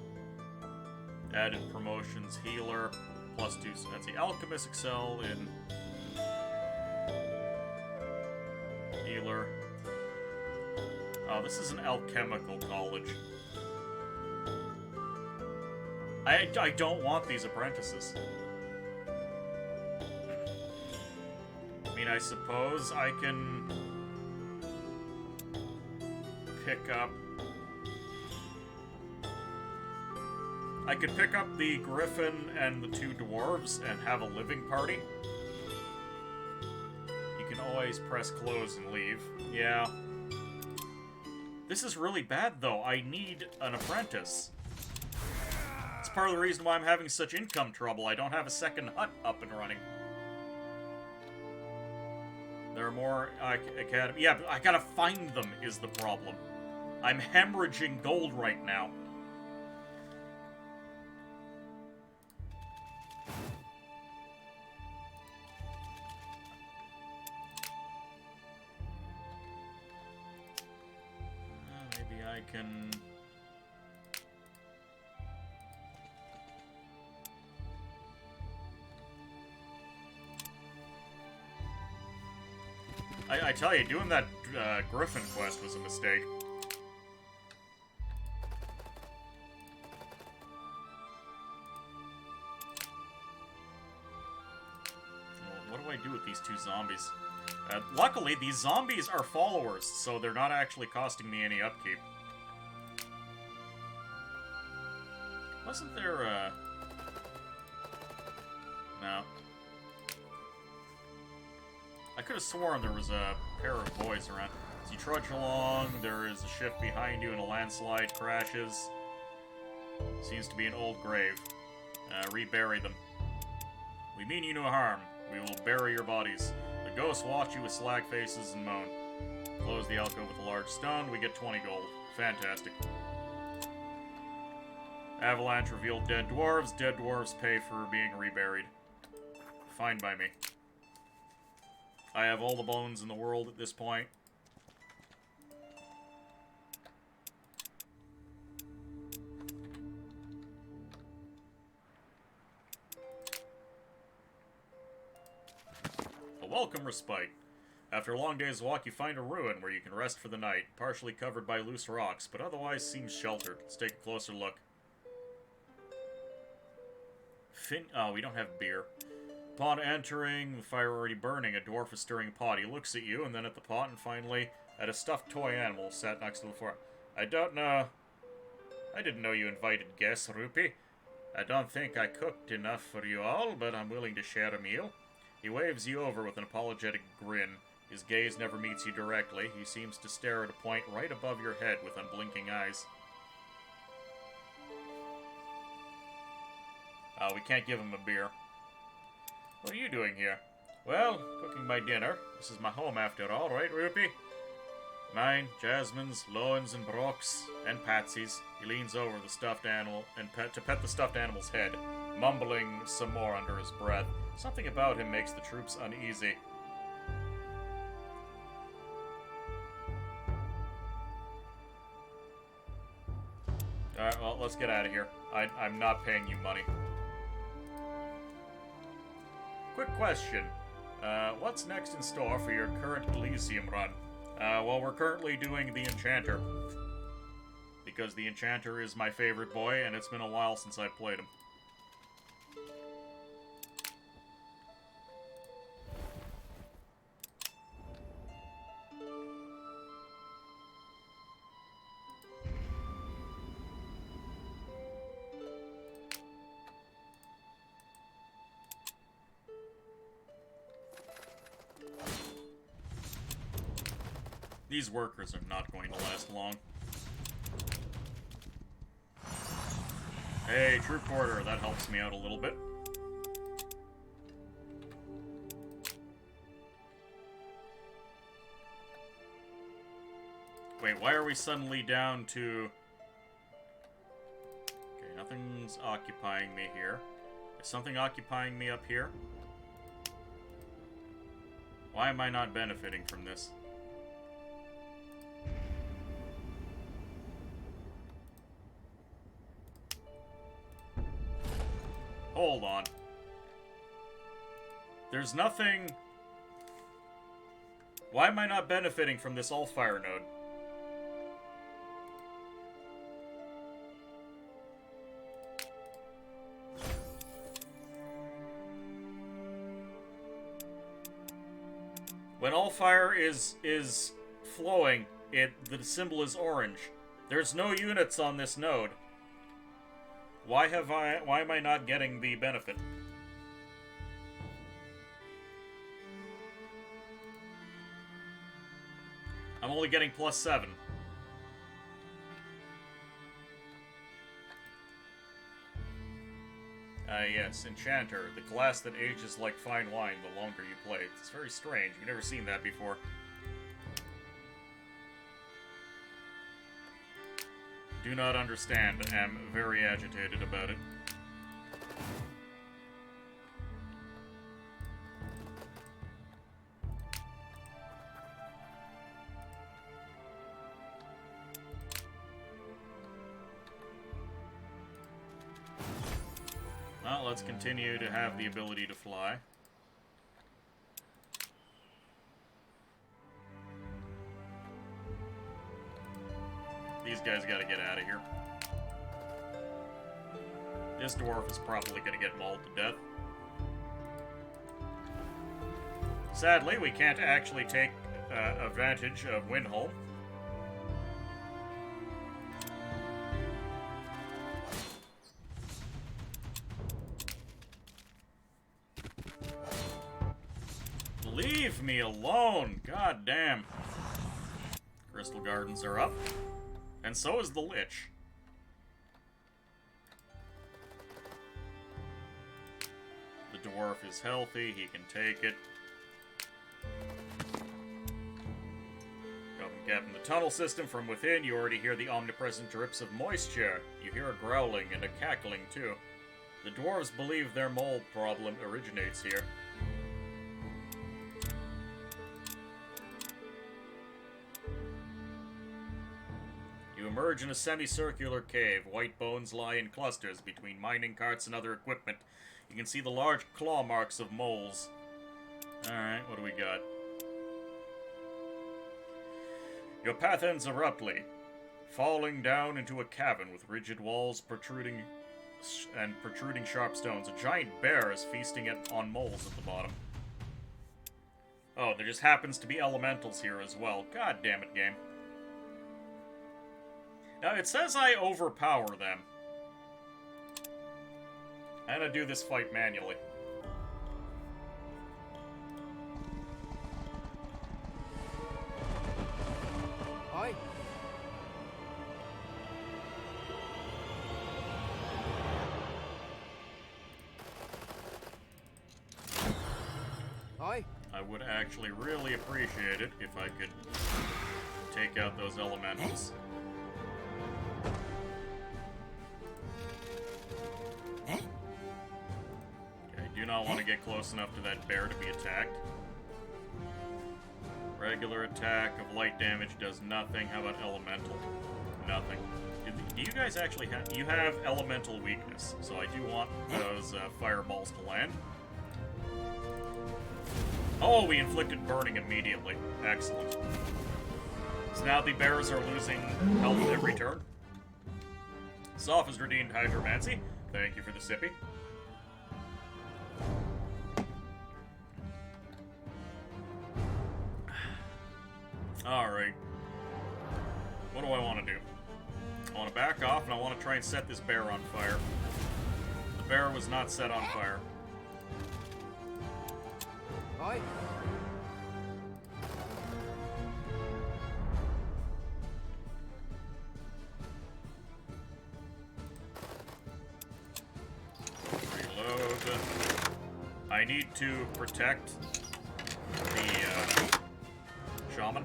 Added promotions, healer, +2. So that's the alchemist excel in healer. Oh, this is an alchemical college. I don't want these apprentices. I mean, I suppose I can pick up... I could pick up the griffin and the two dwarves and have a living party. You can always press close and leave. Yeah. This is really bad, though. I need an apprentice. It's part of the reason why I'm having such income trouble. I don't have a second hut up and running. There are more academy... Yeah, but I gotta find them is the problem. I'm hemorrhaging gold right now. Maybe I can... I tell you, doing that Griffin quest was a mistake. Well, what do I do with these two zombies? Luckily, these zombies are followers, so they're not actually costing me any upkeep. Wasn't there, No. I could have sworn there was a pair of boys around. As you trudge along, there is a shift behind you and a landslide crashes. Seems to be an old grave. Rebury them. We mean you no harm. We will bury your bodies. The ghosts watch you with slag faces and moan. Close the alcove with a large stone. We get 20 gold. Fantastic. Avalanche revealed dead dwarves. Dead dwarves pay for being reburied. Fine by me. I have all the bones in the world at this point. A welcome respite. After a long day's walk, you find a ruin where you can rest for the night, partially covered by loose rocks, but otherwise seems sheltered. Let's take a closer look. Oh, we don't have beer. Upon entering, the fire already burning, a dwarf is stirring a pot. He looks at you, and then at the pot, and finally at a stuffed toy animal sat next to the fire. I don't know. I didn't know you invited guests, Rupee. I don't think I cooked enough for you all, but I'm willing to share a meal. He waves you over with an apologetic grin. His gaze never meets you directly. He seems to stare at a point right above your head with unblinking eyes. We can't give him a beer. What are you doing here? Well, cooking my dinner. This is my home after all, right, Rupee? Mine, Jasmine's, Lowen's, and Brock's, and Patsy's. He leans over the stuffed animal and to pet the stuffed animal's head, mumbling some more under his breath. Something about him makes the troops uneasy. Alright, well, let's get out of here. I'm not paying you money. Quick question. What's next in store for your current Elysium run? Well, we're currently doing the Enchanter. Because the Enchanter is my favorite boy, and it's been a while since I've played him. These workers are not going to last long. Hey, troop quarter, that helps me out a little bit. Wait, why are we suddenly down to... Okay, nothing's occupying me here. Is something occupying me up here? Why am I not benefiting from this? Hold on. There's nothing... Why am I not benefiting from this all-fire node? When all fire is flowing, the symbol is orange. There's no units on this node. Why am I not getting the benefit? I'm only getting +7. Yes, Enchanter, the class that ages like fine wine the longer you play. It's very strange. You've never seen that before. Do not understand. Am very agitated about it. Well, let's continue to have the ability to fly. These guys gotta get out of here. This dwarf is probably gonna get mauled to death. Sadly, we can't actually take advantage of Windholm. Leave me alone! God damn. Crystal Gardens are up. And so is the Lich. The dwarf is healthy, he can take it. Gap in the tunnel system from within, you already hear the omnipresent drips of moisture. You hear a growling and a cackling too. The dwarves believe their mold problem originates here. You emerge in a semicircular cave. White bones lie in clusters between mining carts and other equipment. You can see the large claw marks of moles. Alright, what do we got? Your path ends abruptly, falling down into a cavern with rigid walls protruding sharp stones. A giant bear is feasting on moles at the bottom. Oh, there just happens to be elementals here as well. God damn it, game. Now, it says I overpower them. I'm gonna do this fight manually. Hi. Hi. I would actually really appreciate it if I could take out those elementals. I do not want to get close enough to that bear to be attacked. Regular attack of light damage does nothing. How about elemental? Nothing. Do you guys actually have... You have elemental weakness, so I do want those fireballs to land. Oh, we inflicted burning immediately. Excellent. So now the bears are losing health every turn. Soph has redeemed Hydromancy. Thank you for the sippy. Alright. What do I want to do? I want to back off, and I want to try and set this bear on fire. The bear was not set on fire. Hi. Reload. I need to protect the shaman.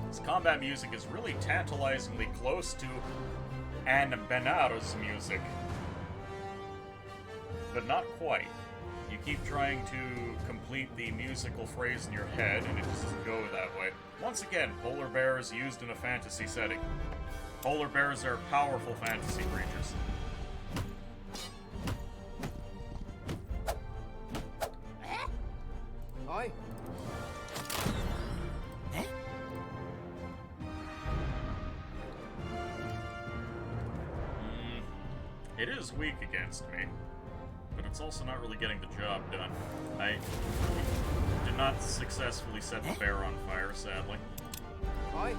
This combat music is really tantalizingly close to Anne Benara's music, but not quite. You keep trying to complete the musical phrase in your head, and it just doesn't go that way. Once again, polar bears used in a fantasy setting. Polar bears are powerful fantasy creatures. Hi. It is weak against me, but it's also not really getting the job done. I did not successfully set the bear on fire, sadly. Aye.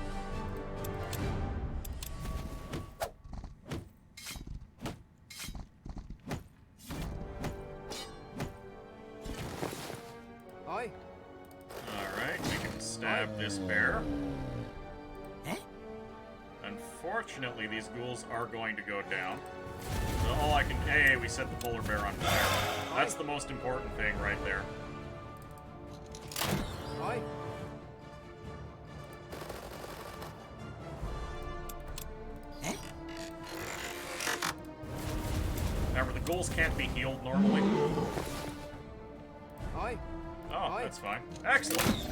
Aye. Alright, we can stab this bear. Unfortunately, these ghouls are going to go down. So all I can... Hey, we set the polar bear on fire. That's the most important thing right there. Aye. Remember, the ghouls can't be healed normally. Aye. Oh, Aye. that's fine. Excellent.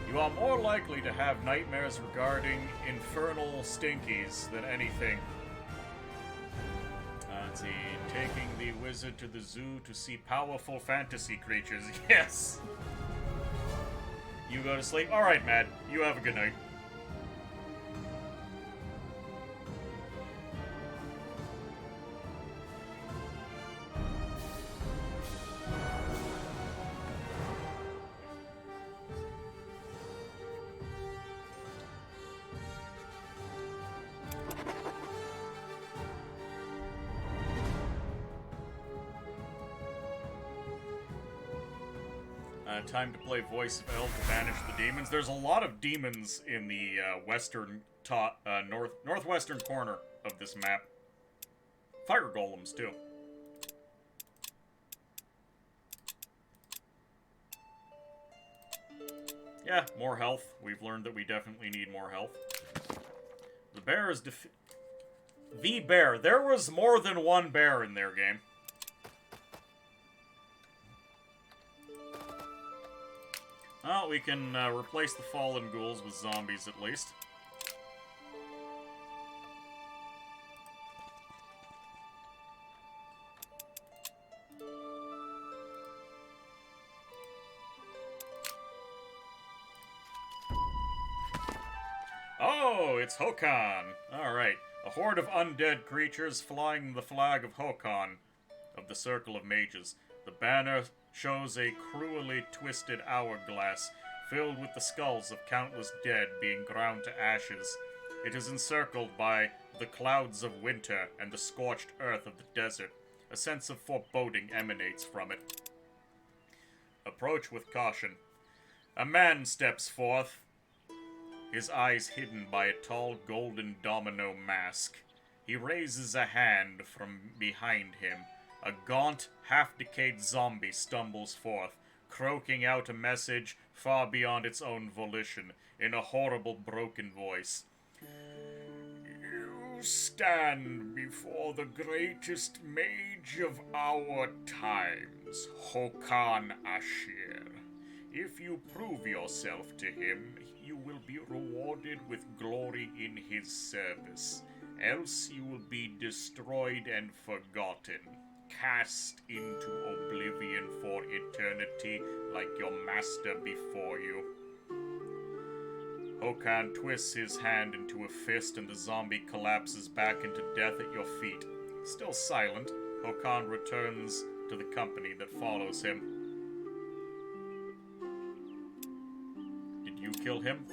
You are more likely to have nightmares regarding infernal stinkies than anything. Let's see. Taking the wizard to the zoo to see powerful fantasy creatures. Yes! You go to sleep. Alright, Matt. You have a good night. Time to play Voice of El to banish the demons. There's a lot of demons in the northwestern corner of this map. Fire golems, too. Yeah, more health. We've learned that we definitely need more health. The bear is the bear. There was more than one bear in their game. Well, we can replace the fallen ghouls with zombies at least. Oh, it's Hokan! Alright, a horde of undead creatures flying the flag of Hokan, of the Circle of Mages. The banner shows a cruelly twisted hourglass filled with the skulls of countless dead being ground to ashes. It is encircled by the clouds of winter and the scorched earth of the desert. A sense of foreboding emanates from it. Approach with caution. A man steps forth, his eyes hidden by a tall golden domino mask. He raises a hand from behind him. A gaunt, half-decayed zombie stumbles forth, croaking out a message far beyond its own volition, in a horrible, broken voice. You stand before the greatest mage of our times, Hokan Ashir. If you prove yourself to him, you will be rewarded with glory in his service. Else you will be destroyed and forgotten, cast into oblivion for eternity like your master before you. Hokan twists his hand into a fist and the zombie collapses back into death at your feet. Still silent, Hokan returns to the company that follows him. Did you kill him?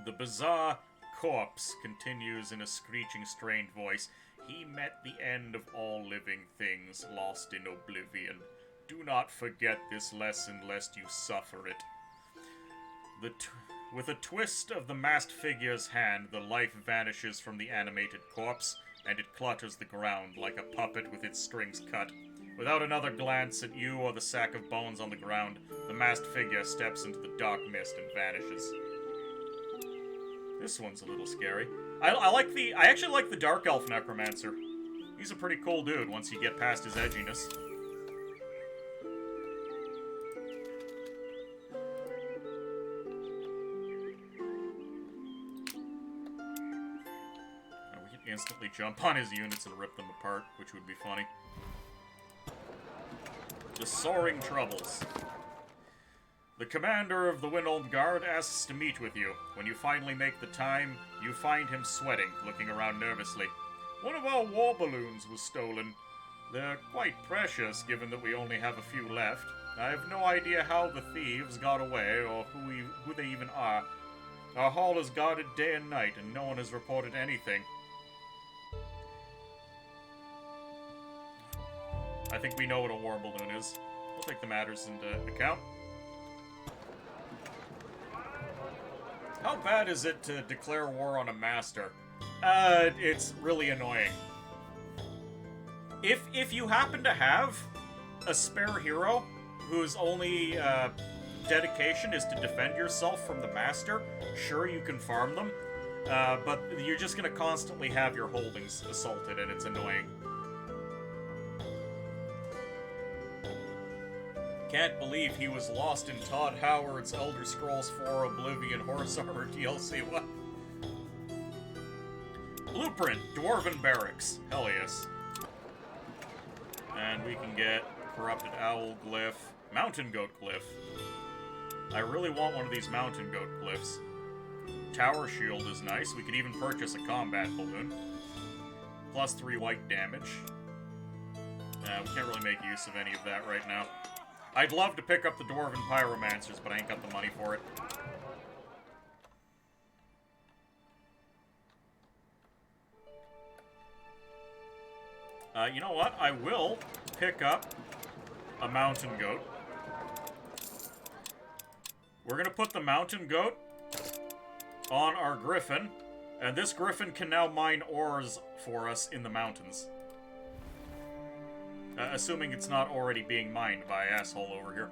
The bizarre corpse continues in a screeching, strained voice. He met the end of all living things, lost in oblivion. Do not forget this lesson, lest you suffer it. With a twist of the masked figure's hand, the life vanishes from the animated corpse, and it clutters the ground like a puppet with its strings cut. Without another glance at you or the sack of bones on the ground, the masked figure steps into the dark mist and vanishes. This one's a little scary. I actually like the Dark Elf Necromancer. He's a pretty cool dude once you get past his edginess. We can instantly jump on his units and rip them apart, which would be funny. The Soaring Troubles. The commander of the Windolm Guard asks to meet with you. When you finally make the time, you find him sweating, looking around nervously. One of our war balloons was stolen. They're quite precious, given that we only have a few left. I have no idea how the thieves got away, or who they even are. Our hall is guarded day and night, and no one has reported anything. I think we know what a war balloon is. We'll take the matters into account. How bad is it to declare war on a master? It's really annoying. If you happen to have a spare hero whose only dedication is to defend yourself from the master, sure, you can farm them, but you're just gonna constantly have your holdings assaulted, and it's annoying. Can't believe he was lost in Todd Howard's Elder Scrolls 4 Oblivion Horse Armor DLC. What? Blueprint, Dwarven Barracks. Hell yes. And we can get Corrupted Owl Glyph, Mountain Goat Glyph. I really want one of these Mountain Goat Glyphs. Tower Shield is nice. We could even purchase a combat balloon. Plus 3 white damage. We can't really make use of any of that right now. I'd love to pick up the Dwarven Pyromancers, but I ain't got the money for it. You know what? I will pick up a Mountain Goat. We're gonna put the Mountain Goat on our Griffin, and this Griffin can now mine ores for us in the mountains. Assuming it's not already being mined by asshole over here.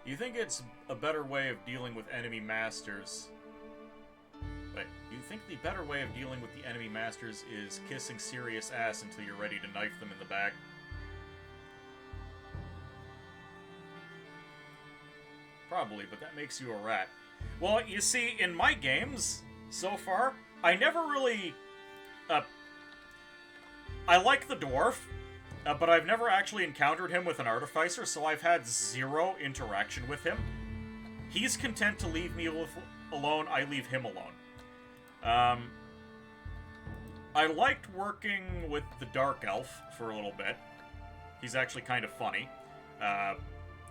You think it's a better way of dealing with enemy masters? Wait, you think the better way of dealing with the enemy masters is kissing serious ass until you're ready to knife them in the back? Probably, but that makes you a rat. Well, you see, in my games, so far, I never really... I like the dwarf, but I've never actually encountered him with an artificer, so I've had zero interaction with him. He's content to leave me alone, I leave him alone. I liked working with the Dark Elf for a little bit. He's actually kind of funny.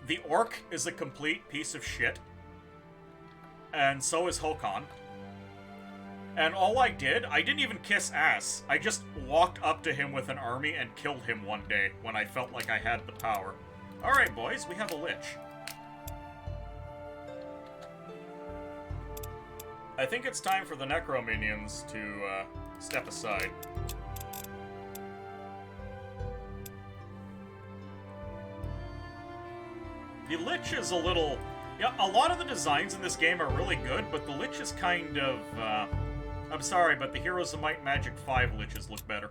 The Orc is a complete piece of shit. And so is Hokan. And all I didn't even kiss ass. I just walked up to him with an army and killed him one day when I felt like I had the power. Alright, boys, we have a Lich. I think it's time for the Necro Minions to step aside. The Lich is a little... Yeah, a lot of the designs in this game are really good, but the Lich is kind of... I'm sorry, but the Heroes of Might Magic 5 Liches look better.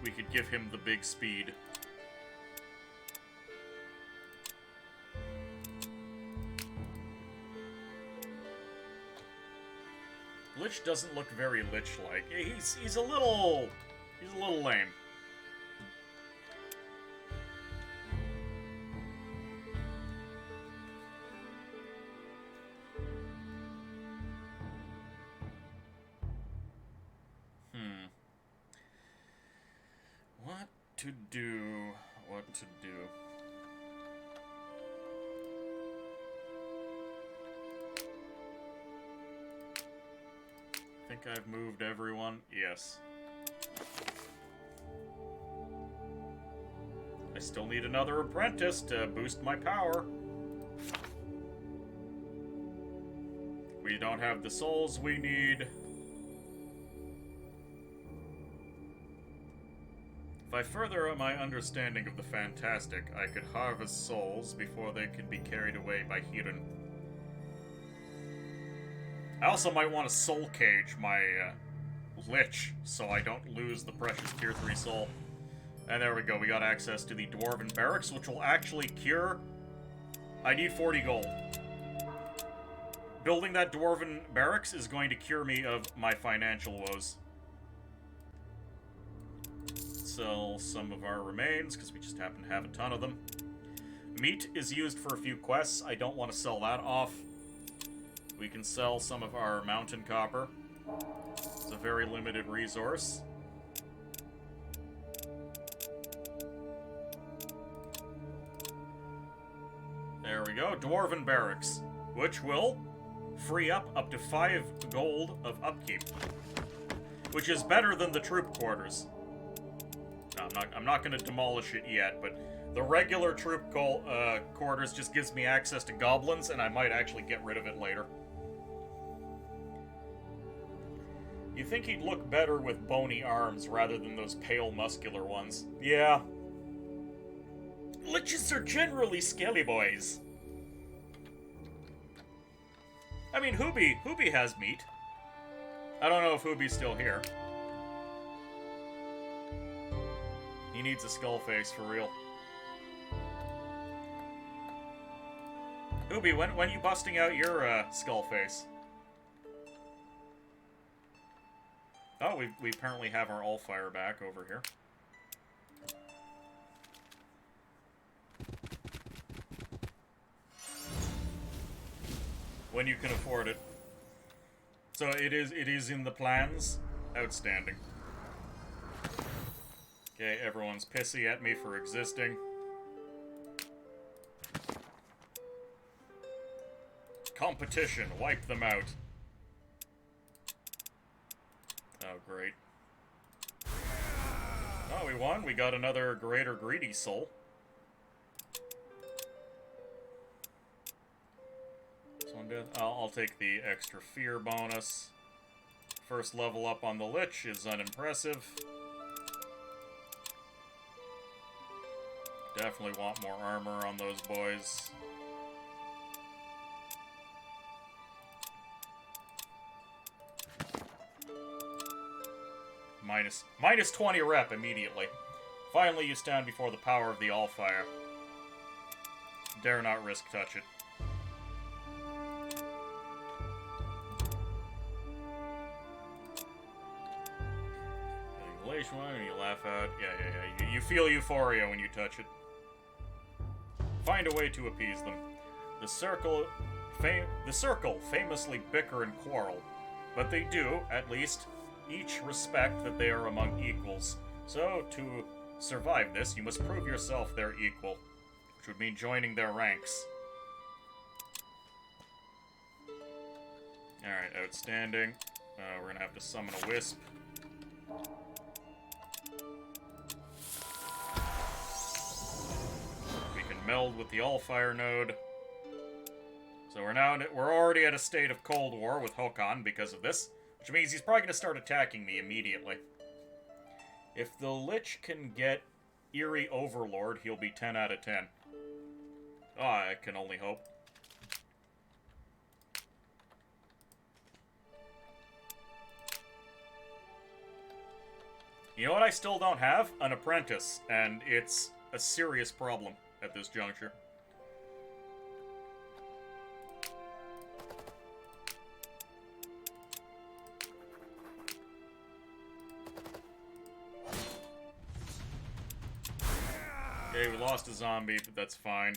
We could give him the big speed. Lich doesn't look very Lich-like. He's a little lame. What to do. Think I've moved everyone? Yes. I still need another apprentice to boost my power. We don't have the souls we need. If I further my understanding of the Fantastic, I could harvest souls before they can be carried away by Hirin. I also might want to soul cage my Lich, so I don't lose the precious tier 3 soul. And there we go, we got access to the Dwarven Barracks, which will actually cure... I need 40 gold. Building that Dwarven Barracks is going to cure me of my financial woes. sell some of our remains, because we just happen to have a ton of them. Meat is used for a few quests. I don't want to sell that off. We can sell some of our mountain copper. It's a very limited resource. There we go. Dwarven Barracks, which will free up to 5 gold of upkeep, which is better than the troop quarters. No, I'm not going to demolish it yet, but the regular troop quarters just gives me access to goblins, and I might actually get rid of it later. You think he'd look better with bony arms rather than those pale, muscular ones. Yeah. Liches are generally skelly boys. I mean, Hooby has meat. I don't know if Hooby's still here. He needs a skull face for real. Hooby, when you busting out your skull face? Oh, we apparently have our all-fire back over here. When you can afford it. So it is in the plans. Outstanding. Okay, everyone's pissy at me for existing. Competition, wipe them out. Oh, great. Oh, we won. We got another greater greedy soul. This one did. I'll take the extra fear bonus. First level up on the Lich is unimpressive. Definitely want more armor on those boys. Minus 20 rep immediately. Finally, you stand before the power of the All-Fire. Dare not risk touch it. English one, and you laugh out. Yeah. You feel euphoria when you touch it. Find a way to appease them. The Circle famously bicker and quarrel, but they do, at least, each respect that they are among equals. So, to survive this, you must prove yourself their equal, which would mean joining their ranks. Alright, outstanding. We're gonna have to summon a wisp. We can meld with the All-Fire node. So we're already at a state of Cold War with Håkon because of this. Which means he's probably going to start attacking me immediately. If the Lich can get Eerie Overlord, he'll be 10 out of 10. Oh, I can only hope. You know what I still don't have? An apprentice, and it's a serious problem at this juncture. Okay, we lost a zombie, but that's fine.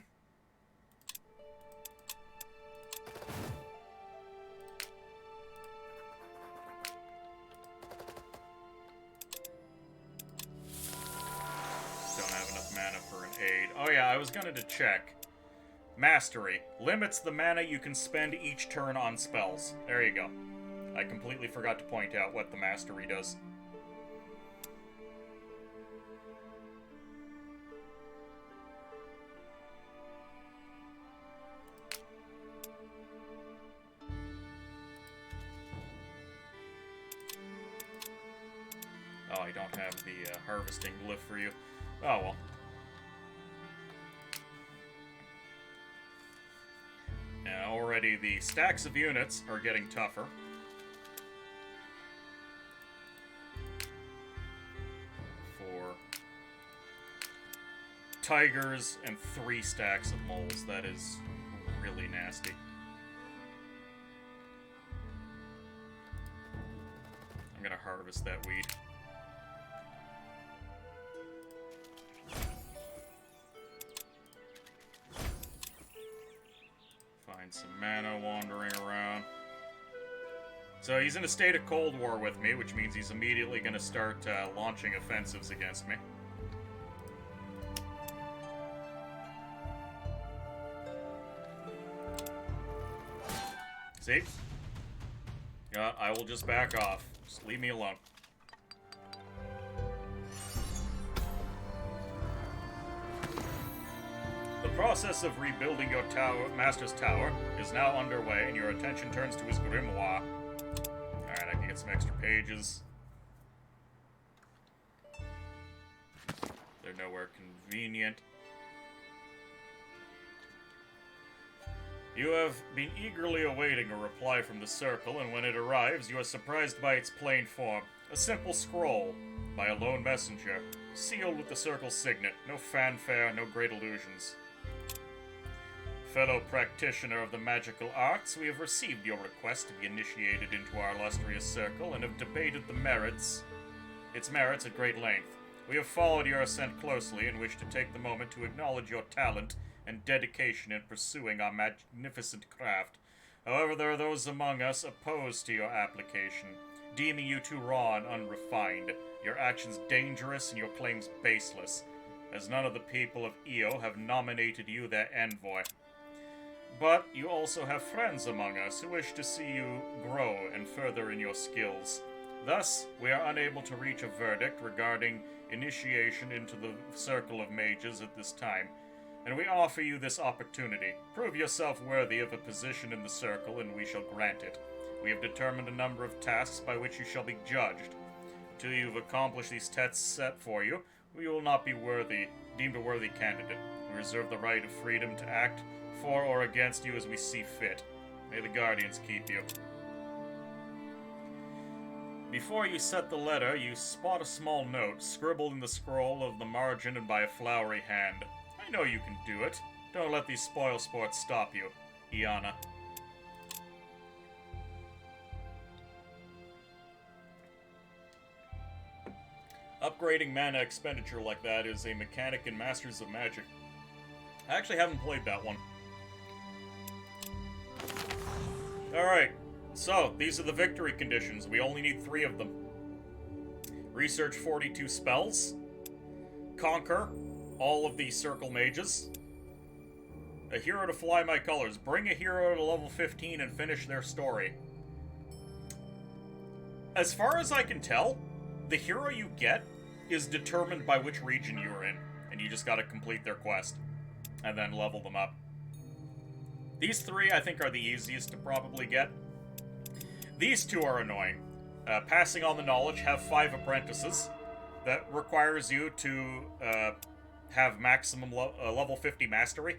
Don't have enough mana for an aid. Oh yeah, I was gonna check. Mastery. Limits the mana you can spend each turn on spells. There you go. I completely forgot to point out what the mastery does. Oh, I don't have the harvesting glyph for you. Oh, well. And already the stacks of units are getting tougher. For tigers and 3 stacks of moles. That is really nasty. I'm gonna harvest that weed. Need some mana wandering around. So he's in a state of Cold War with me, which means he's immediately going to start launching offensives against me. See? I will just back off. Just leave me alone. The process of rebuilding your master's tower is now underway, and your attention turns to his grimoire. Alright, I can get some extra pages. They're nowhere convenient. You have been eagerly awaiting a reply from the Circle, and when it arrives, you are surprised by its plain form. A simple scroll, by a lone messenger, sealed with the Circle's signet. No fanfare, no great illusions. Fellow practitioner of the magical arts, we have received your request to be initiated into our illustrious Circle, and have debated its merits at great length. We have followed your ascent closely, and wish to take the moment to acknowledge your talent and dedication in pursuing our magnificent craft. However, there are those among us opposed to your application, deeming you too raw and unrefined, your actions dangerous and your claims baseless, as none of the people of Io have nominated you their envoy. But you also have friends among us who wish to see you grow and further in your skills. Thus, we are unable to reach a verdict regarding initiation into the Circle of Mages at this time, and we offer you this opportunity. Prove yourself worthy of a position in the Circle, and we shall grant it. We have determined a number of tasks by which you shall be judged. Until you've accomplished these tests set for you, we will not be deemed a worthy candidate. We reserve the right of freedom to act for or against you as we see fit. May the Guardians keep you. Before you set the letter, you spot a small note, scribbled in the scroll of the margin and by a flowery hand. I know you can do it. Don't let these spoil sports stop you, Iana. Upgrading mana expenditure like that is a mechanic in Masters of Magic. I actually haven't played that one. Alright, so these are the victory conditions. We only need 3 of them. Research 42 spells. Conquer all of the Circle Mages. A hero to fly my colors. Bring a hero to level 15 and finish their story. As far as I can tell, the hero you get is determined by which region you're in, and you just gotta complete their quest, and then level them up. These 3, I think, are the easiest to probably get. These 2 are annoying. Passing on the knowledge, have 5 apprentices. That requires you to have maximum level 50 mastery,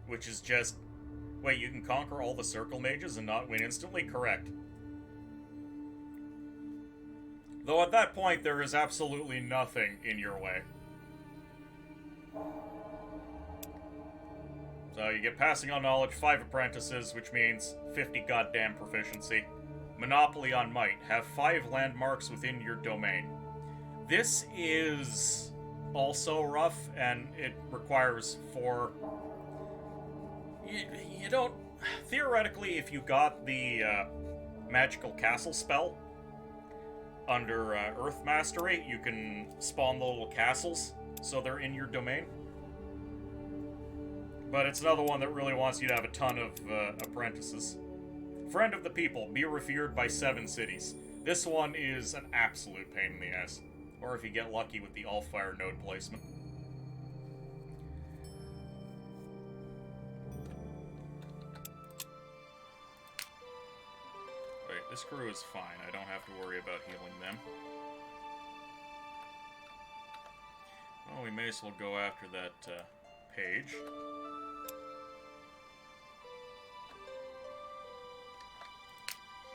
which is just... Wait, you can conquer all the Circle Mages and not win instantly? Correct. Though at that point, there is absolutely nothing in your way. So you get passing on knowledge, 5 apprentices, which means 50 goddamn proficiency. Monopoly on might. Have 5 landmarks within your domain. This is also rough, and it requires 4... You don't... Theoretically, if you got the magical castle spell under Earth Mastery, you can spawn the little castles, so they're in your domain. But it's another one that really wants you to have a ton of apprentices. Friend of the people, be revered by 7 cities. This one is an absolute pain in the ass. Or if you get lucky with the Allfire node placement. Wait, this crew is fine. I don't have to worry about healing them. Well, we may as well go after that page.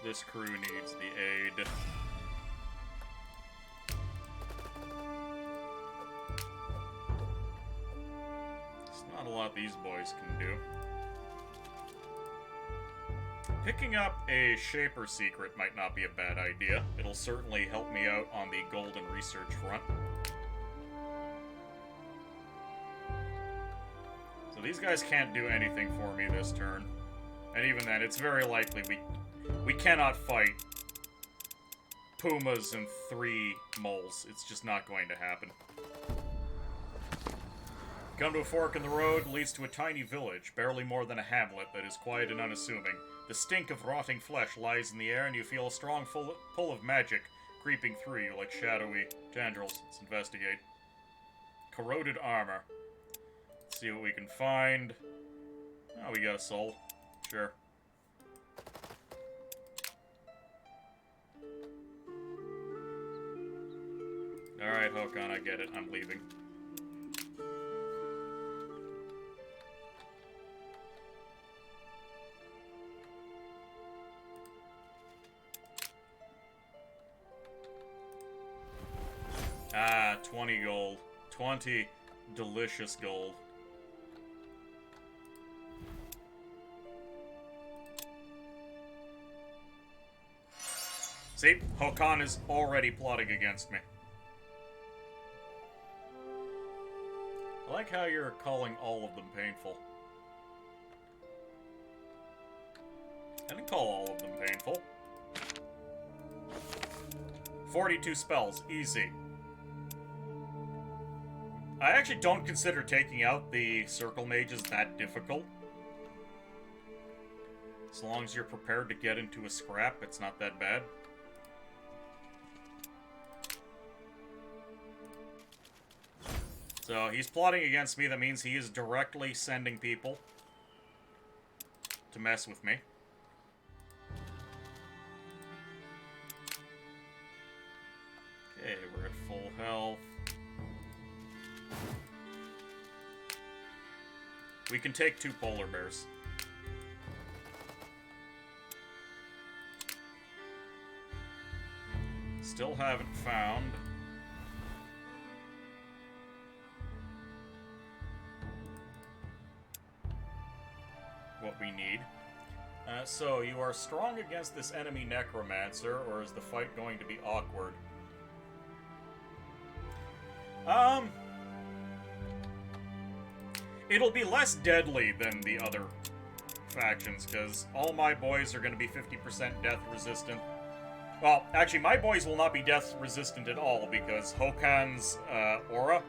This crew needs the aid. There's not a lot these boys can do. Picking up a Shaper secret might not be a bad idea. It'll certainly help me out on the golden research front. So these guys can't do anything for me this turn. And even then, it's very likely we cannot fight pumas and 3 moles. It's just not going to happen. Come to a fork in the road, leads to a tiny village, barely more than a hamlet that is quiet and unassuming. The stink of rotting flesh lies in the air, and you feel a strong pull of magic creeping through you like shadowy tendrils. Let's investigate. Corroded armor. Let's see what we can find. Oh, we got a soul. Sure. Alright, Hokan, I get it. I'm leaving. Ah, 20 gold. 20 delicious gold. See? Hokan is already plotting against me. I like how you're calling all of them painful. I didn't call all of them painful. 42 spells. Easy. I actually don't consider taking out the circle mages that difficult. As long as you're prepared to get into a scrap, it's not that bad. So, he's plotting against me. That means he is directly sending people to mess with me. Okay, we're at full health. We can take 2 polar bears. Still haven't found what we need. So, you are strong against this enemy necromancer, or is the fight going to be awkward? It'll be less deadly than the other factions, because all my boys are going to be 50% death resistant. Well, actually, my boys will not be death resistant at all, because Hokan's aura,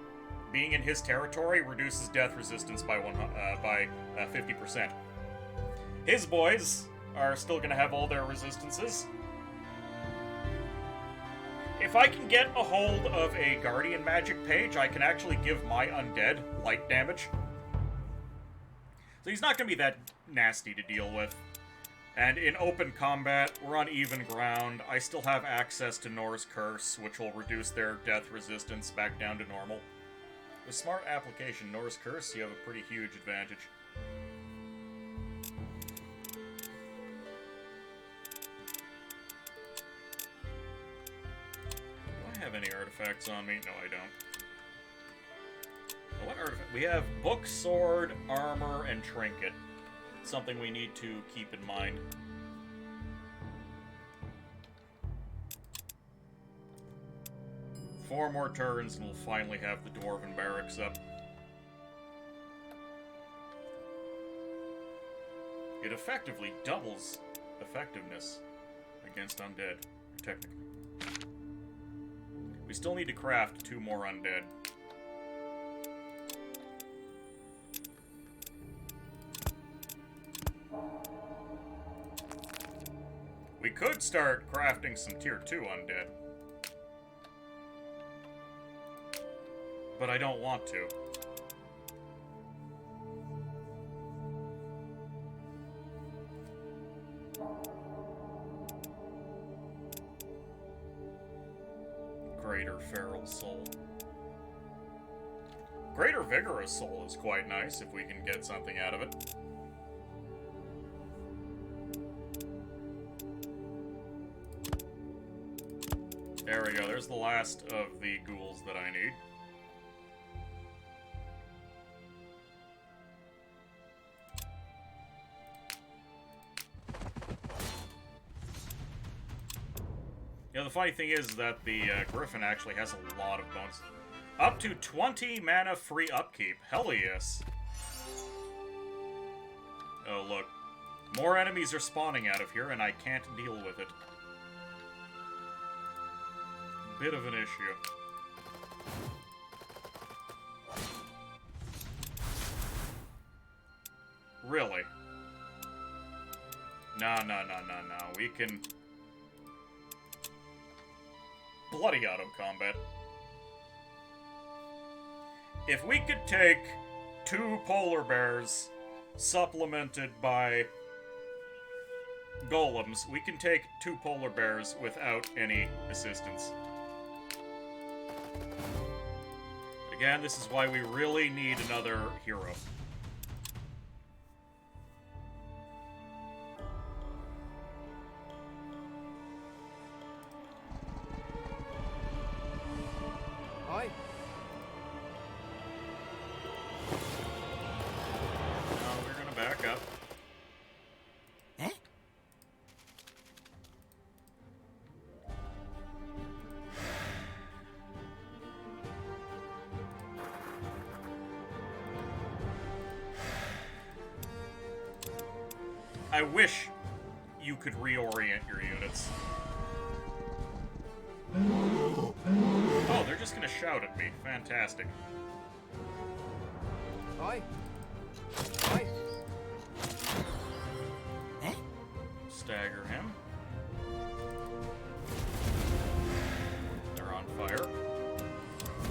being in his territory, reduces death resistance by 50%. His boys are still going to have all their resistances. If I can get a hold of a Guardian Magic page, I can actually give my undead light damage. So he's not going to be that nasty to deal with. And in open combat, we're on even ground. I still have access to Nor's Curse, which will reduce their death resistance back down to normal. With smart application Nor's Curse, you have a pretty huge advantage. Do I have any artifacts on me? No, I don't. What artifact? We have book, sword, armor, and trinket. Something we need to keep in mind. Four more turns and we'll finally have the Dwarven Barracks up. It effectively doubles effectiveness against undead, technically. We still need to craft 2 more undead. We could start crafting some tier 2 undead. But I don't want to. Greater Feral Soul. Greater Vigorous Soul is quite nice if we can get something out of it. There we go, there's the last of the ghouls that I need. You know, the funny thing is that the Griffin actually has a lot of bones. Up to 20 mana free upkeep. Hell yes. Oh, look. More enemies are spawning out of here, and I can't deal with it. Bit of an issue. Really? No. We can... Bloody auto combat. If we could take 2 polar bears supplemented by golems, we can take 2 polar bears without any assistance. Again, this is why we really need another hero. Aye. No, we're gonna back up. I wish you could reorient your units. Oh, they're just gonna shout at me. Fantastic. Aye. Aye. Stagger him. They're on fire.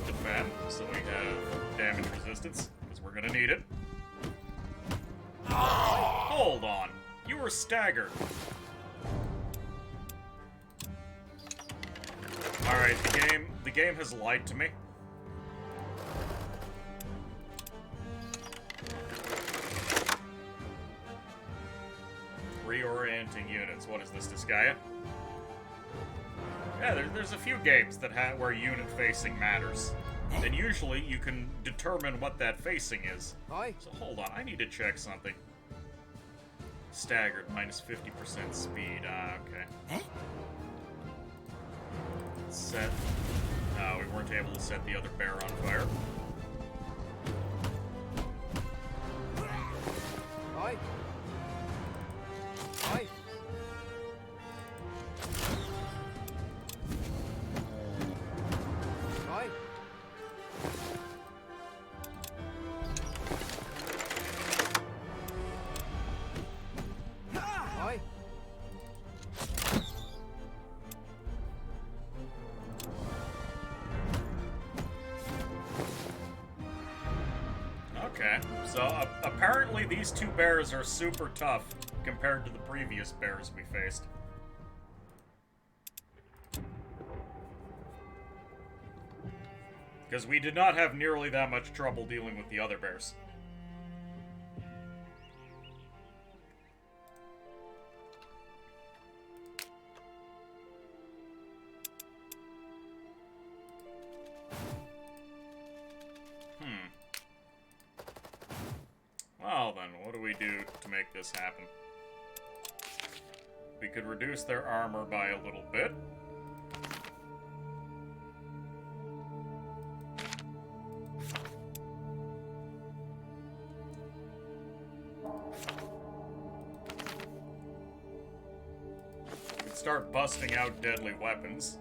Defend, so we have damage resistance, because we're gonna need it. Hold on. You were staggered. Alright, the game has lied to me. Reorienting units. What is this, Disgaea? Yeah, there's a few games that where unit facing matters. And usually you can determine what that facing is. Aye. So hold on, I need to check something. Staggered, minus 50% speed. Okay. Set. No, we weren't able to set the other bear on fire. Aye. Aye. Aye. Aye. Okay, so apparently these 2 bears are super tough compared to the previous bears we faced. Because we did not have nearly that much trouble dealing with the other bears. Well then, what do we do to make this happen? We could reduce their armor by a little bit. We could start busting out deadly weapons.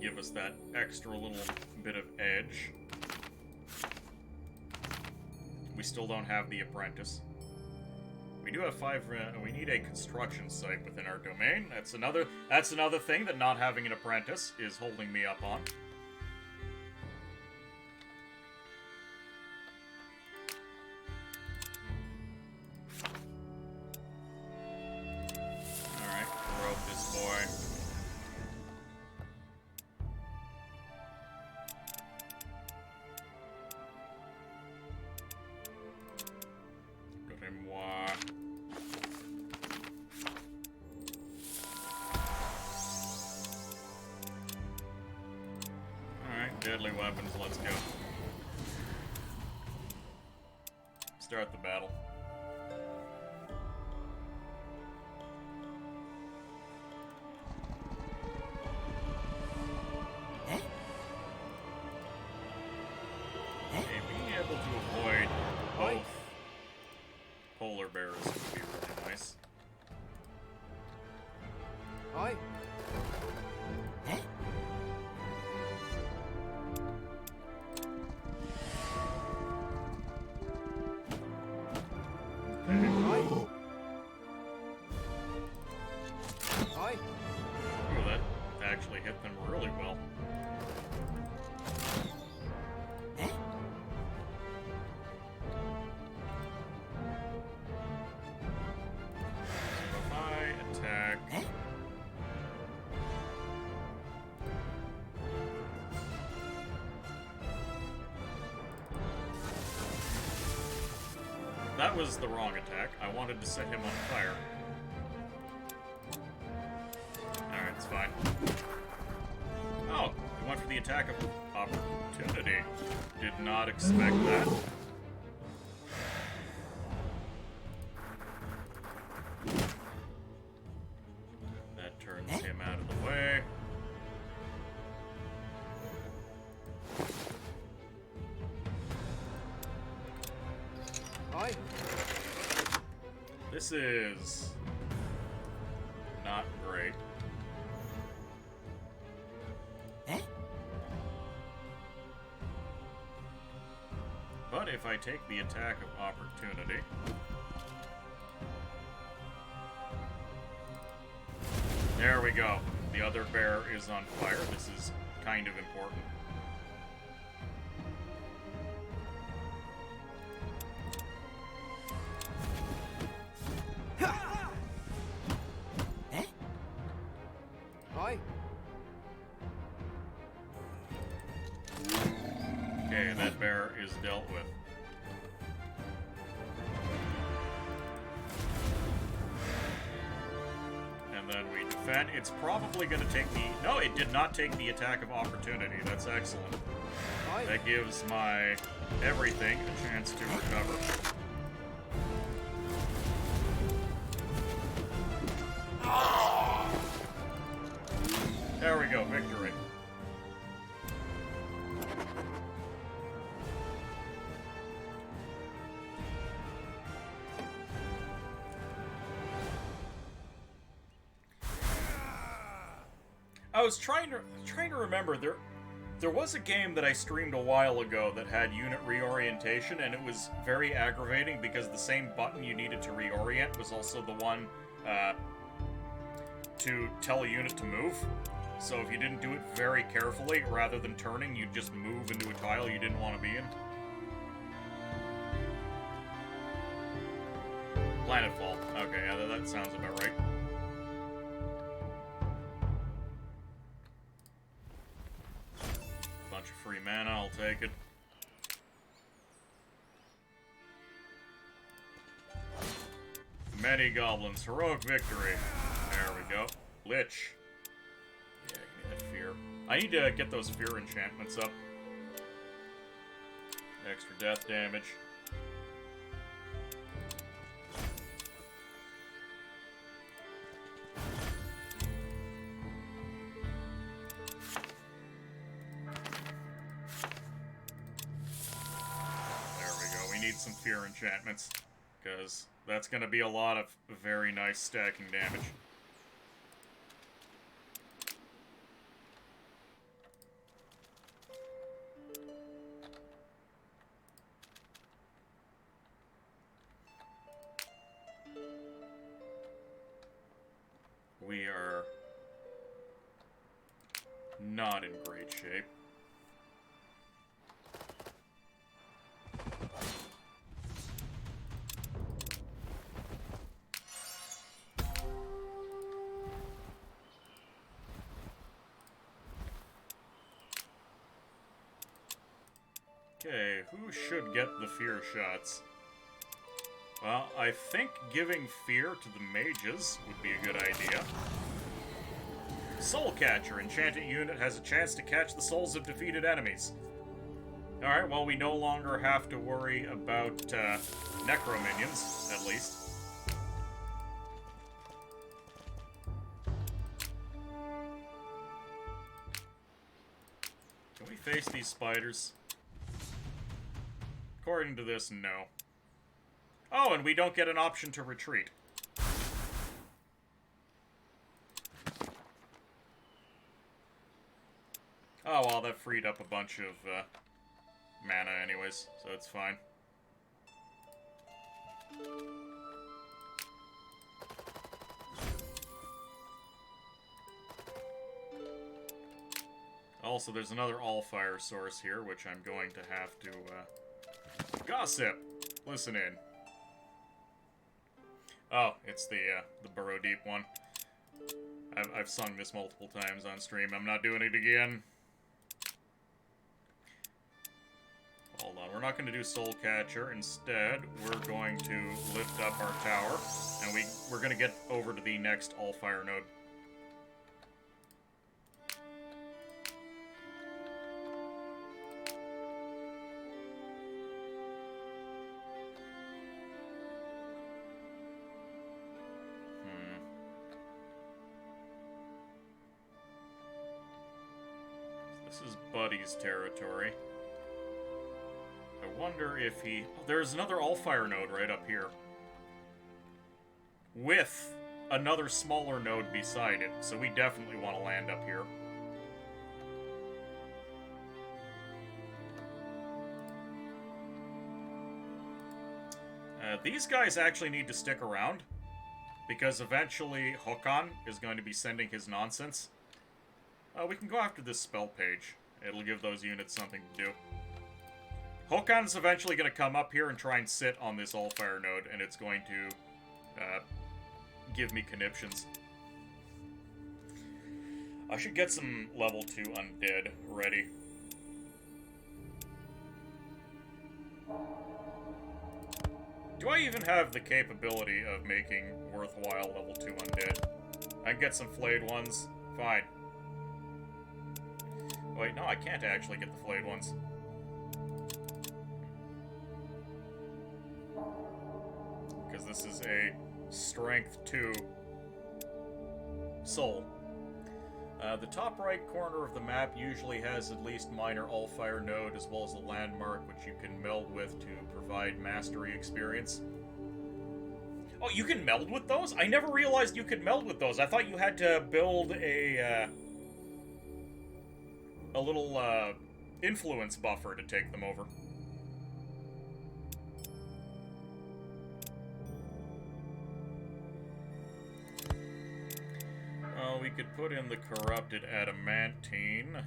Give us that extra little bit of edge. We still don't have the apprentice. We do have 5. We need a construction site within our domain. That's another thing that not having an apprentice is holding me up on. All right, probe this boy. Alright, deadly weapons, let's go. Start the battle. actually hit them really well. So if I attack... That was the wrong attack. I wanted to set him on fire. Alright, it's fine. Oh, he went for the attack of opportunity. Did not expect that. That turns him out of the way. Aye. This is not great. But if I take the attack of opportunity, there we go. The other bear is on fire. This is kind of important. Aye. Okay, and that bear is dealt with. And then we defend. It's probably going to take the... No, it did not take the attack of opportunity. That's excellent. Aye. That gives my everything a chance to recover. There we go, victory. I was trying to remember there was a game that I streamed a while ago that had unit reorientation, and it was very aggravating because the same button you needed to reorient was also the one to tell a unit to move. So if you didn't do it very carefully, rather than turning, you'd just move into a tile you didn't want to be in. Planetfall. Okay, yeah, that sounds about right. Bunch of free mana, I'll take it. Many goblins, heroic victory. There we go. Lich. Yeah, give me that fear. I need to get those fear enchantments up. Extra death damage. There we go. We need some fear enchantments, because that's going to be a lot of very nice stacking damage. We are not in great shape. Okay, who should get the fear shots? Well, I think giving fear to the mages would be a good idea. Soul Catcher. Enchanted unit has a chance to catch the souls of defeated enemies. Alright, well, we no longer have to worry about necro minions, at least. Can we face these spiders? According to this, no. Oh, and we don't get an option to retreat. Oh, well, that freed up a bunch of mana anyways, so it's fine. Also, there's another all-fire source here, which I'm going to have to, gossip! Listen in. Oh, it's the Burrow Deep one. I've sung this multiple times on stream. I'm not doing it again. Hold on, we're not going to do Soul Catcher. Instead, we're going to lift up our tower, and we're going to get over to the next all-fire node. This is Buddy's territory. I wonder if he... Oh, there's another all-fire node right up here. With another smaller node beside it, so we definitely want to land up here. These guys actually need to stick around, because eventually Hokan is going to be sending his nonsense. We can go after this spell page. It'll give those units something to do. Hokan's eventually going to come up here and try and sit on this all-fire node, and it's going to give me conniptions. I should get some level 2 undead ready. Do I even have the capability of making worthwhile level 2 undead? I can get some flayed ones. Fine. Wait, no, I can't actually get the flayed ones. Because this is a strength 2 soul. The top right corner of the map usually has at least minor all-fire node as well as a landmark which you can meld with to provide mastery experience. Oh, you can meld with those? I never realized you could meld with those. I thought you had to build a little influence buffer to take them over. We could put in the corrupted adamantine.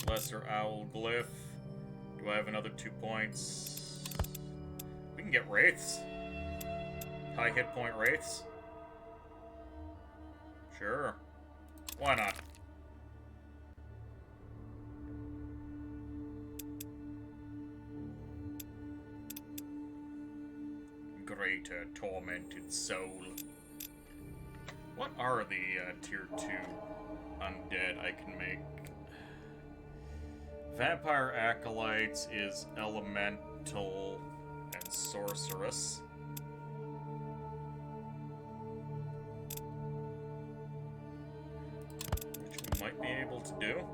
Lesser owl glyph. Do I have another 2 points? We can get wraiths. High hit point wraiths. Sure. Why not? Greater tormented soul. What are the tier 2 undead I can make? Vampire Acolytes is elemental and sorceress. Which we might be able to do.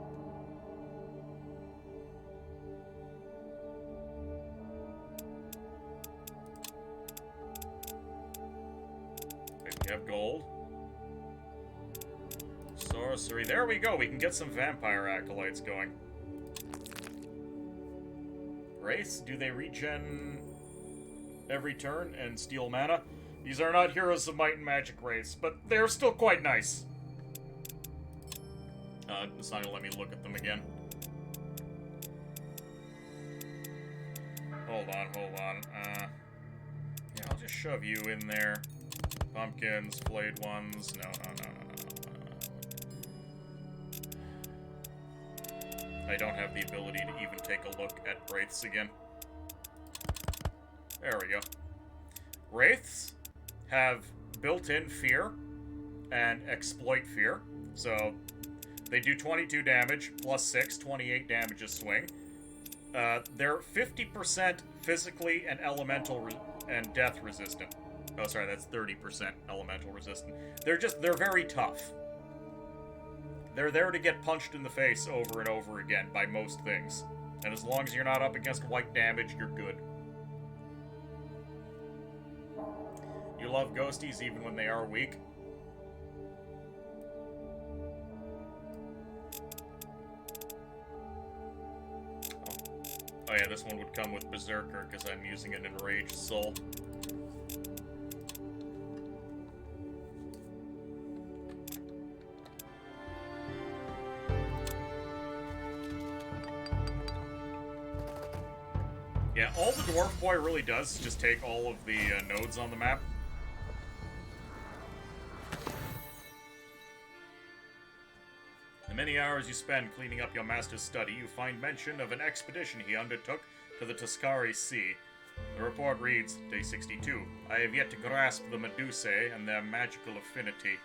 We have gold. Sorcery. There we go. We can get some vampire acolytes going. Wraiths, do they regen every turn and steal mana? These are not Heroes of Might and Magic wraiths, but they're still quite nice. It's not gonna let me look at them again. Hold on. Yeah, I'll just shove you in there. Pumpkins, flayed ones. No. I don't have the ability to even take a look at wraiths again. There we go. Wraiths have built-in fear and exploit fear. So they do 22 damage, plus 6, 28 damage a swing. They're 50% physically and elemental and death resistant. Oh, sorry, that's 30% elemental resistant. They're very tough. They're there to get punched in the face over and over again by most things. And as long as you're not up against white damage, you're good. You love ghosties even when they are weak. Oh yeah, this one would come with Berserker because I'm using an Enraged Soul. Yeah, all the Dwarf Boy really does is just take all of the nodes on the map. The many hours you spend cleaning up your master's study, you find mention of an expedition he undertook to the Tuscari Sea. The report reads, Day 62. I have yet to grasp the Medusae and their magical affinity.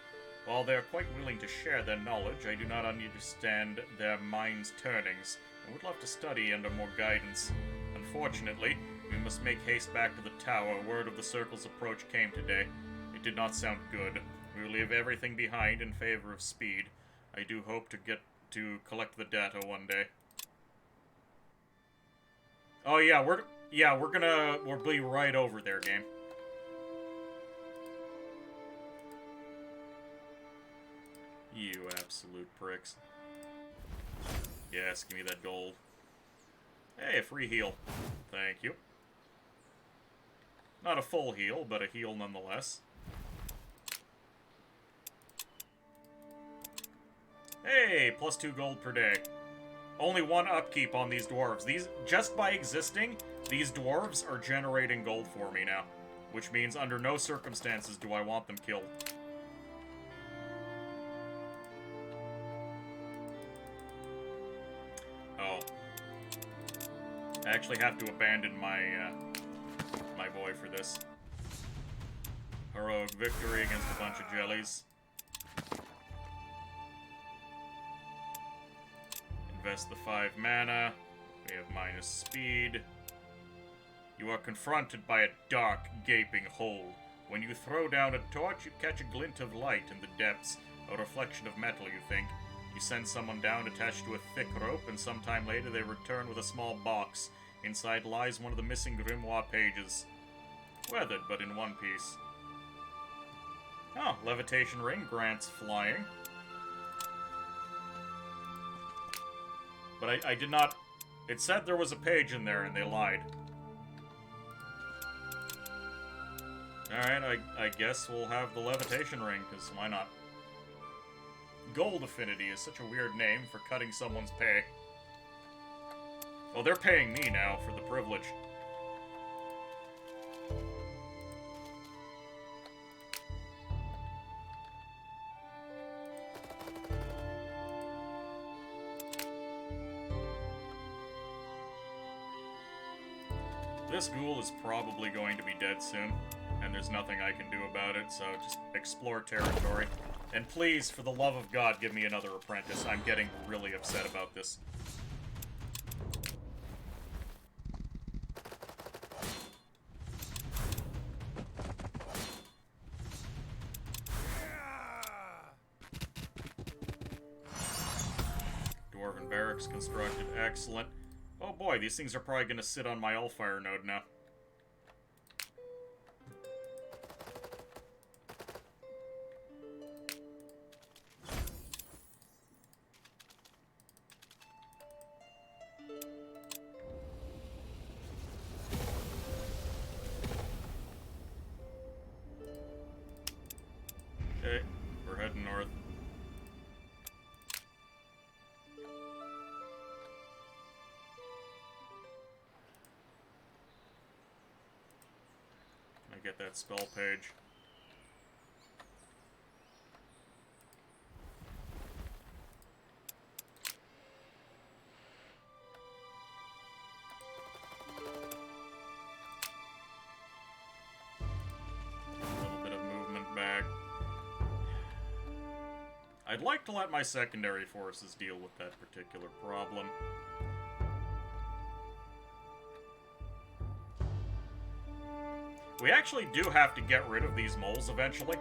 While they are quite willing to share their knowledge, I do not understand their minds' turnings. I would love to study under more guidance. Unfortunately, we must make haste back to the tower. Word of the Circle's approach came today. It did not sound good. We will leave everything behind in favor of speed. I do hope to get to collect the data one day. Oh yeah, we'll be right over there, game. You absolute pricks. Yes, give me that gold. Hey, a free heal. Thank you. Not a full heal, but a heal nonetheless. Hey, plus 2 gold per day. Only 1 upkeep on these dwarves. Just by existing, these dwarves are generating gold for me now. Which means under no circumstances do I want them killed. Oh. I actually have to abandon my, my boy for this. Heroic victory against a bunch of jellies. Invest the 5 mana. We have minus speed. You are confronted by a dark, gaping hole. When you throw down a torch, you catch a glint of light in the depths. A reflection of metal, you think. You send someone down attached to a thick rope, and sometime later they return with a small box. Inside lies one of the missing grimoire pages. Weathered, but in one piece. Oh, levitation ring grants flying. But I did not... It said there was a page in there, and they lied. Alright, I guess we'll have the levitation ring, because why not? Gold Affinity is such a weird name for cutting someone's pay. Well, they're paying me now for the privilege. This ghoul is probably going to be dead soon, and there's nothing I can do about it, so just explore territory. And please, for the love of God, give me another apprentice. I'm getting really upset about this. Dwarven barracks constructed. Excellent. Oh boy, these things are probably going to sit on my Allfire node now. Okay, we're heading north. Get that spell page. A little bit of movement back. I'd like to let my secondary forces deal with that particular problem. We actually do have to get rid of these moles eventually.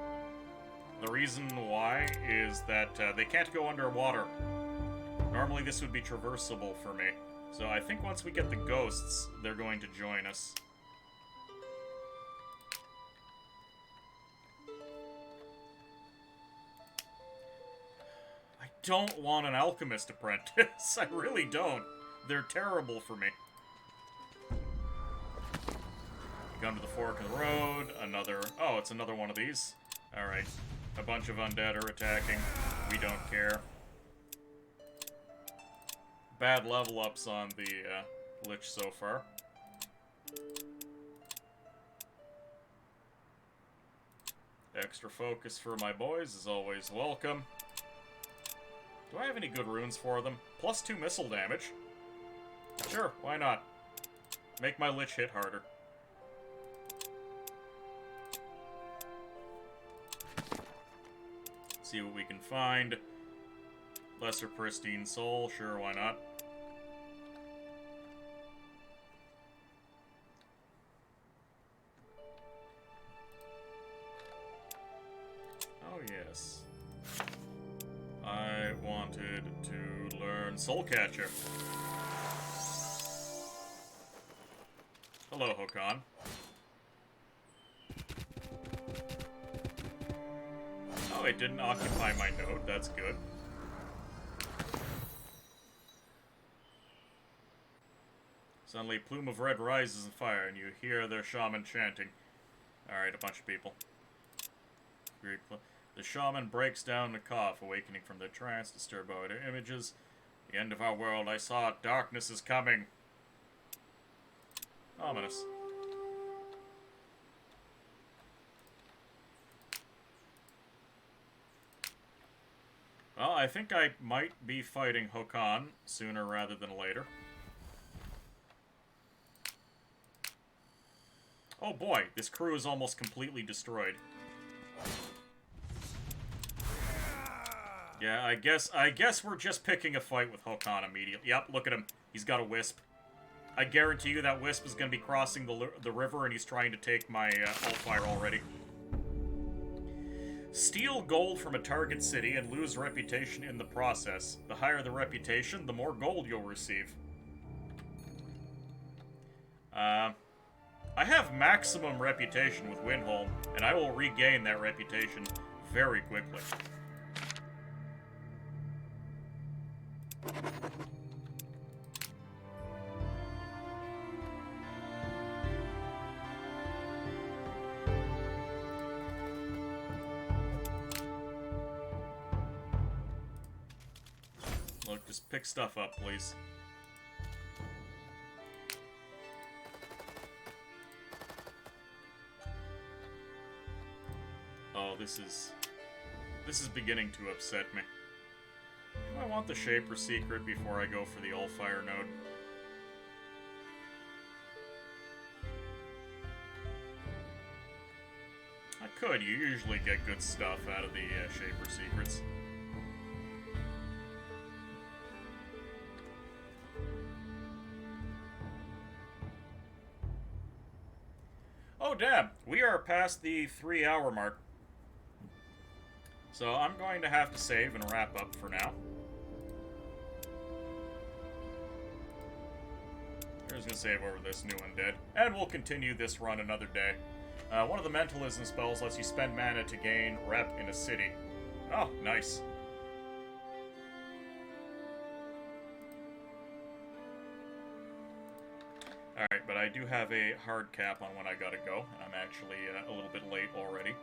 The reason why is that they can't go underwater. Normally this would be traversable for me. So I think once we get the ghosts, they're going to join us. I don't want an alchemist apprentice. I really don't. They're terrible for me. Come to the fork of the road, another... Oh, it's another one of these. Alright. A bunch of undead are attacking. We don't care. Bad level ups on the Lich so far. Extra focus for my boys is always welcome. Do I have any good runes for them? +2 missile damage. Sure, why not? Make my Lich hit harder. See what we can find. Lesser Pristine Soul, sure, why not? Oh, yes. I wanted to learn Soul Catcher. Hello, Hokan. Oh, it didn't occupy my node. That's good. Suddenly, a plume of red rises in fire, and you hear their shaman chanting. Alright, a bunch of people. The shaman breaks down the cough, awakening from their trance, disturbed by their images. The end of our world, I saw it. Darkness is coming. Ominous. Well, I think I might be fighting Hokan sooner rather than later. Oh boy, this crew is almost completely destroyed. Yeah, I guess we're just picking a fight with Hokan immediately. Yep, look at him. He's got a wisp. I guarantee you that wisp is going to be crossing the river and he's trying to take my Hellfire already. Steal gold from a target city and lose reputation in the process. The higher the reputation, the more gold you'll receive. I have maximum reputation with Windholm, and I will regain that reputation very quickly. Look, just pick stuff up, please. Oh, this is beginning to upset me. Do I want the Shaper Secret before I go for the Allfire node? I could. You usually get good stuff out of the Shaper Secrets. Oh, damn. We are past the 3-hour mark. So I'm going to have to save and wrap up for now. I'm just going to save over this new undead. And we'll continue this run another day. One of the mentalism spells lets you spend mana to gain rep in a city. Oh, nice. Alright, but I do have a hard cap on when I gotta go, and I'm actually a little bit late already.